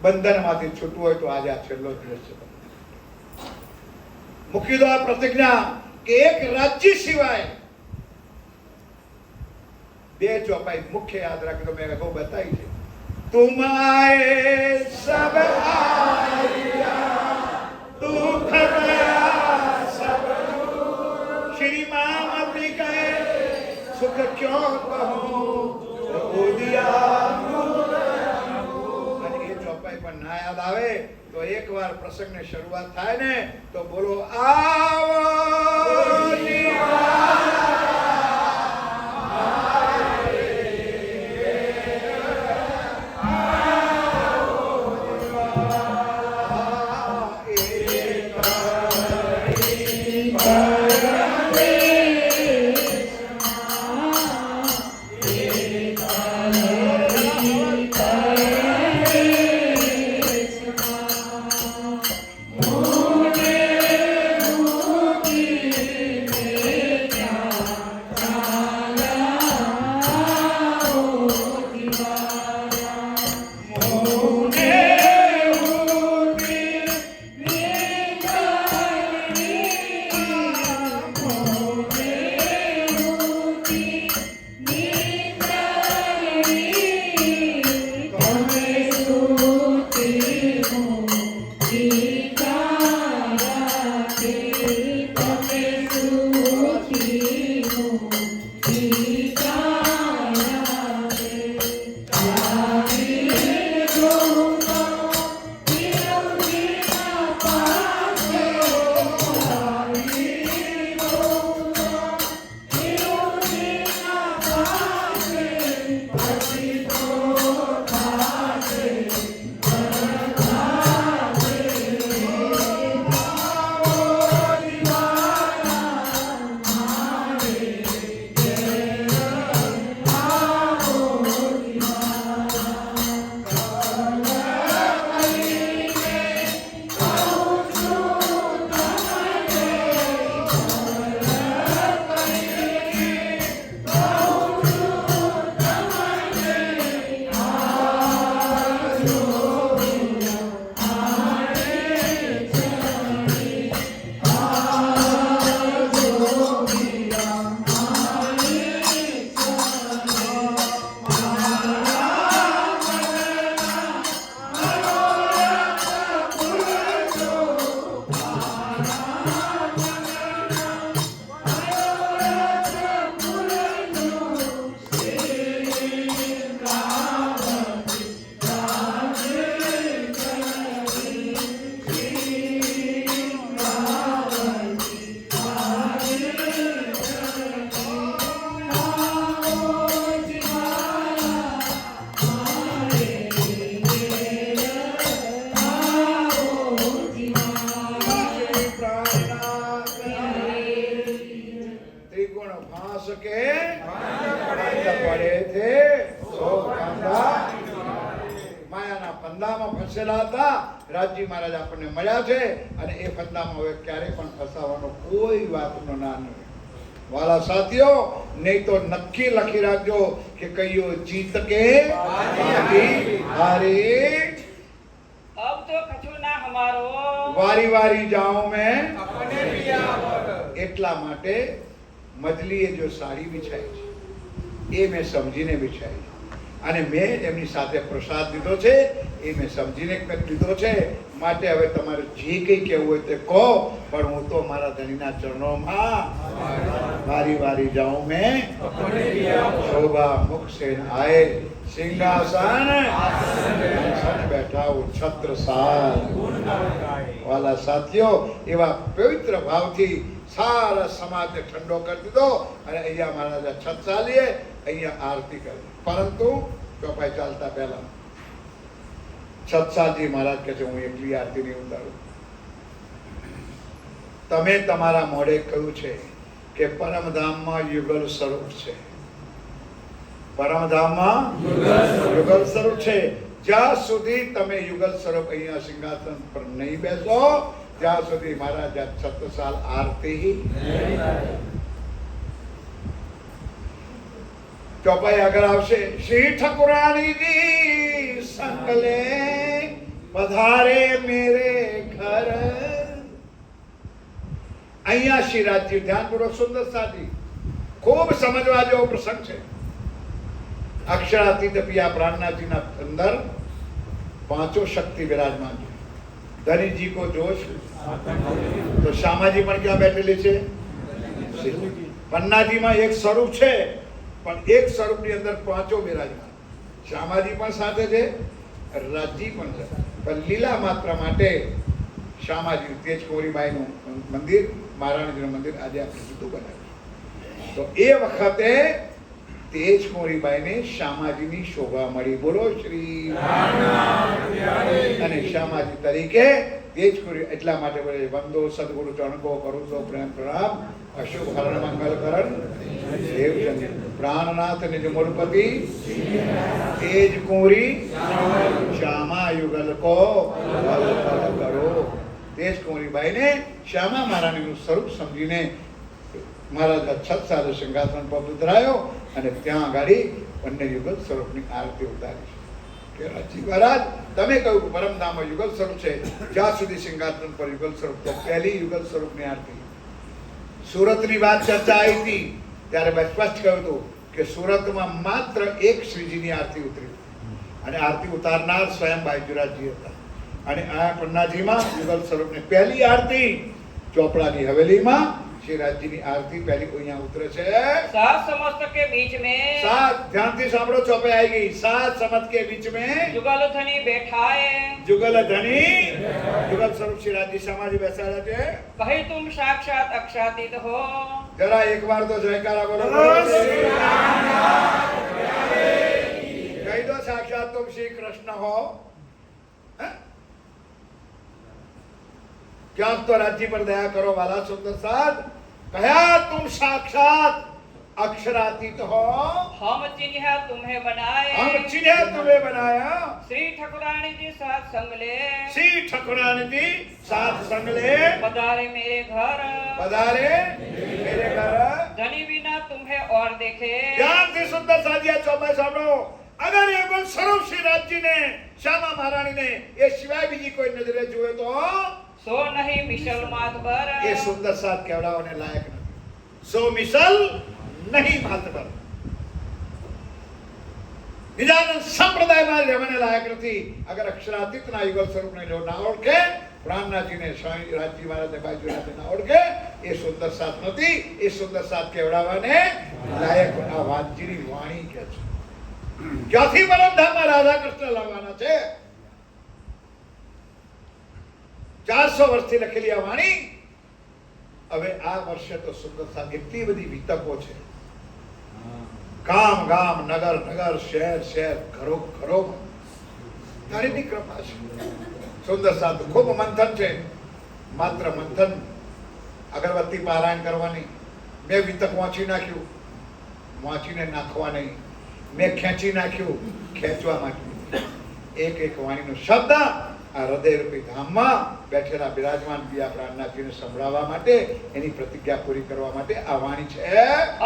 A: બંધનમાંથી છૂટવું હોય તો આજે આ છેલ્લો દિવસ છે. મૂકી દો આ પ્રતિજ્ઞા કે એક રાજ્ય સિવાય 2 ચોપાઈ મુખ્ય યાદ રાખજો. મેં બહુ બતાવી છે. तुम आए सब आया दुख गया सब श्री मामती कहे सुख क्यों कहूं दिया. અને એ ચોપાઈ પણ ના યાદ આવે તો એકવાર પ્રસંગની શરૂઆત થાય ને તો બોલો આવો કે પડે છે સો કાંડા માયાના ફંદામાં ફસેલા હતા. રાજજી મહારાજ આપણને મળ્યા છે અને એ ફંદામાં હવે ક્યારેય પણ ફસાવાનો કોઈ વાતનો ના નથી. વાલા સાથીઓ, નહીં તો નક્કી લખી રાખજો કે કઈયો જીત કે હારે.
B: अब तो कछु ना हमारो
A: વારી વારી જાઉં મેં
C: अपने पिया पर
A: એટલા માટે મજલીએ જો સાડી બિછાઈ છે એ મેં સમજીને બિછાઈ છે અને મેં એમની સાથે પ્રસાદ લીધો છે એ મેં સમજીને લીધો છે. માટે હવે તમારે જે કંઈ કહેવું હોય તે કહો, પણ હું તો મારા ધણીના ચરણોમાં વારી વારી જાઉં મેં શોભા મુખ સે આए સિંહાસન બેઠા હું છત્રસાલ. વાલા સાથીઓ, એવા પવિત્ર ભાવથી સારા સમાજને ઠંડો કરી દીધો અને અહીંયા મહારાજા છત્રસાલીએ અહીંયા આરતી કરી. પરંતુ ચોપાઈ ચાલતા પહેલા છત્રસાલજી મહારાજ કહે છે હું એકલી આરતી નહીં ઉતારું. તમે તમારા મોઢે કહ્યું છે કે પરમધામમાં યુગલ સ્વરૂપ છે. પરમધામમાં યુગલ સ્વરૂપ છે. જ્યાં સુધી તમે યુગલ સ્વરૂપ અહીંયા સિંહાસન પર નહીં બેસો ત્યાં સુધી મહારાજા છત્રસાલ આરતી. ચોપાઈ આગળ આવશે. શ્રી ઠાકુરાણીજી સંકલે પધારે મેરે ઘર. અહીંયા શ્રીરાજજી ધ્યાનપૂર્વક સુંદર સાજી ખૂબ સમજવા જેવો પ્રસંગ છે. અક્ષરાતીત પિયા પ્રાણનાથજીના અંદર પાંચો શક્તિ વિરાજમાન છે. ધનીજી કો જોશ તો શ્યામાજી પણ ક્યાં બેઠેલી છે? પન્નાજીમાં એક સ્વરૂપ છે પણ એક સ્વરૂપની અંદર પાંચો બિરાજમાન. શ્યામાજી પણ સાથે છે, રાજજી પણ છે. પણ લીલા માત્ર માટે શ્યામાજી તેજકુંવરીબાઈનું મંદિર, મહારાણીજીનું મંદિર આજે આપણે જુદું બનાવ્યું. તો એ વખતે તેજકુંવરીબાઈને શ્યામાજીની શોભા મળી. બોલો શ્રી અને શ્યામાજી તરીકે તેજકુંવરી એટલા માટે બોલે વંદો સદગુરુ ચરણકો કરું તો પ્રેમ પ્રણામ અશુભ હરણ મંગલ કરણ દેવચંદ્ર પ્રાણનાથ નિજ મૂળપતિ તેજકુંવરી શ્યામા યુગલ કો કરો. તેજકુંવરીબાઈને શ્યામા મહારાણીનું સ્વરૂપ સમજીને મહારાજા છત્રસાલે સિંહાસન પર ઉતરાયો અને ત્યાં આગળ બંને યુગલ સ્વરૂપની આરતી ઉતારી છે. કે રાજજી મહારાજ તમે કહ્યું કે પરમધામમાં યુગલ સ્વરૂપ છે, જ્યાં સુધી સિંહાસન પર યુગલ સ્વરૂપ, તો પહેલી યુગલ સ્વરૂપની આરતી સુરતની વાત ચર્ચા આવી હતી ત્યારે મેં સ્પષ્ટ કહ્યું હતું કે સુરતમાં માત્ર એક શ્રીજીની આરતી ઉતરી અને આરતી ઉતારનાર સ્વયં બાઈજીરાજજી હતા. અને આ પન્નાજીમાં યુગલ સ્વરૂપની પહેલી આરતી ચોપડાની હવેલીમાં શ્રીરાજજીની આરતી પહેલી અહીંયા ઉતરે છે.
B: सात समस्त के बीच में
A: सात ધ્યાનથી સાંભળો, ચોપે આવી ગઈ. સાત સમત કે બીચ में
B: जुगल धनी बैठाए
A: जुगल धनी जुगल स्वरूप श्रीराजजी समाधि બેસાડ્યા છે.
B: कही तुम साक्षात अक्षातीत हो
A: જરા એકવાર તો જયકારા બોલો. કહી દો સાક્ષાત તુમ શ્રી કૃષ્ણ હો. ક્યાંક તો રાજજી પર દયા કરો વાલા સુંદર સાદ. કયા તુમ સાક્ષાત अक्षरातीत हो,
B: हम चिन्ह तुम्हें बनाए,
A: हम चिन्ह तुम्हें बनाया।
B: श्री ठाकुरानी जी साथ संग ले,
A: श्री ठाकुरानी जी साथ संग ले,
B: पधारे मेरे घर,
A: पधारे मेरे घर।
B: धनी बिना तुम्हें और देखे।
A: ध्यान से सुंदर साजिया चौपाई सामनो। अगर ये गुण स्वरूप श्री राज जी ने, श्यामा महारानी ने ये शिवाय बीजी कोई नजरे जुए तो
B: सो नहीं मिशल मात पर,
A: ये सुंदर साथ केवड़ा होने लायक नहीं। सो मिशल नहीं मात पर निजानंद संप्रदाय में रहने लायक नहीं। अगर अक्षरातीत ना युगल स्वरूप ने जो ना ओळखे, प्राणनाथ जी ने स्वामी राजजी महाराज ने बाजू ने ना ओळखे, ये सुंदर साथ नहीं। ये सुंदर साथ केवड़ावाने लायक आ वांजीनी वाणी के छे। क्यांथी परमधाम में राधा कृष्ण लाववाना छे? 400 વર્ષથી લખેલી આ વાણી હવે આ વર્ષે તો સુંદર સાથ એટલી બધી વિતકો છે, ગામ ગામ, નગર નગર, શહેર શહેર, ઘરો ઘરો તારીની કૃપા છે। સુંદર સાથ ખૂબ મંથન છે, માત્ર મંથન, અગરબત્તી પારાયણ કરવાની, બે વિતક વાંચી નાખ્યું, વાંચીને નાખવા નહીં, મેં ખેંચી નાખ્યું ખેંચવા માટે. એક એક વાણીનો શબ્દ આ હૃદયરૂપી ધામમાં બેઠેલા બિરાજમાન પિયા પ્રાણનાથજીને સંભળાવવા માટે, એની પ્રતિજ્ઞા પૂરી કરવા માટે આ વાણી છે.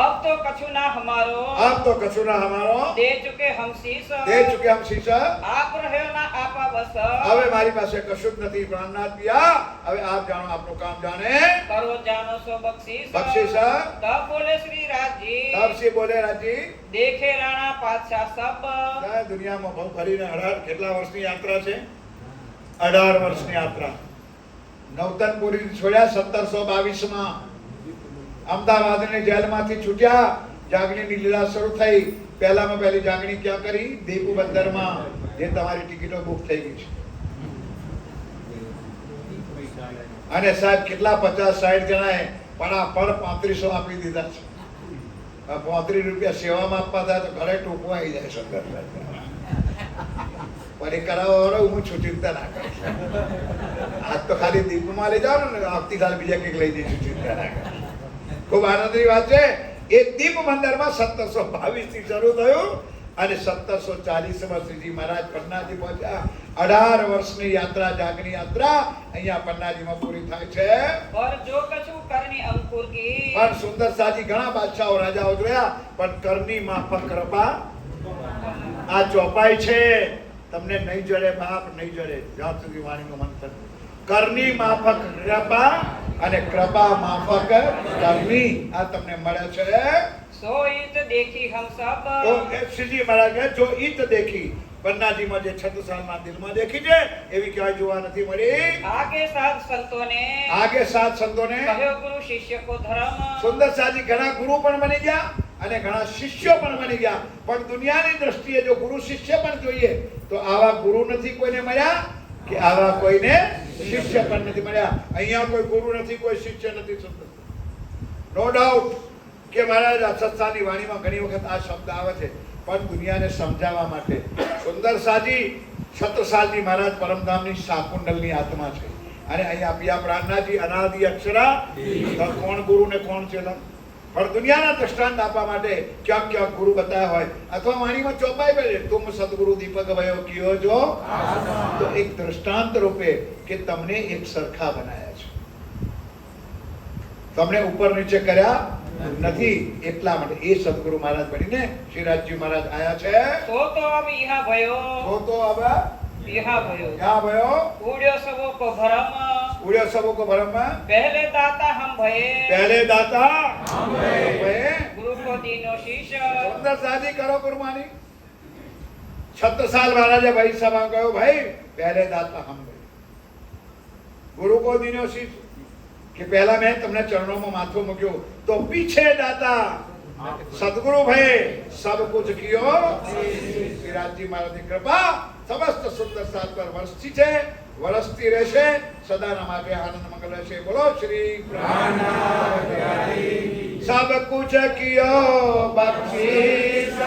B: अब तो कछु ना हमारो,
A: આપ તો કશું ના હમારો,
B: दे चुके हम शीश,
A: દે ચૂકે હમ શીશ.
B: आप રહ્યો ના આપા બસ,
A: હવે મારી પાસે કશું જ નથી પ્રાણનાથ પિયા, હવે આપ જાણો, આપનું કામ જાણે.
B: करो जानो सो बख्शीश.
A: બક્ષિસ.
B: तब बोले श्री राज जी,
A: તબ સિંહ બોલે રાજી,
B: देखे राणा पातशाह सब,
A: આ દુનિયામાં બહુ ફરીને 18 કેટલા વર્ષની યાત્રા છે? 18 વર્ષની યાત્રા. નવતનપુરી છોડ્યા 1722 માં. અમદાવાદની જેલમાંથી છૂટ્યા, જાગણીની લીલા શરૂ થઈ. પહેલામાં પહેલી જાગણી ક્યાં કરી? દીપુ બંદરમાં, જે તમારી ટિકિટો બુક થઈ ગઈ છે. અને સાહેબ કેટલા 50-60 જણાએ પડાપડ 3500 આપી દીધા છે. 35 રૂપિયા સેવામાં આપવા થાય તો ઘરે ટૂંકવા આવી જાય સંગત. પણ એ કરાવવા હું છૂટીતા ના કરીશ. આજ તો ખાલી દીપમાં લઈ જાઓ ને, આવતીકાલ બીજા કંઈક લઈ જઈશું. ચિંતા ના કરીશ. ખૂબ આનંદની વાત છે. એ દીપ મંદિરમાં 1722 થી શરૂ થયું અને 1740 માં શ્રીજી મહારાજ પન્નાજી પહોંચ્યા. 18 વર્ષની યાત્રા, જાગની યાત્રા અહીંયા પન્નાજીમાં પૂરી થાય છે.
B: और जो कछु करनी अंकुर की,
A: પણ સુંદર સાજી ઘણા બાદશાહો રાજાઓ જોયા, પણ કરની માફક કૃપા આ ચોપાઈ છે. તમને નહીં જડે બાપ, નહીં જડે જ્યાં સુધી વાણીનું મંથન. કરની માફક કૃપા અને કૃપા માફક કરની, આ તમને મળે છે.
B: सो इत देखी हम सब,
A: તો એ શ્રીજી મહારાજ કહે, જો ઈત દેખી, પન્નાજીમાં જે 36 દિલમાં દેખી છે એવી ક્યાંય જોવા નથી મળી.
B: आगे साध संतों ने,
A: આગે સાત સંતોને
B: कहो गुरु शिष्य को धर्म,
A: સુંદર સાજી ઘણા ગુરુ પણ બની ગયા અને ઘણા શિષ્યો પણ બની ગયા. પણ દુનિયાની દ્રષ્ટિએ જો ગુરુ શિષ્ય પણ જોઈએ તો આવા ગુરુ નથી કોઈને મળ્યા, કે આવા કોઈને શિષ્ય પણ નથી મળ્યા. અહીંયા કોઈ ગુરુ નથી, કોઈ શિષ્ય નથી. સુંદર, નો ડાઉટ કે મહારાજ આ સત્સાની વાણીમાં ઘણી વખત આ શબ્દ આવે છે, પણ દુનિયાને સમજાવવા માટે. સુંદર સાજી છત્રસાલજી મહારાજ પરમધામની શાકુંડલની આત્મા છે. અને અહીંયા પિયા પ્રાણનાથજી અનાદિ અક્ષરા, તો કોણ ગુરુ ને કોણ ચેલા. પણ દુનિયાના દ્રષ્ટાંત આપવા માટે ક્યાંક ક્યાંક ગુરુ બતાવ્યા હોય, અથવા વાણીમાં ચોપાઈ પડે, તુમ સદગુરુ દીપક ભયો કયો જો, તો એક દ્રષ્ટાંત રૂપે કે તમને એક સરખા બનાયા છે, તમને ઉપર નીચે કર્યા નથી. એટલા માટે એ સદગુરુ મહારાજ બનીને શ્રીરાજજી મહારાજ આયા છે.
B: सो तो अब यहाँ भयो,
A: તો હવે
B: यहाँ भयो,
A: ક્યાં ભયો?
B: उड़्यो सबो को भरम,
A: ઉડ્યો સબો કો ભરમ,
B: पहले दाता हम भये,
A: પહેલે દાતા ભય.
B: गुरु को दीनो शीश,
A: સુંદર સાજી કરો ગુરુમાની. 36 साल महाराजे भाई सभा कहो, भाई पहले दाता हम भाई, गुरु को दीनो शीश, कि पहला मैं तुमने चरणों में माथो मुक्यो, तो पीछे दाता सदगुरु भाई सब कुछ कियो. श्रीराजजी महाराज की कृपा समस्त सुंदर साल पर वर्षती है, વરસતી રહેશે, સદાના માટે આનંદ મંગલ રહેશે. બોલો શ્રી પ્રાણનાથ બિહારી. સબ કુછ કિયો બક્ષિસ,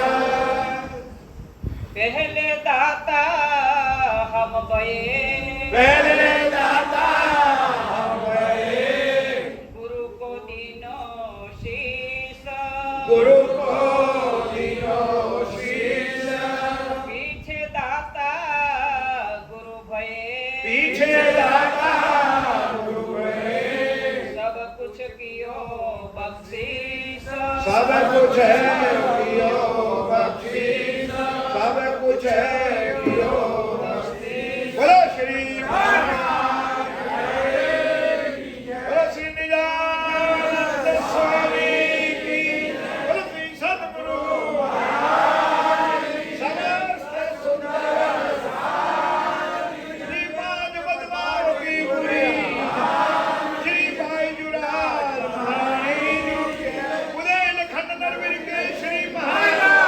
B: पहले दाता हम भये,
A: પહેલે દાતા હમ ભય,
B: गुरु को दीनो शीश,
A: ગુરુ કો દીનો શીશ,
B: पीछे दाता गुरु भये,
A: પીછે દાતા ગુરુ ભય.
B: सब कुछ कियो बख्शीश,
A: सब कुछ कियो बक्षिस, सब कुछ कियो बक्षिस. बोलो श्री महाराज की जय. बोलो श्री निजानंद स्वामी की, बोलो श्री सद्गुरु महाराज की. समस्त सुंदर श्री पांच पद्माओं की पूरी, श्री भाई जुराल महाराज के, बुंदेलखंड नरवीर के श्री महाराज.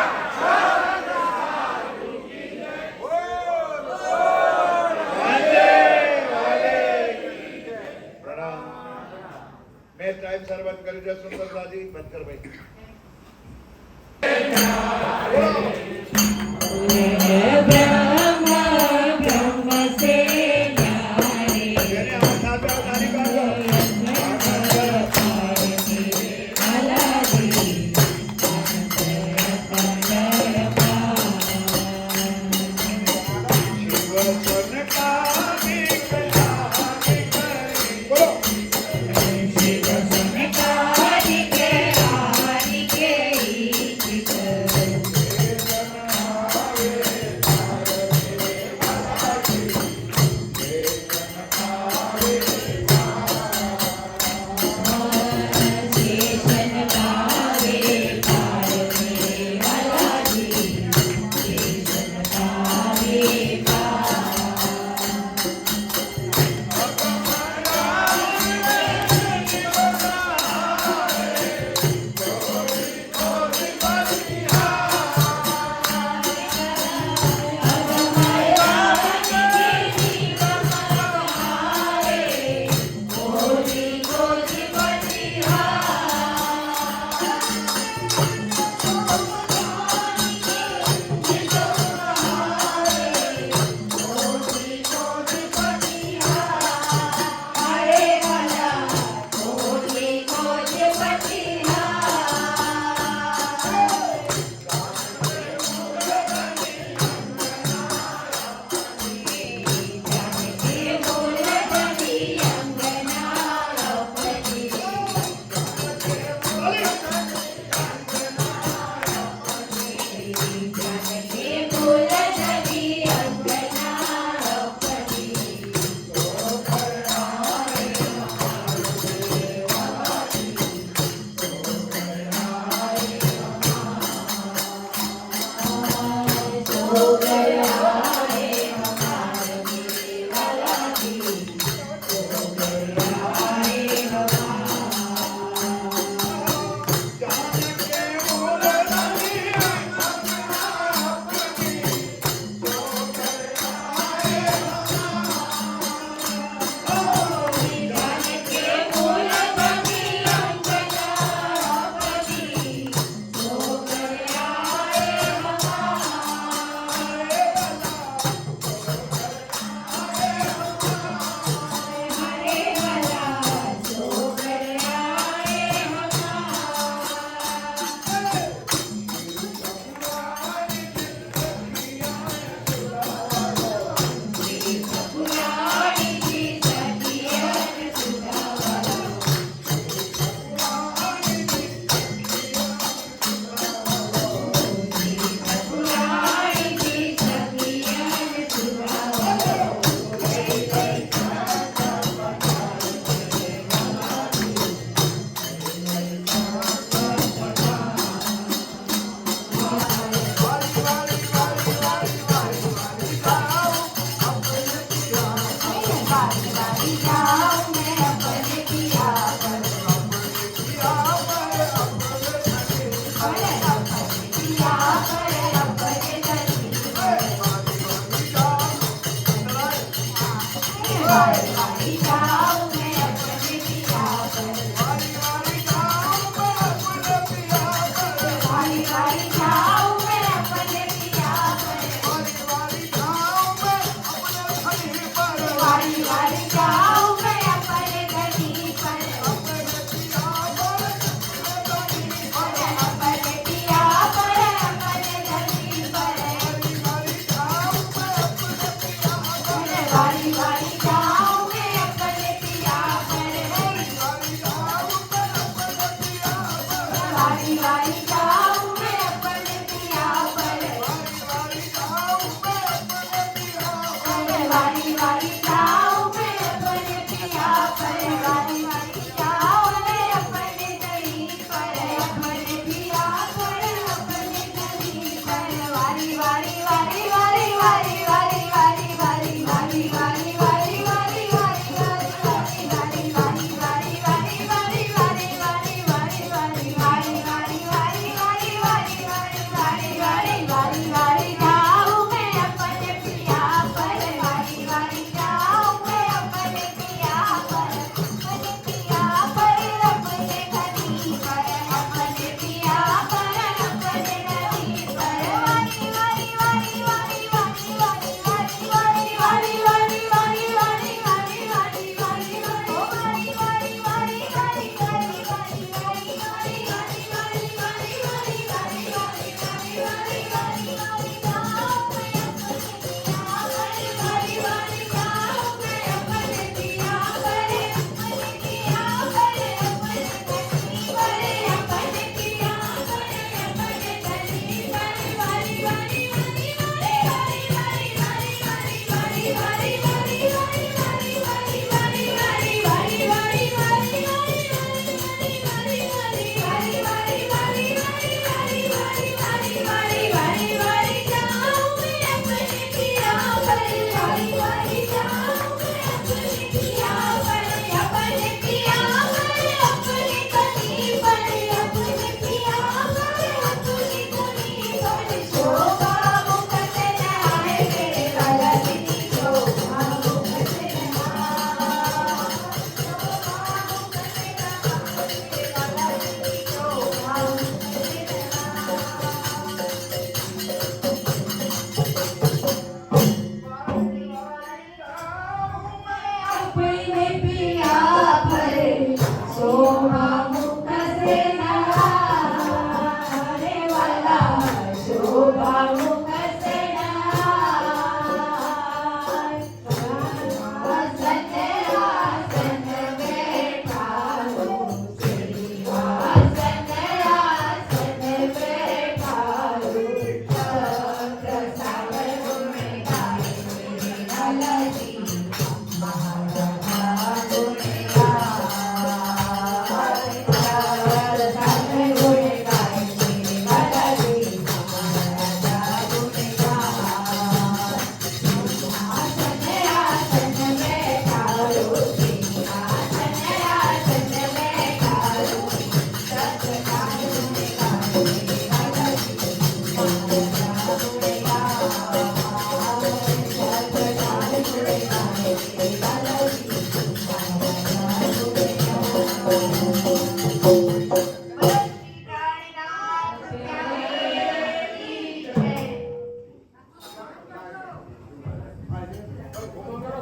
A: प्रणाम. मैं टाइम सर्वत कर जय सुंदर दादी बंद कर भाई. मैंने हाथ हाथ पे ताली बांधो.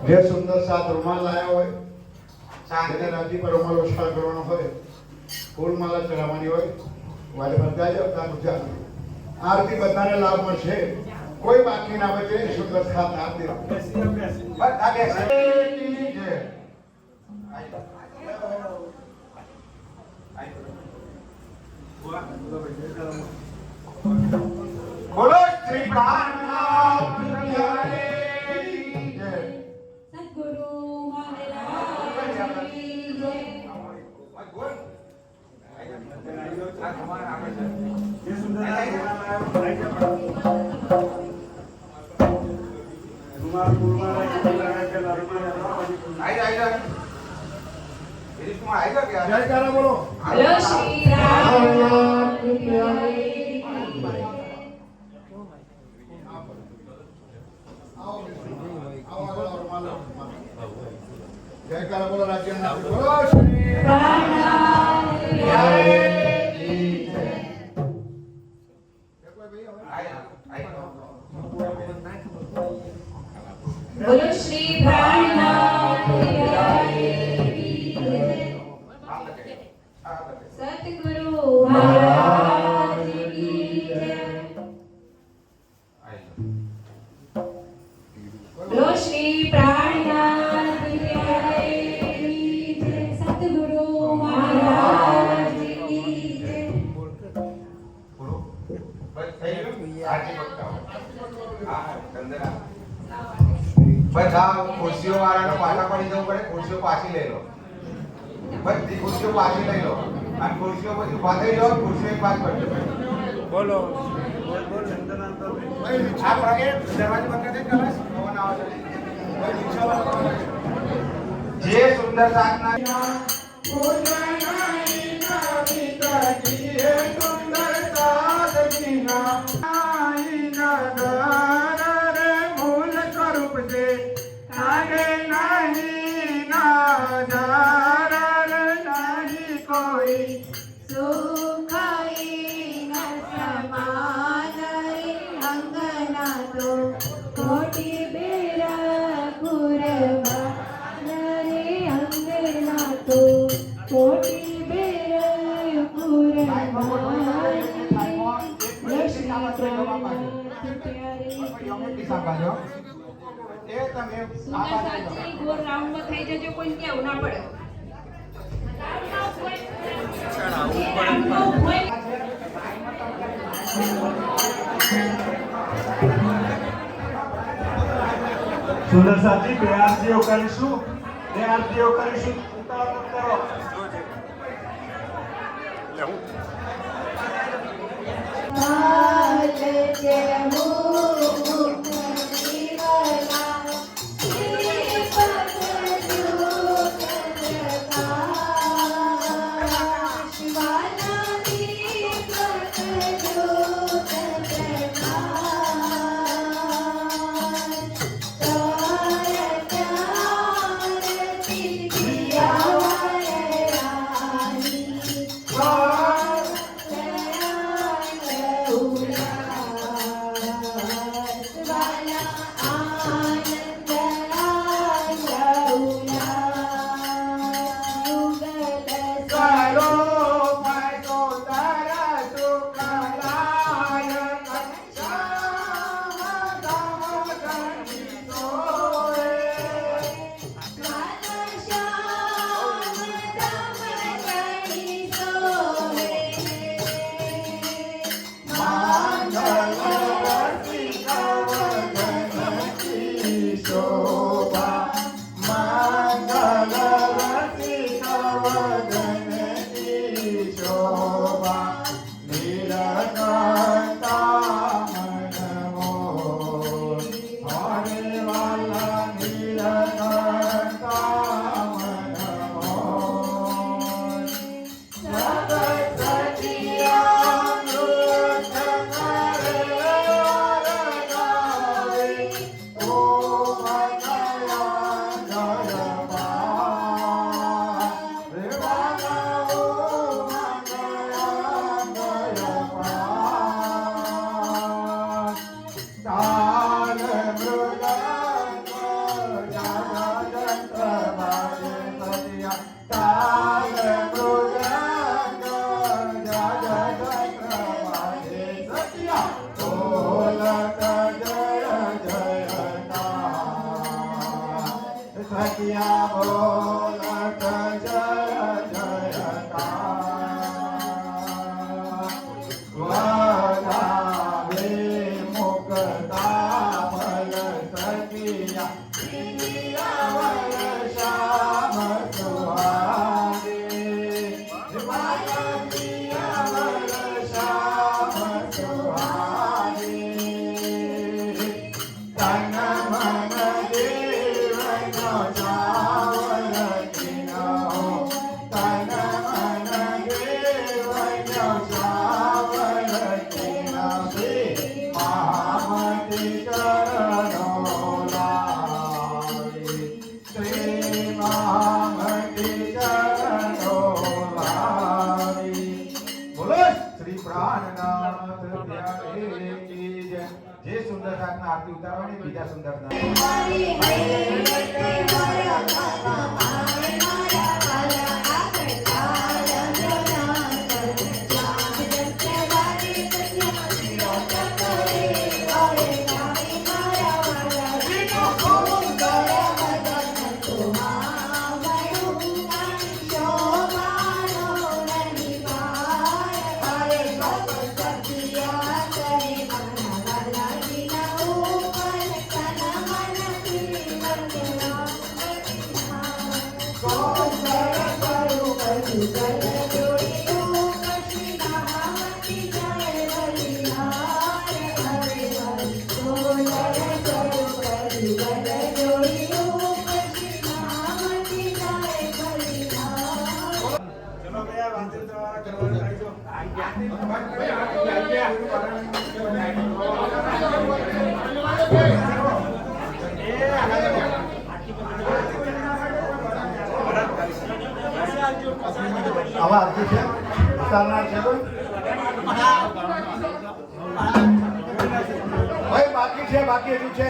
A: જે સુંદર સાત રૂમાલ લાયા હોય તેને રાજી પર રૂમાલ ઉછાળ કરવાનો હોય ફૂલમાલા ચડાવવાની હોય વારે બધા જ અવતાર ગુજરાત આરતી બધાને લાભ મળશે કોઈ બાકી ના બચે સુંદર સાત આરતી બધા બેસે બોલો શ્રી પ્રાણનાથ
D: સદગુરુ મહારાજ કી જય.
A: જયકારા બોલો
D: બોલો શ્રી રામ કી જય.
A: જયકારા બોલો રાજ્યના બોલો શ્રી
D: પ્રાણનાથ કી જય. બોલો શ્રી પ્રાણનાથ કી જય. સતગુરુ મહારાજ કી જય. બોલો શ્રી પ્રાણનાથ કી જય. સતગુરુ મહારાજ કી જય.
C: બધા ખુરશીઓ વાળાને પાછા પડી જવું પડે. ખુરશીઓ પાછી લઈ લો, બધી ખુરશીઓ પાછી લઈ લો અને ખુરશીઓ પછી ઉભા થઈ જાઓ. ખુરશીઓ એક પાછ પડી બોલો. આ પ્રગે દરવાજો બંધ કરી દે. પવન આવે છે. જે સુંદર સાધના
E: સુંદર સાથી બે આરતીઓ કરીશું. ઉતાવળ કરો. જે સુંદર સાધના આરતી ઉતારવાની બીજા સુંદર
A: આવા આરતી છે ચાલનાર છે કોઈ ભાઈ બાકી હજુ છે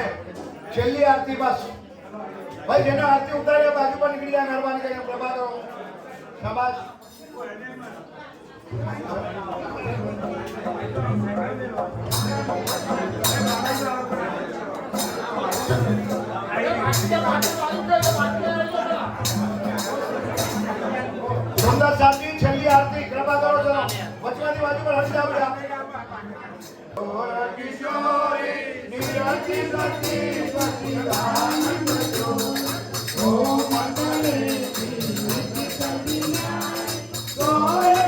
A: છેલ્લી આરતી બસ ભાઈ જેને આરતી ઉતારે બાજુ પર નીકળી જાય મહેરબાની કરીને પ્રભા કરો શાબાશ સુંદર સાથી છેલ્લી આરતી કૃપા કરો ચલો વચમાંથી બાજુ પર હટી જાવ કિશોરી નિરતિ સતી સચિદાનંદ જો ઓ મંગલે નિરતિ સદિયા સોય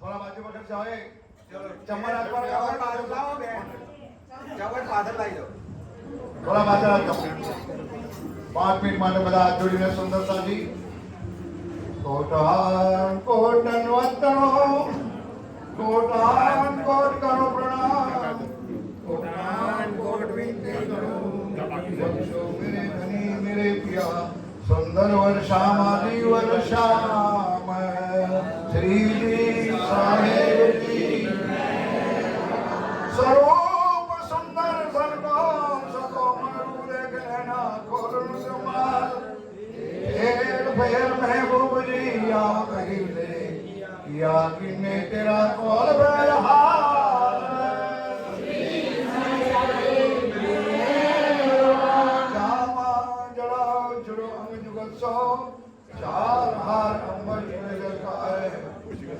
C: થોડા બાજુ વખત જાવે
E: ચલો
C: ચમર આપવા
E: જબર પાછળ લાવો બેન જબર પાછળ લાવી દો
C: થોડા પાછળ આવજો 5 મિનિટ માટે બધા હાથ જોડીને સુંદરતાજી કોટાન કોટન વતનો કોટાન કોટ કરો પ્રણામ કોટાન કોટ વિનતી કરું બક્ષો મેરે ધની મેરે પિયા સુંદર વર્ષામાલી વર્ષામ શ્રીજી સાહેબજી स्वरूप सुंदर सनको सको मरु देख लेना खोलन समाल फेर फेर महबूब जी या कही ले या किने तेरा कौल बरहाल जामा जड़ाओ जुड़ो अंग जुगत सो चार हार अंबर जुड़े जगाए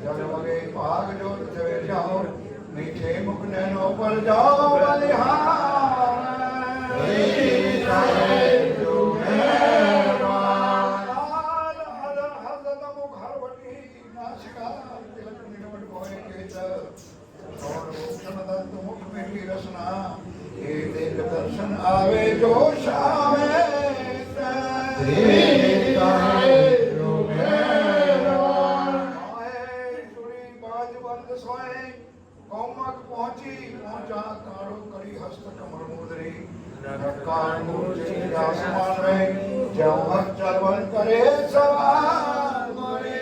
C: जल वगे पाग जो चवे जाओ नीचे मुख नैनो पर जाओ बलिहार हजरत मुख हरवटी नासिका तिलक निरवट गोए केत और मुख दंत मुख मीठी रसना ये देख दर्शन आवे जो शामे कौमक पहुंची पहुंचा कारो करी हस्त कमर मुद्री नरकार मूर्ति आसमान में जौहर चलवन करे सवार मोरे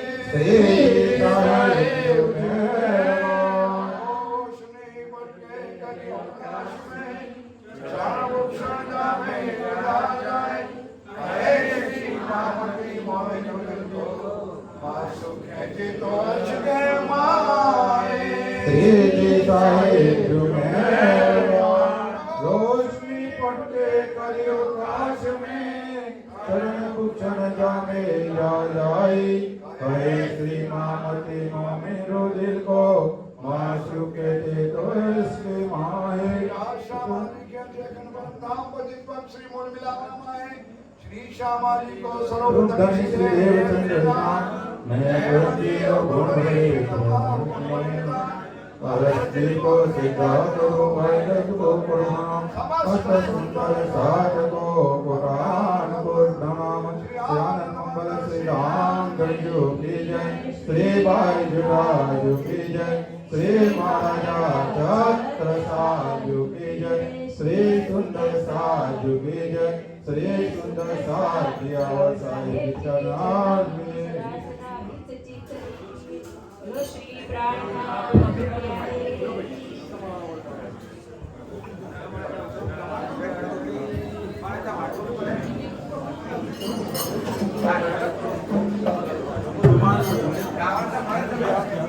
C: रोशनी बटके करी आकाश में चारों क्षण में लड़ा जाए कहे श्री मामती मोहे जुगल को मासु खेचे तो अर्श के माए रोशनी पटके करियो काश में चरण भूषण जामे जाई कहे श्री मामती माँ मेरो दिल को माशु कहते तो इसके माहे श्री मोर मिला माए श्री श्यामाली को सर्वोत्तम श्री देवचंद्र मैं अरस्ती को सिद्धार्थ को वैदक को प्रणाम अष्ट सुंदर साठ को पुराण को प्रणाम ज्ञान मंगल श्री राम गंजो की जय श्री भाई जुराजु की जय श्री महाराजा छत्र साजु की जय श्री सुंदर साजु की जय श्री सुंदर साजु साहिब चरण में
D: श्री प्राणनाथ
E: गावाचा